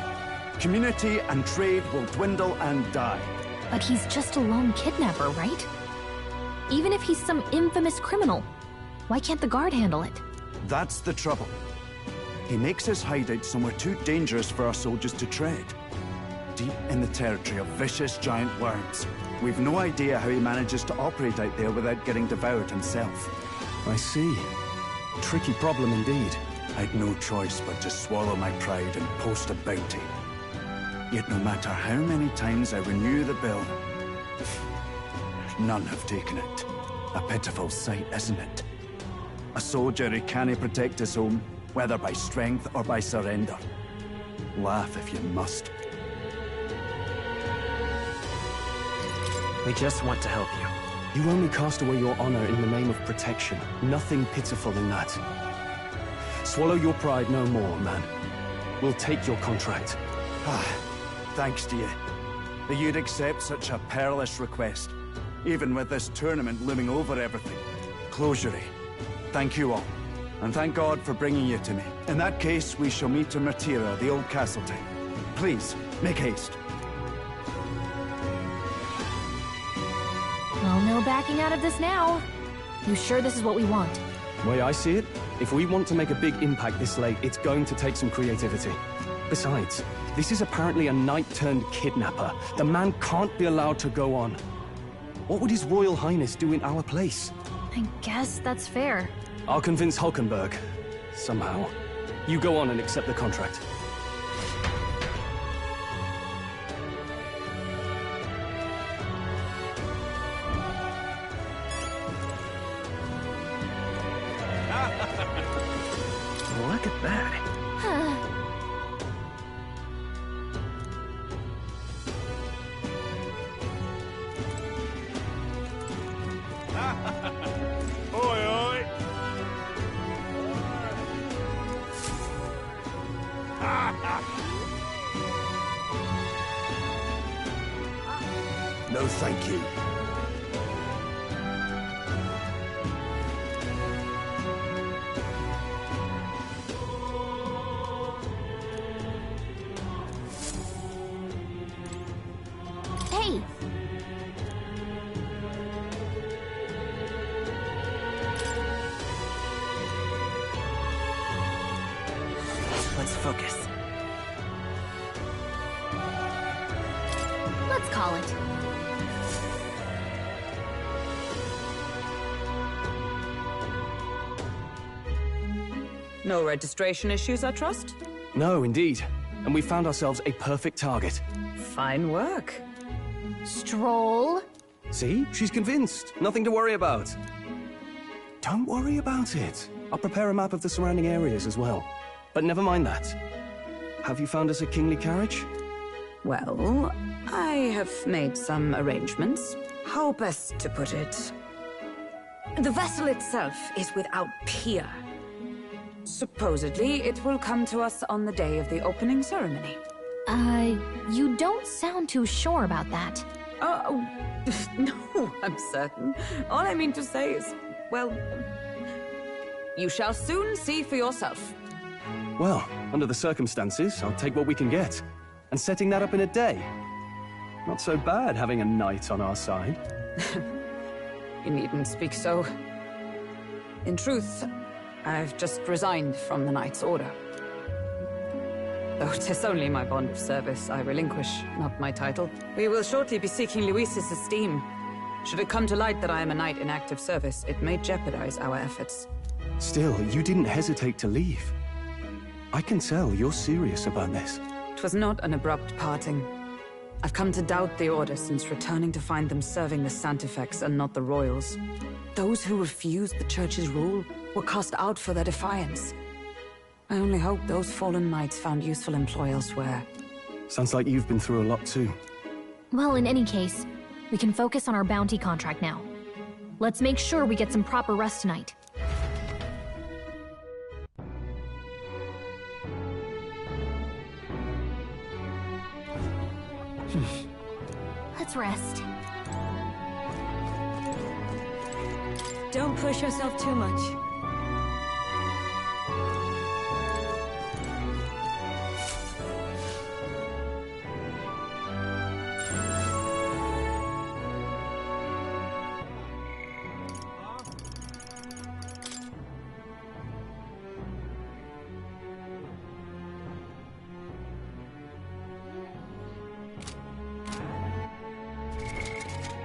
Community and trade will dwindle and die. But he's just a lone kidnapper, right? Even if he's some infamous criminal, why can't the guard handle it? That's the trouble. He makes his hideout somewhere too dangerous for our soldiers to tread. Deep in the territory of vicious giant worms. We've no idea how he manages to operate out there without getting devoured himself. I see. Tricky problem indeed. I'd no choice but to swallow my pride and post a bounty. Yet no matter how many times I renew the bill, none have taken it. A pitiful sight, isn't it? A soldier who can't protect his home, whether by strength or by surrender. Laugh if you must. We just want to help you. You only cast away your honor in the name of protection. Nothing pitiful in that. Swallow your pride no more, man. We'll take your contract. Thanks to you. That you'd accept such a perilous request, even with this tournament looming over everything. Closure. Thank you all. And thank God for bringing you to me. In that case, we shall meet in Martira, the old Castleton. Please, make haste. Well, no backing out of this now. You sure this is what we want? The way I see it, if we want to make a big impact this late, it's going to take some creativity. Besides, this is apparently a knight-turned-kidnapper. The man can't be allowed to go on. What would His Royal Highness do in our place? I guess that's fair. I'll convince Hulkenberg. Somehow. You go on and accept the contract. Look at that. Oi, oi! No, thank you. Hey! Let's focus. Let's call it. No registration issues, I trust? No, indeed. And we found ourselves a perfect target. Fine work. Stroll. See? She's convinced. Nothing to worry about. Don't worry about it. I'll prepare a map of the surrounding areas as well. But never mind that. Have you found us a kingly carriage? Well, I have made some arrangements. How best to put it? The vessel itself is without peer. Supposedly, it will come to us on the day of the opening ceremony. You don't sound too sure about that. Oh, no, I'm certain. All I mean to say is, well, you shall soon see for yourself. Well, under the circumstances, I'll take what we can get. And setting that up in a day. Not so bad having a knight on our side. You needn't speak so. In truth, I've just resigned from the Knight's Order. Though 'tis only my bond of service I relinquish, not my title. We will shortly be seeking Luis's esteem. Should it come to light that I am a knight in active service, it may jeopardize our efforts. Still, you didn't hesitate to leave. I can tell you're serious about this. It was not an abrupt parting. I've come to doubt the Order since returning to find them serving the Santifex and not the Royals. Those who refused the Church's rule were cast out for their defiance. I only hope those fallen knights found useful employ elsewhere. Sounds like you've been through a lot too. Well, in any case, we can focus on our bounty contract now. Let's make sure we get some proper rest tonight. Let's rest. Don't push yourself too much.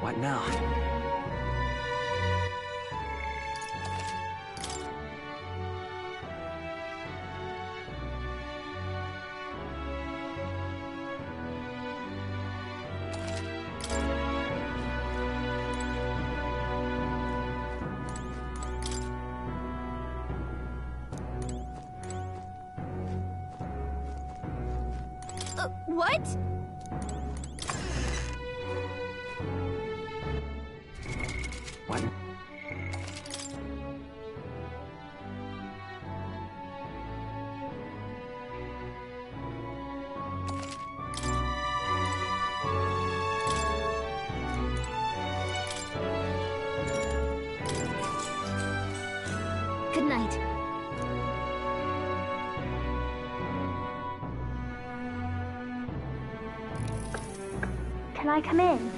What now? What? What? Good night. Can I come in?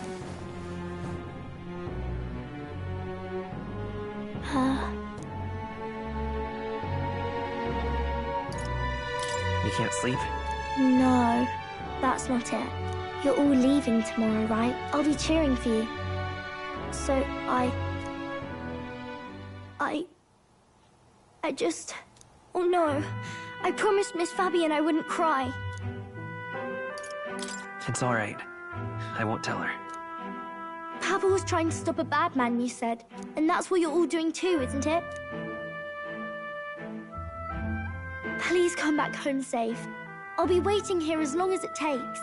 You can't sleep? No, that's not it. You're all leaving tomorrow, right? I'll be cheering for you. So I just... Oh no. I promised Miss Fabian I wouldn't cry. It's all right. I won't tell her. Pavel was trying to stop a bad man, you said. And that's what you're all doing too, isn't it? Please come back home safe. I'll be waiting here as long as it takes.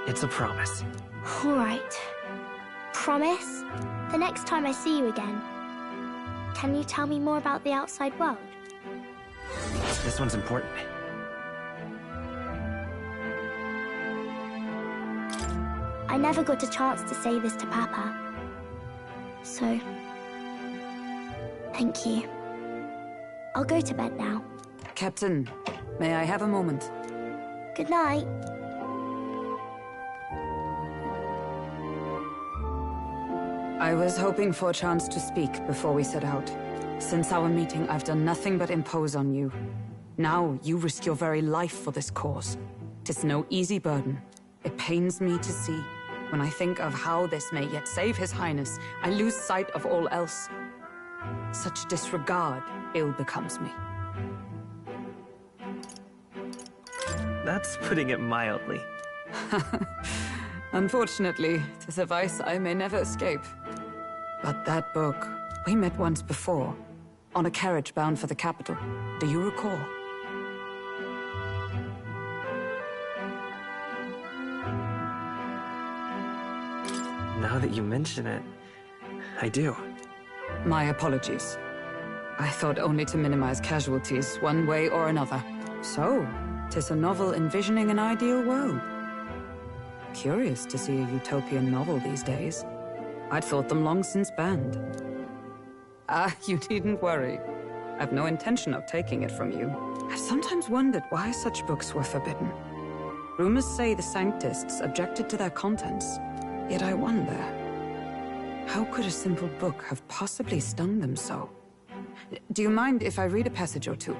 It's a promise. All right. Promise? The next time I see you again, can you tell me more about the outside world? This one's important. I never got a chance to say this to Papa. So, thank you. I'll go to bed now. Captain, may I have a moment? Good night. I was hoping for a chance to speak before we set out. Since our meeting, I've done nothing but impose on you. Now, you risk your very life for this cause. 'Tis no easy burden. It pains me to see. When I think of how this may yet save His Highness, I lose sight of all else. Such disregard ill becomes me. That's putting it mildly. Unfortunately, 'tis a vice I may never escape. But that book, we met once before, on a carriage bound for the capital. Do you recall? Now that you mention it, I do. My apologies. I thought only to minimize casualties, one way or another. So, 'tis a novel envisioning an ideal world. Curious to see a utopian novel these days. I'd thought them long since banned. Ah, you needn't worry. I've no intention of taking it from you. I've sometimes wondered why such books were forbidden. Rumors say the Sanctists objected to their contents. Yet I wonder, how could a simple book have possibly stung them so? Do you mind if I read a passage or two?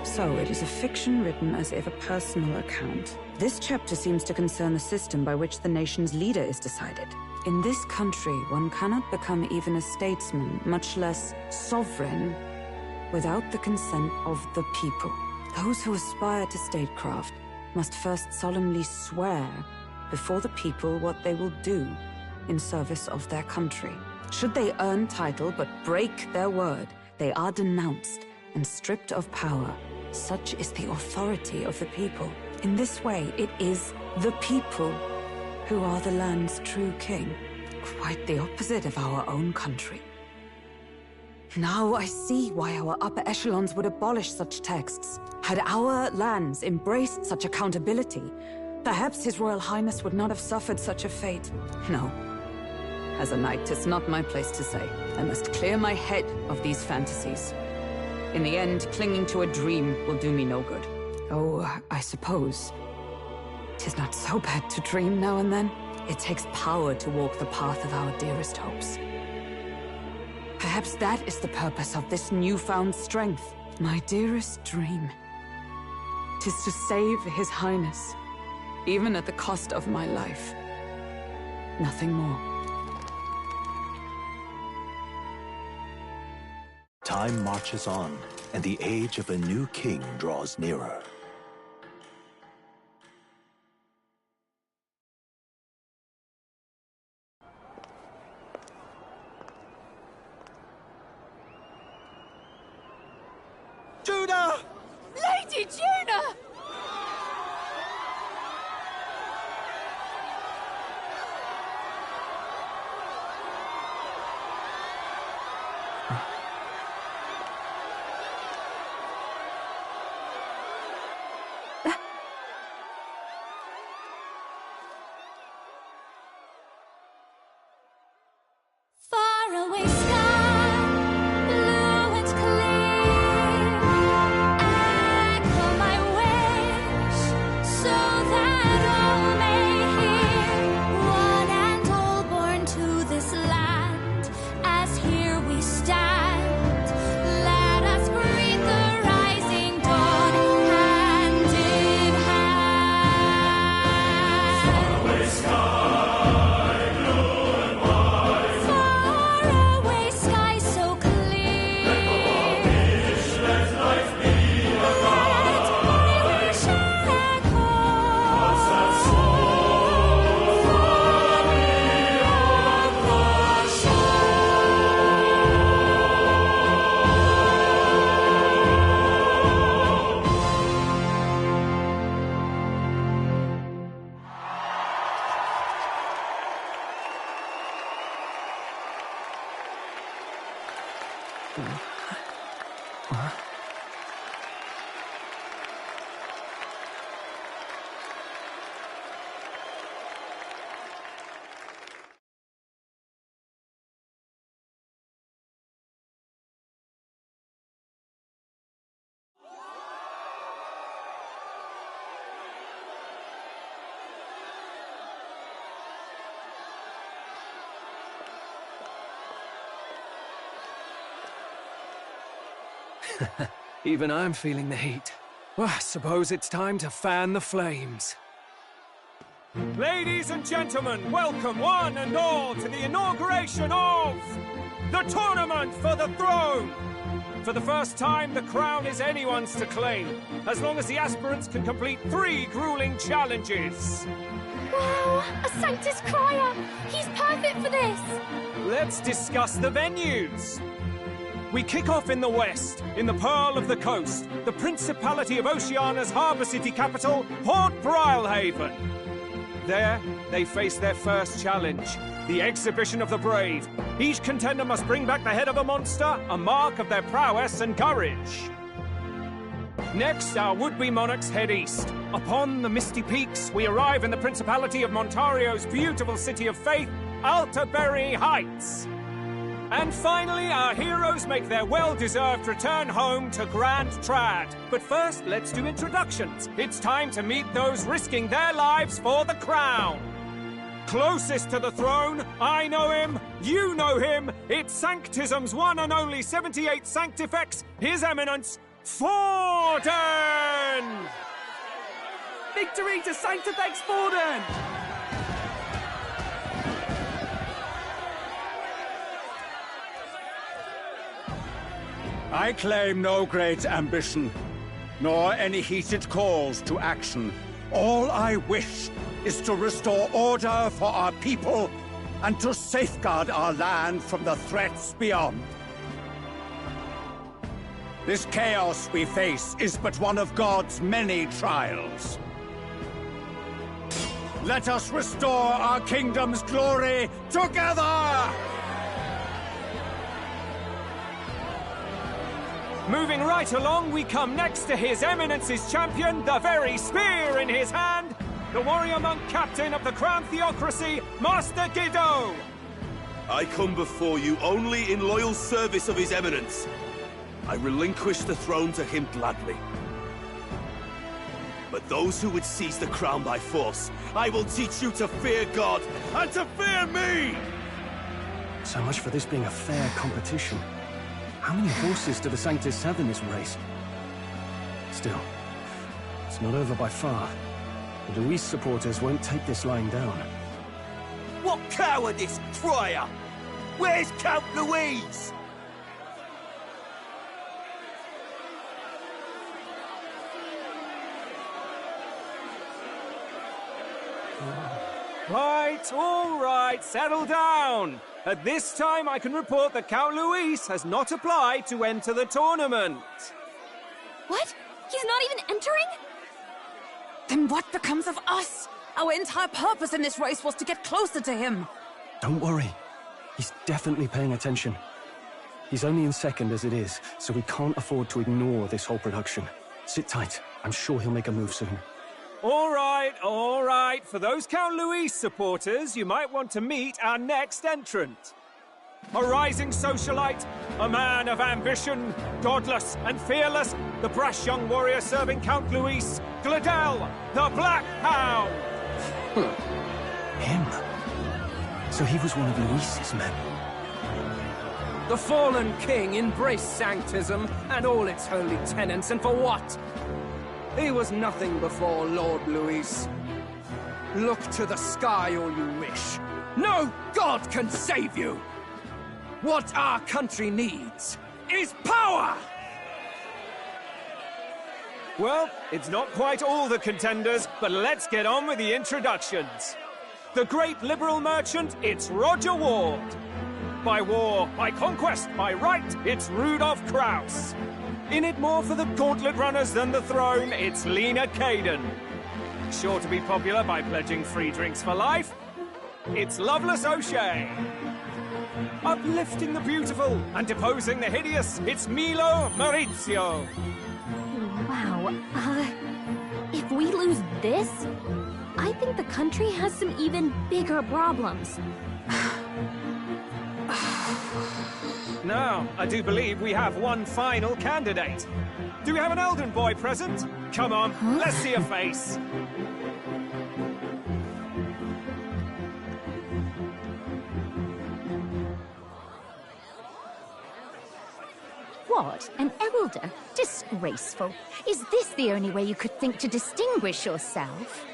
So, it is a fiction written as if a personal account. This chapter seems to concern the system by which the nation's leader is decided. In this country, one cannot become even a statesman, much less sovereign, without the consent of the people. Those who aspire to statecraft must first solemnly swear before the people what they will do in service of their country. Should they earn title but break their word, they are denounced and stripped of power. Such is the authority of the people. In this way, it is the people who are the land's true king. Quite the opposite of our own country. Now I see why our upper echelons would abolish such texts. Had our lands embraced such accountability, perhaps His Royal Highness would not have suffered such a fate. No. As a knight, 'tis not my place to say. I must clear my head of these fantasies. In the end, clinging to a dream will do me no good. Oh, I suppose 'tis not so bad to dream now and then. It takes power to walk the path of our dearest hopes. Perhaps that is the purpose of this newfound strength. My dearest dream. 'Tis to save His Highness, even at the cost of my life. Nothing more. Time marches on, and the age of a new king draws nearer. Lady Juna! Faraway sky, blue and clear. Echo my wish, so that all may hear. One and all born to this land, as here we stand. Let us greet the rising dawn, hand in hand. Faraway sky. Faraway sky so clear. Let life be let my wish echo. What's that song? Far beyond the Even I'm feeling the heat. Well, I suppose it's time to fan the flames. Ladies and gentlemen, welcome one and all to the inauguration of the Tournament for the Throne! For the first time, the crown is anyone's to claim, as long as the aspirants can complete 3 grueling challenges. Wow, a Sanctus Crier! He's perfect for this! Let's discuss the venues. We kick off in the west, in the Pearl of the Coast, the Principality of Oceania's harbour city capital, Port Brilehaven. There, they face their first challenge, the Exhibition of the Brave. Each contender must bring back the head of a monster, a mark of their prowess and courage. Next, our would-be monarchs head east. Upon the misty peaks, we arrive in the Principality of Montario's beautiful city of faith, Altaberry Heights. And finally, our heroes make their well-deserved return home to Grand Trad. But first, let's do introductions. It's time to meet those risking their lives for the crown. Closest to the throne, I know him, you know him. It's Sanctism's one and only 78 Sanctifex, His Eminence, Forden! Victory to Sanctifex Forden! I claim no great ambition, nor any heated calls to action. All I wish is to restore order for our people and to safeguard our land from the threats beyond. This chaos we face is but one of God's many trials. Let us restore our kingdom's glory together! Moving right along, we come next to His Eminence's champion, the very spear in his hand, the warrior monk captain of the Crown Theocracy, Master Guido! I come before you only in loyal service of His Eminence. I relinquish the throne to him gladly. But those who would seize the crown by force, I will teach you to fear God and to fear me! So much for this being a fair competition. How many horses do the Sanctus have in this race? Still, it's not over by far. The Luis supporters won't take this lying down. What cowardice, Crier! Where's Count Louise? All right, settle down. At this time, I can report that Count Luis has not applied to enter the tournament. What? He's not even entering? Then what becomes of us? Our entire purpose in this race was to get closer to him. Don't worry. He's definitely paying attention. He's only in second as it is, so we can't afford to ignore this whole production. Sit tight. I'm sure he'll make a move soon. All right. For those Count Luis supporters, you might want to meet our next entrant. A rising socialite, a man of ambition, godless and fearless, the brash young warrior serving Count Luis, Gladel, the Black Hound! Him? So he was one of Luis's men. The fallen king embraced Sanctism and all its holy tenets, and for what? He was nothing before Lord Luis. Look to the sky all you wish. No god can save you! What our country needs is power! Well, it's not quite all the contenders, but let's get on with the introductions. The great liberal merchant, it's Roger Ward. By war, by conquest, by right, it's Rudolf Kraus. In it more for the gauntlet runners than the throne, it's Lena Caden. Sure to be popular by pledging free drinks for life, it's Loveless O'Shea. Uplifting the beautiful and deposing the hideous, it's Milo Maurizio. Wow, if we lose this, I think the country has some even bigger problems. Now, I do believe we have one final candidate. Do we have an Elden boy present? Come on, let's see a face. What? An elder? Disgraceful. Is this the only way you could think to distinguish yourself?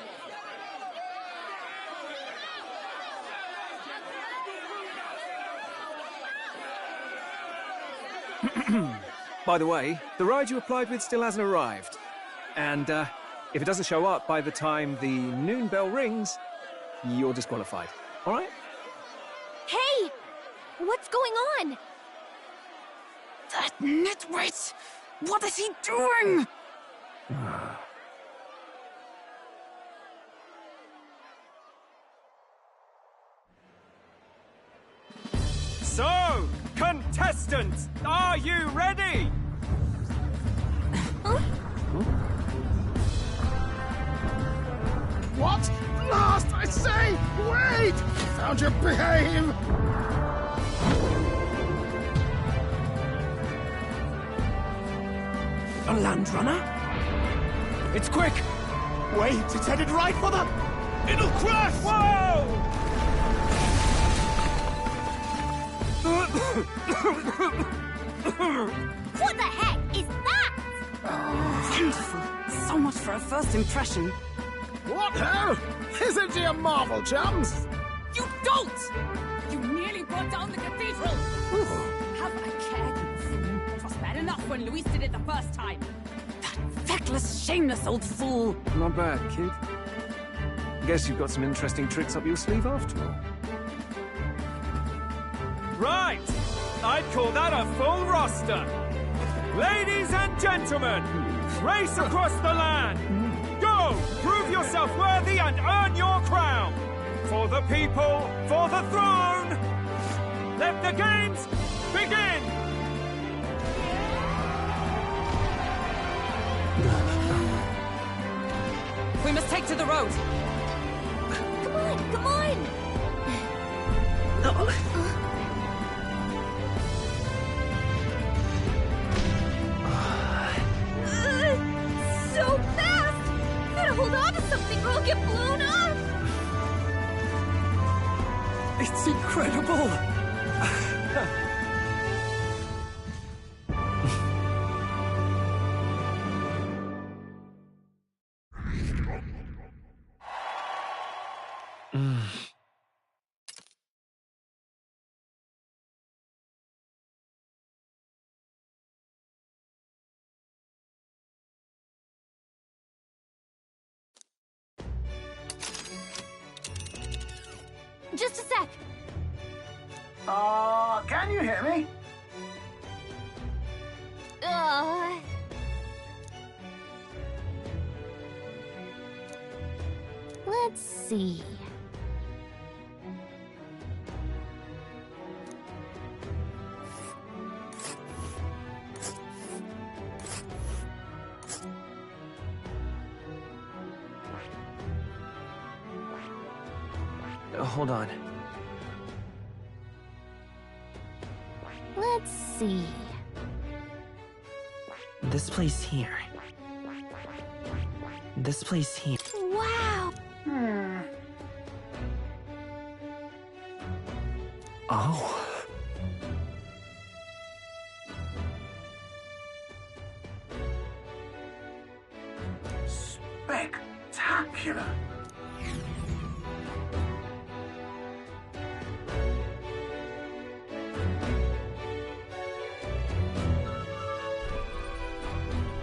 By the way, the ride you applied with still hasn't arrived. And, if it doesn't show up by the time the noon bell rings, you're disqualified. All right? Hey! What's going on? That nitwit! What is he doing? So, contestants, are you ready? What? Last, I say! Wait! Found your behave! A land runner? It's quick! Wait, it's headed right for them! It'll crash! Whoa! What the heck is that? Wonderful. So much for a first impression. What hell? Isn't he a marvel, chums? You don't! You nearly brought down the cathedral! Have I cared, you fool? It was bad enough when Luis did it the first time. That feckless, shameless old fool! Not bad, kid. Guess you've got some interesting tricks up your sleeve after all. Right! I'd call that a full roster. Ladies and gentlemen, race across the land. Go! Prove yourself worthy and earn your crown. For the people, for the throne. Let the games begin! We must take to the road. Come on, come on! So fast! Gotta hold on to something or I'll get blown up! It's incredible! Just a sec. Can you hear me? Let's see. Hold on. Let's see. This place here. This place here. Wow! Oh. Spectacular.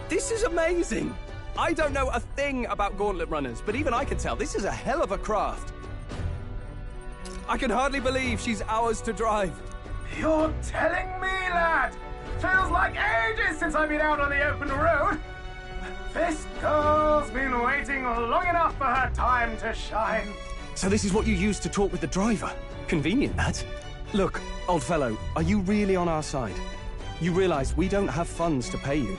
This is amazing! I don't know a thing about gauntlet runners, but even I can tell this is a hell of a craft. I can hardly believe she's ours to drive. You're telling me, lad? Feels like ages since I've been out on the open road. This girl's been waiting long enough for her time to shine. So this is what you used to talk with the driver? Convenient, that. Look, old fellow, are you really on our side? You realize we don't have funds to pay you.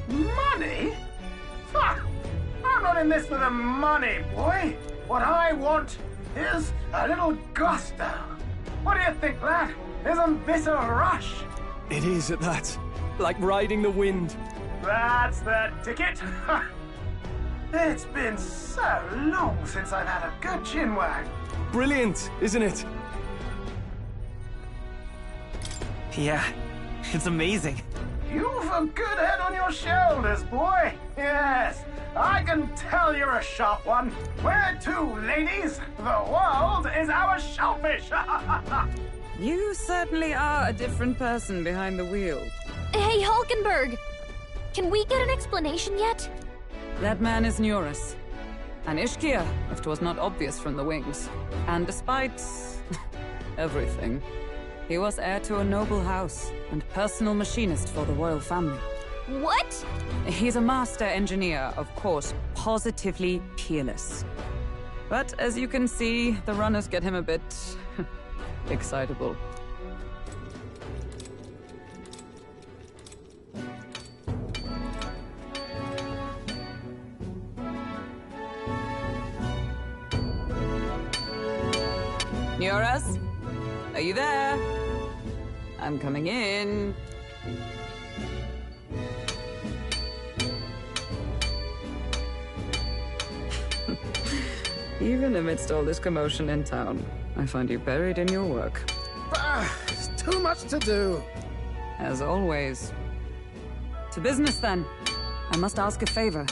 Money? Ha! I'm not in this for the money, boy. What I want is a little gusto. What do you think, lad? Isn't this a rush? It is at that. Like riding the wind. That's the ticket. It's been so long since I've had a good chinwag. Brilliant, isn't it? Yeah, it's amazing. You've a good head on your shoulders, boy. Yes, I can tell you're a sharp one. Where to, ladies? The world is our shellfish. You certainly are a different person behind the wheel. Hey, Hulkenberg! Can we get an explanation yet? That man is Neurus. An Ishkia, if 'twas not obvious from the wings. And despite everything, he was heir to a noble house and personal machinist for the royal family. What? He's a master engineer, of course, positively peerless. But as you can see, the runners get him a bit excitable. Neurus? Are you there? I'm coming in. Even amidst all this commotion in town, I find you buried in your work. It's too much to do. As always. To business, then. I must ask a favor.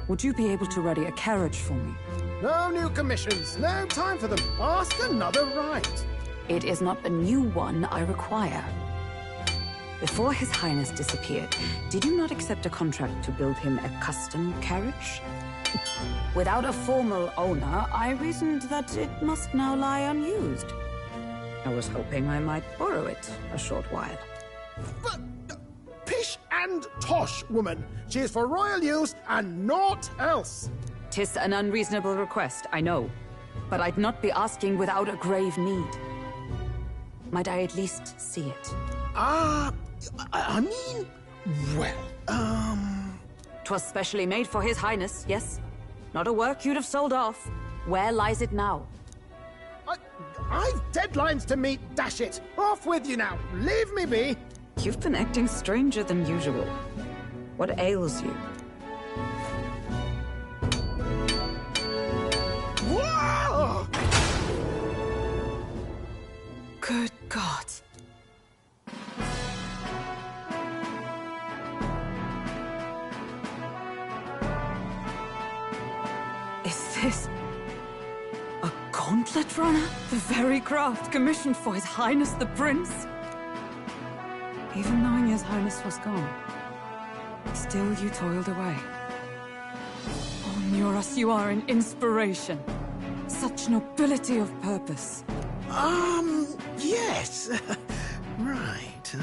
Would you be able to ready a carriage for me? No new commissions. No time for them. Ask another right. It is not a new one I require. Before His Highness disappeared, did you not accept a contract to build him a custom carriage? Without a formal owner, I reasoned that it must now lie unused. I was hoping I might borrow it a short while. But, pish and tosh, woman. She is for royal use and naught else. 'Tis an unreasonable request, I know. But I'd not be asking without a grave need. Might I at least see it? I mean, well, 'Twas specially made for His Highness, yes? Not a work you'd have sold off. Where lies it now? I've deadlines to meet, dash it! Off with you now! Leave me be! You've been acting stranger than usual. What ails you? Whoa! Good God. Is this a gauntlet runner? The very craft commissioned for His Highness the Prince? Even knowing His Highness was gone, still you toiled away. Oh, Neurus, you are an inspiration. Such nobility of purpose. Yes. Right.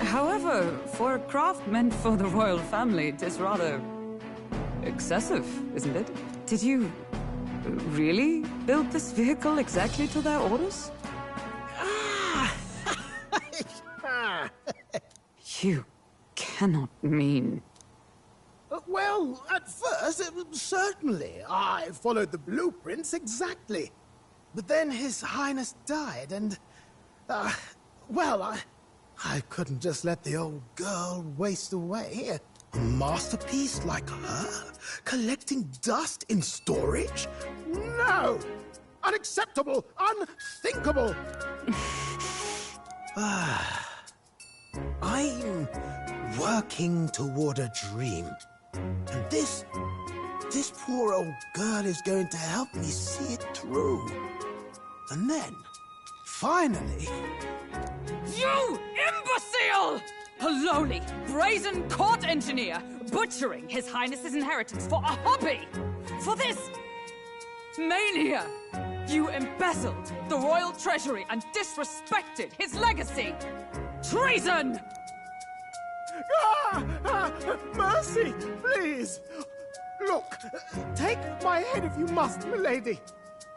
However, for a craft meant for the royal family, 'tis rather excessive, isn't it? Did you really build this vehicle exactly to their orders? You cannot mean... Well, at first, certainly. I followed the blueprints exactly. But then His Highness died, and... well, I couldn't just let the old girl waste away. A masterpiece like her? Collecting dust in storage? No! Unacceptable! Unthinkable! I'm working toward a dream. And this poor old girl is going to help me see it through. And then, finally... You imbecile! A lowly, brazen court engineer, butchering His Highness's inheritance for a hobby! For this... mania! You embezzled the royal treasury and disrespected his legacy! Treason! Mercy, please! Look, take my head if you must, milady.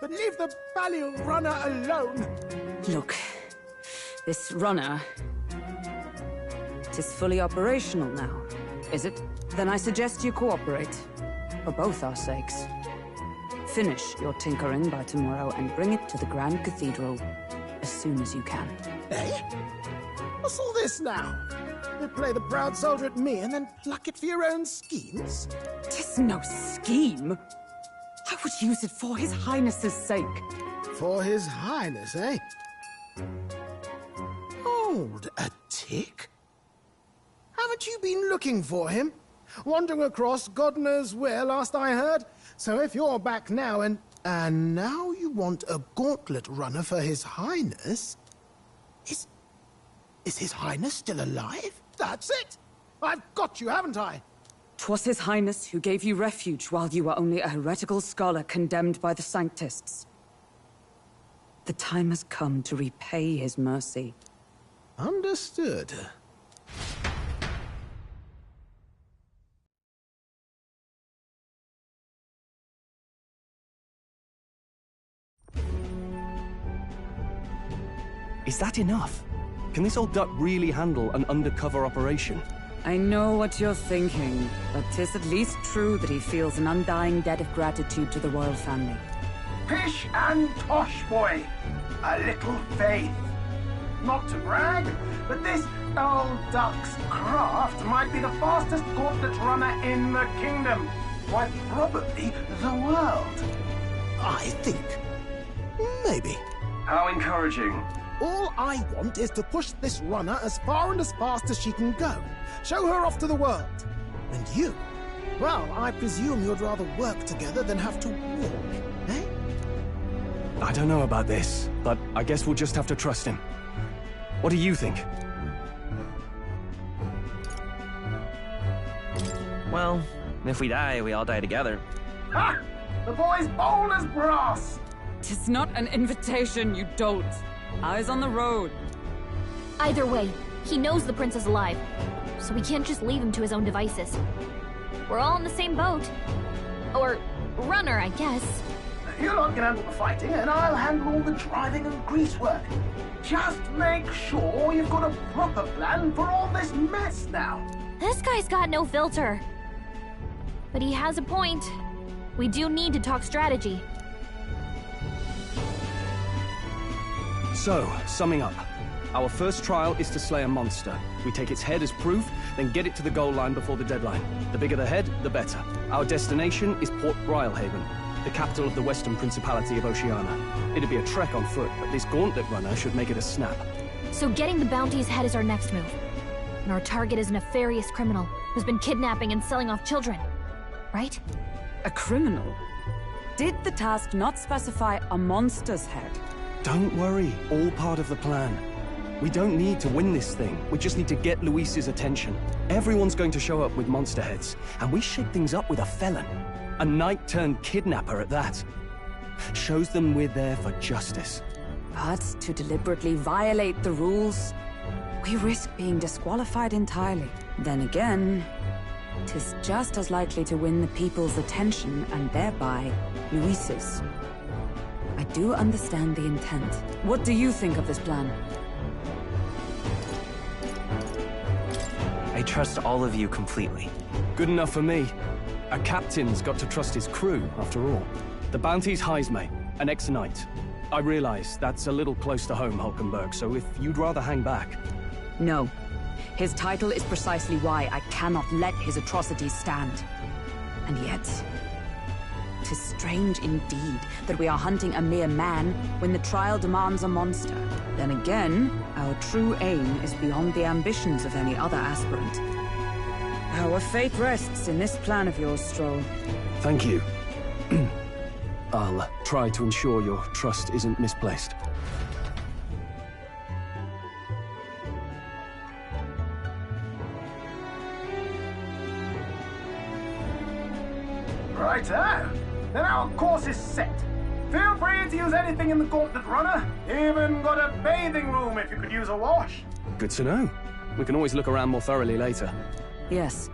But leave the Balliol runner alone. Look, this runner... it is fully operational now, is it? Then I suggest you cooperate. For both our sakes. Finish your tinkering by tomorrow and bring it to the Grand Cathedral as soon as you can. Eh? What's all this now? You play the proud soldier at me and then pluck it for your own schemes? 'Tis no scheme. I would use it for His Highness's sake. For His Highness, eh? Hold a tick. Haven't you been looking for him? Wandering across God knows where, last I heard. So if you're back now and now you want a gauntlet runner for His Highness? Is His Highness still alive? That's it! I've got you, haven't I? 'Twas His Highness who gave you refuge while you were only a heretical scholar condemned by the Sanctists. The time has come to repay his mercy. Understood. Is that enough? Can this old duck really handle an undercover operation? I know what you're thinking, but 'tis at least true that he feels an undying debt of gratitude to the royal family. Pish and tosh, boy. A little faith. Not to brag, but this old duck's craft might be the fastest gauntlet runner in the kingdom. Why, probably the world. I think. Maybe. How encouraging. All I want is to push this runner as far and as fast as she can go. Show her off to the world. And you? Well, I presume you'd rather work together than have to walk, eh? I don't know about this, but I guess we'll just have to trust him. What do you think? Well, if we die, we all die together. Ha! The boy's bold as brass! 'Tis not an invitation, you dolt. Eyes on the road. Either way, he knows the prince is alive, so we can't just leave him to his own devices. We're all in the same boat. Or runner, I guess. You lot can handle the fighting, and I'll handle all the driving and greasework. Just make sure you've got a proper plan for all this mess now. This guy's got no filter. But he has a point. We do need to talk strategy. So, summing up. Our first trial is to slay a monster. We take its head as proof, then get it to the goal line before the deadline. The bigger the head, the better. Our destination is Port Rhylehaven, the capital of the Western Principality of Oceania. It'd be a trek on foot, but this gauntlet runner should make it a snap. So getting the bounty's head is our next move. And our target is a nefarious criminal who's been kidnapping and selling off children. Right? A criminal? Did the task not specify a monster's head? Don't worry, all part of the plan. We don't need to win this thing. We just need to get Luis's attention. Everyone's going to show up with monster heads, and we shake things up with a felon. A knight-turned-kidnapper at that. Shows them we're there for justice. But to deliberately violate the rules, we risk being disqualified entirely. Then again, 'tis just as likely to win the people's attention and thereby Luis's. I do understand the intent. What do you think of this plan? I trust all of you completely. Good enough for me. A captain's got to trust his crew, after all. The bounty's Heisme, an ex-knight. I realize that's a little close to home, Hulkenberg, so if you'd rather hang back... No. His title is precisely why I cannot let his atrocities stand. And yet... 'tis strange indeed that we are hunting a mere man when the trial demands a monster. Then again, our true aim is beyond the ambitions of any other aspirant. Our fate rests in this plan of yours, Stroll. Thank you. I'll try to ensure your trust isn't misplaced. Righto. Then our course is set. Feel free to use anything in the Gauntlet Runner. Even got a bathing room if you could use a wash. Good to know. We can always look around more thoroughly later. Yes.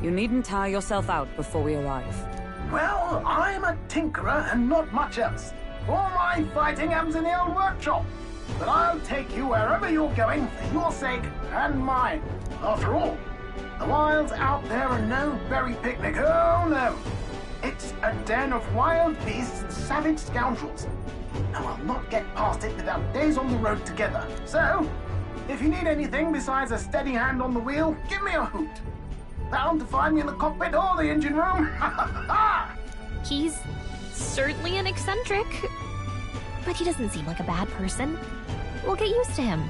You needn't tire yourself out before we arrive. Well, I'm a tinkerer and not much else. All my fighting happens in the old workshop. But I'll take you wherever you're going for your sake and mine. After all, the wilds out there are no berry picnic. Oh, no. It's a den of wild beasts and savage scoundrels. And I'll not get past it without days on the road together. So, if you need anything besides a steady hand on the wheel, give me a hoot. Bound to find me in the cockpit or the engine room. He's certainly an eccentric, but he doesn't seem like a bad person. We'll get used to him,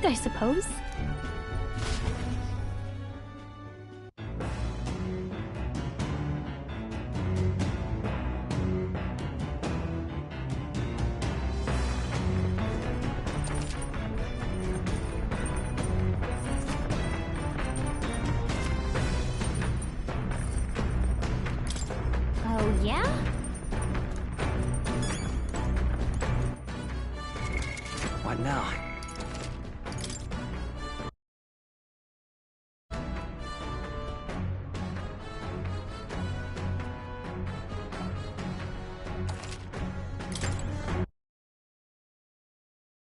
I suppose.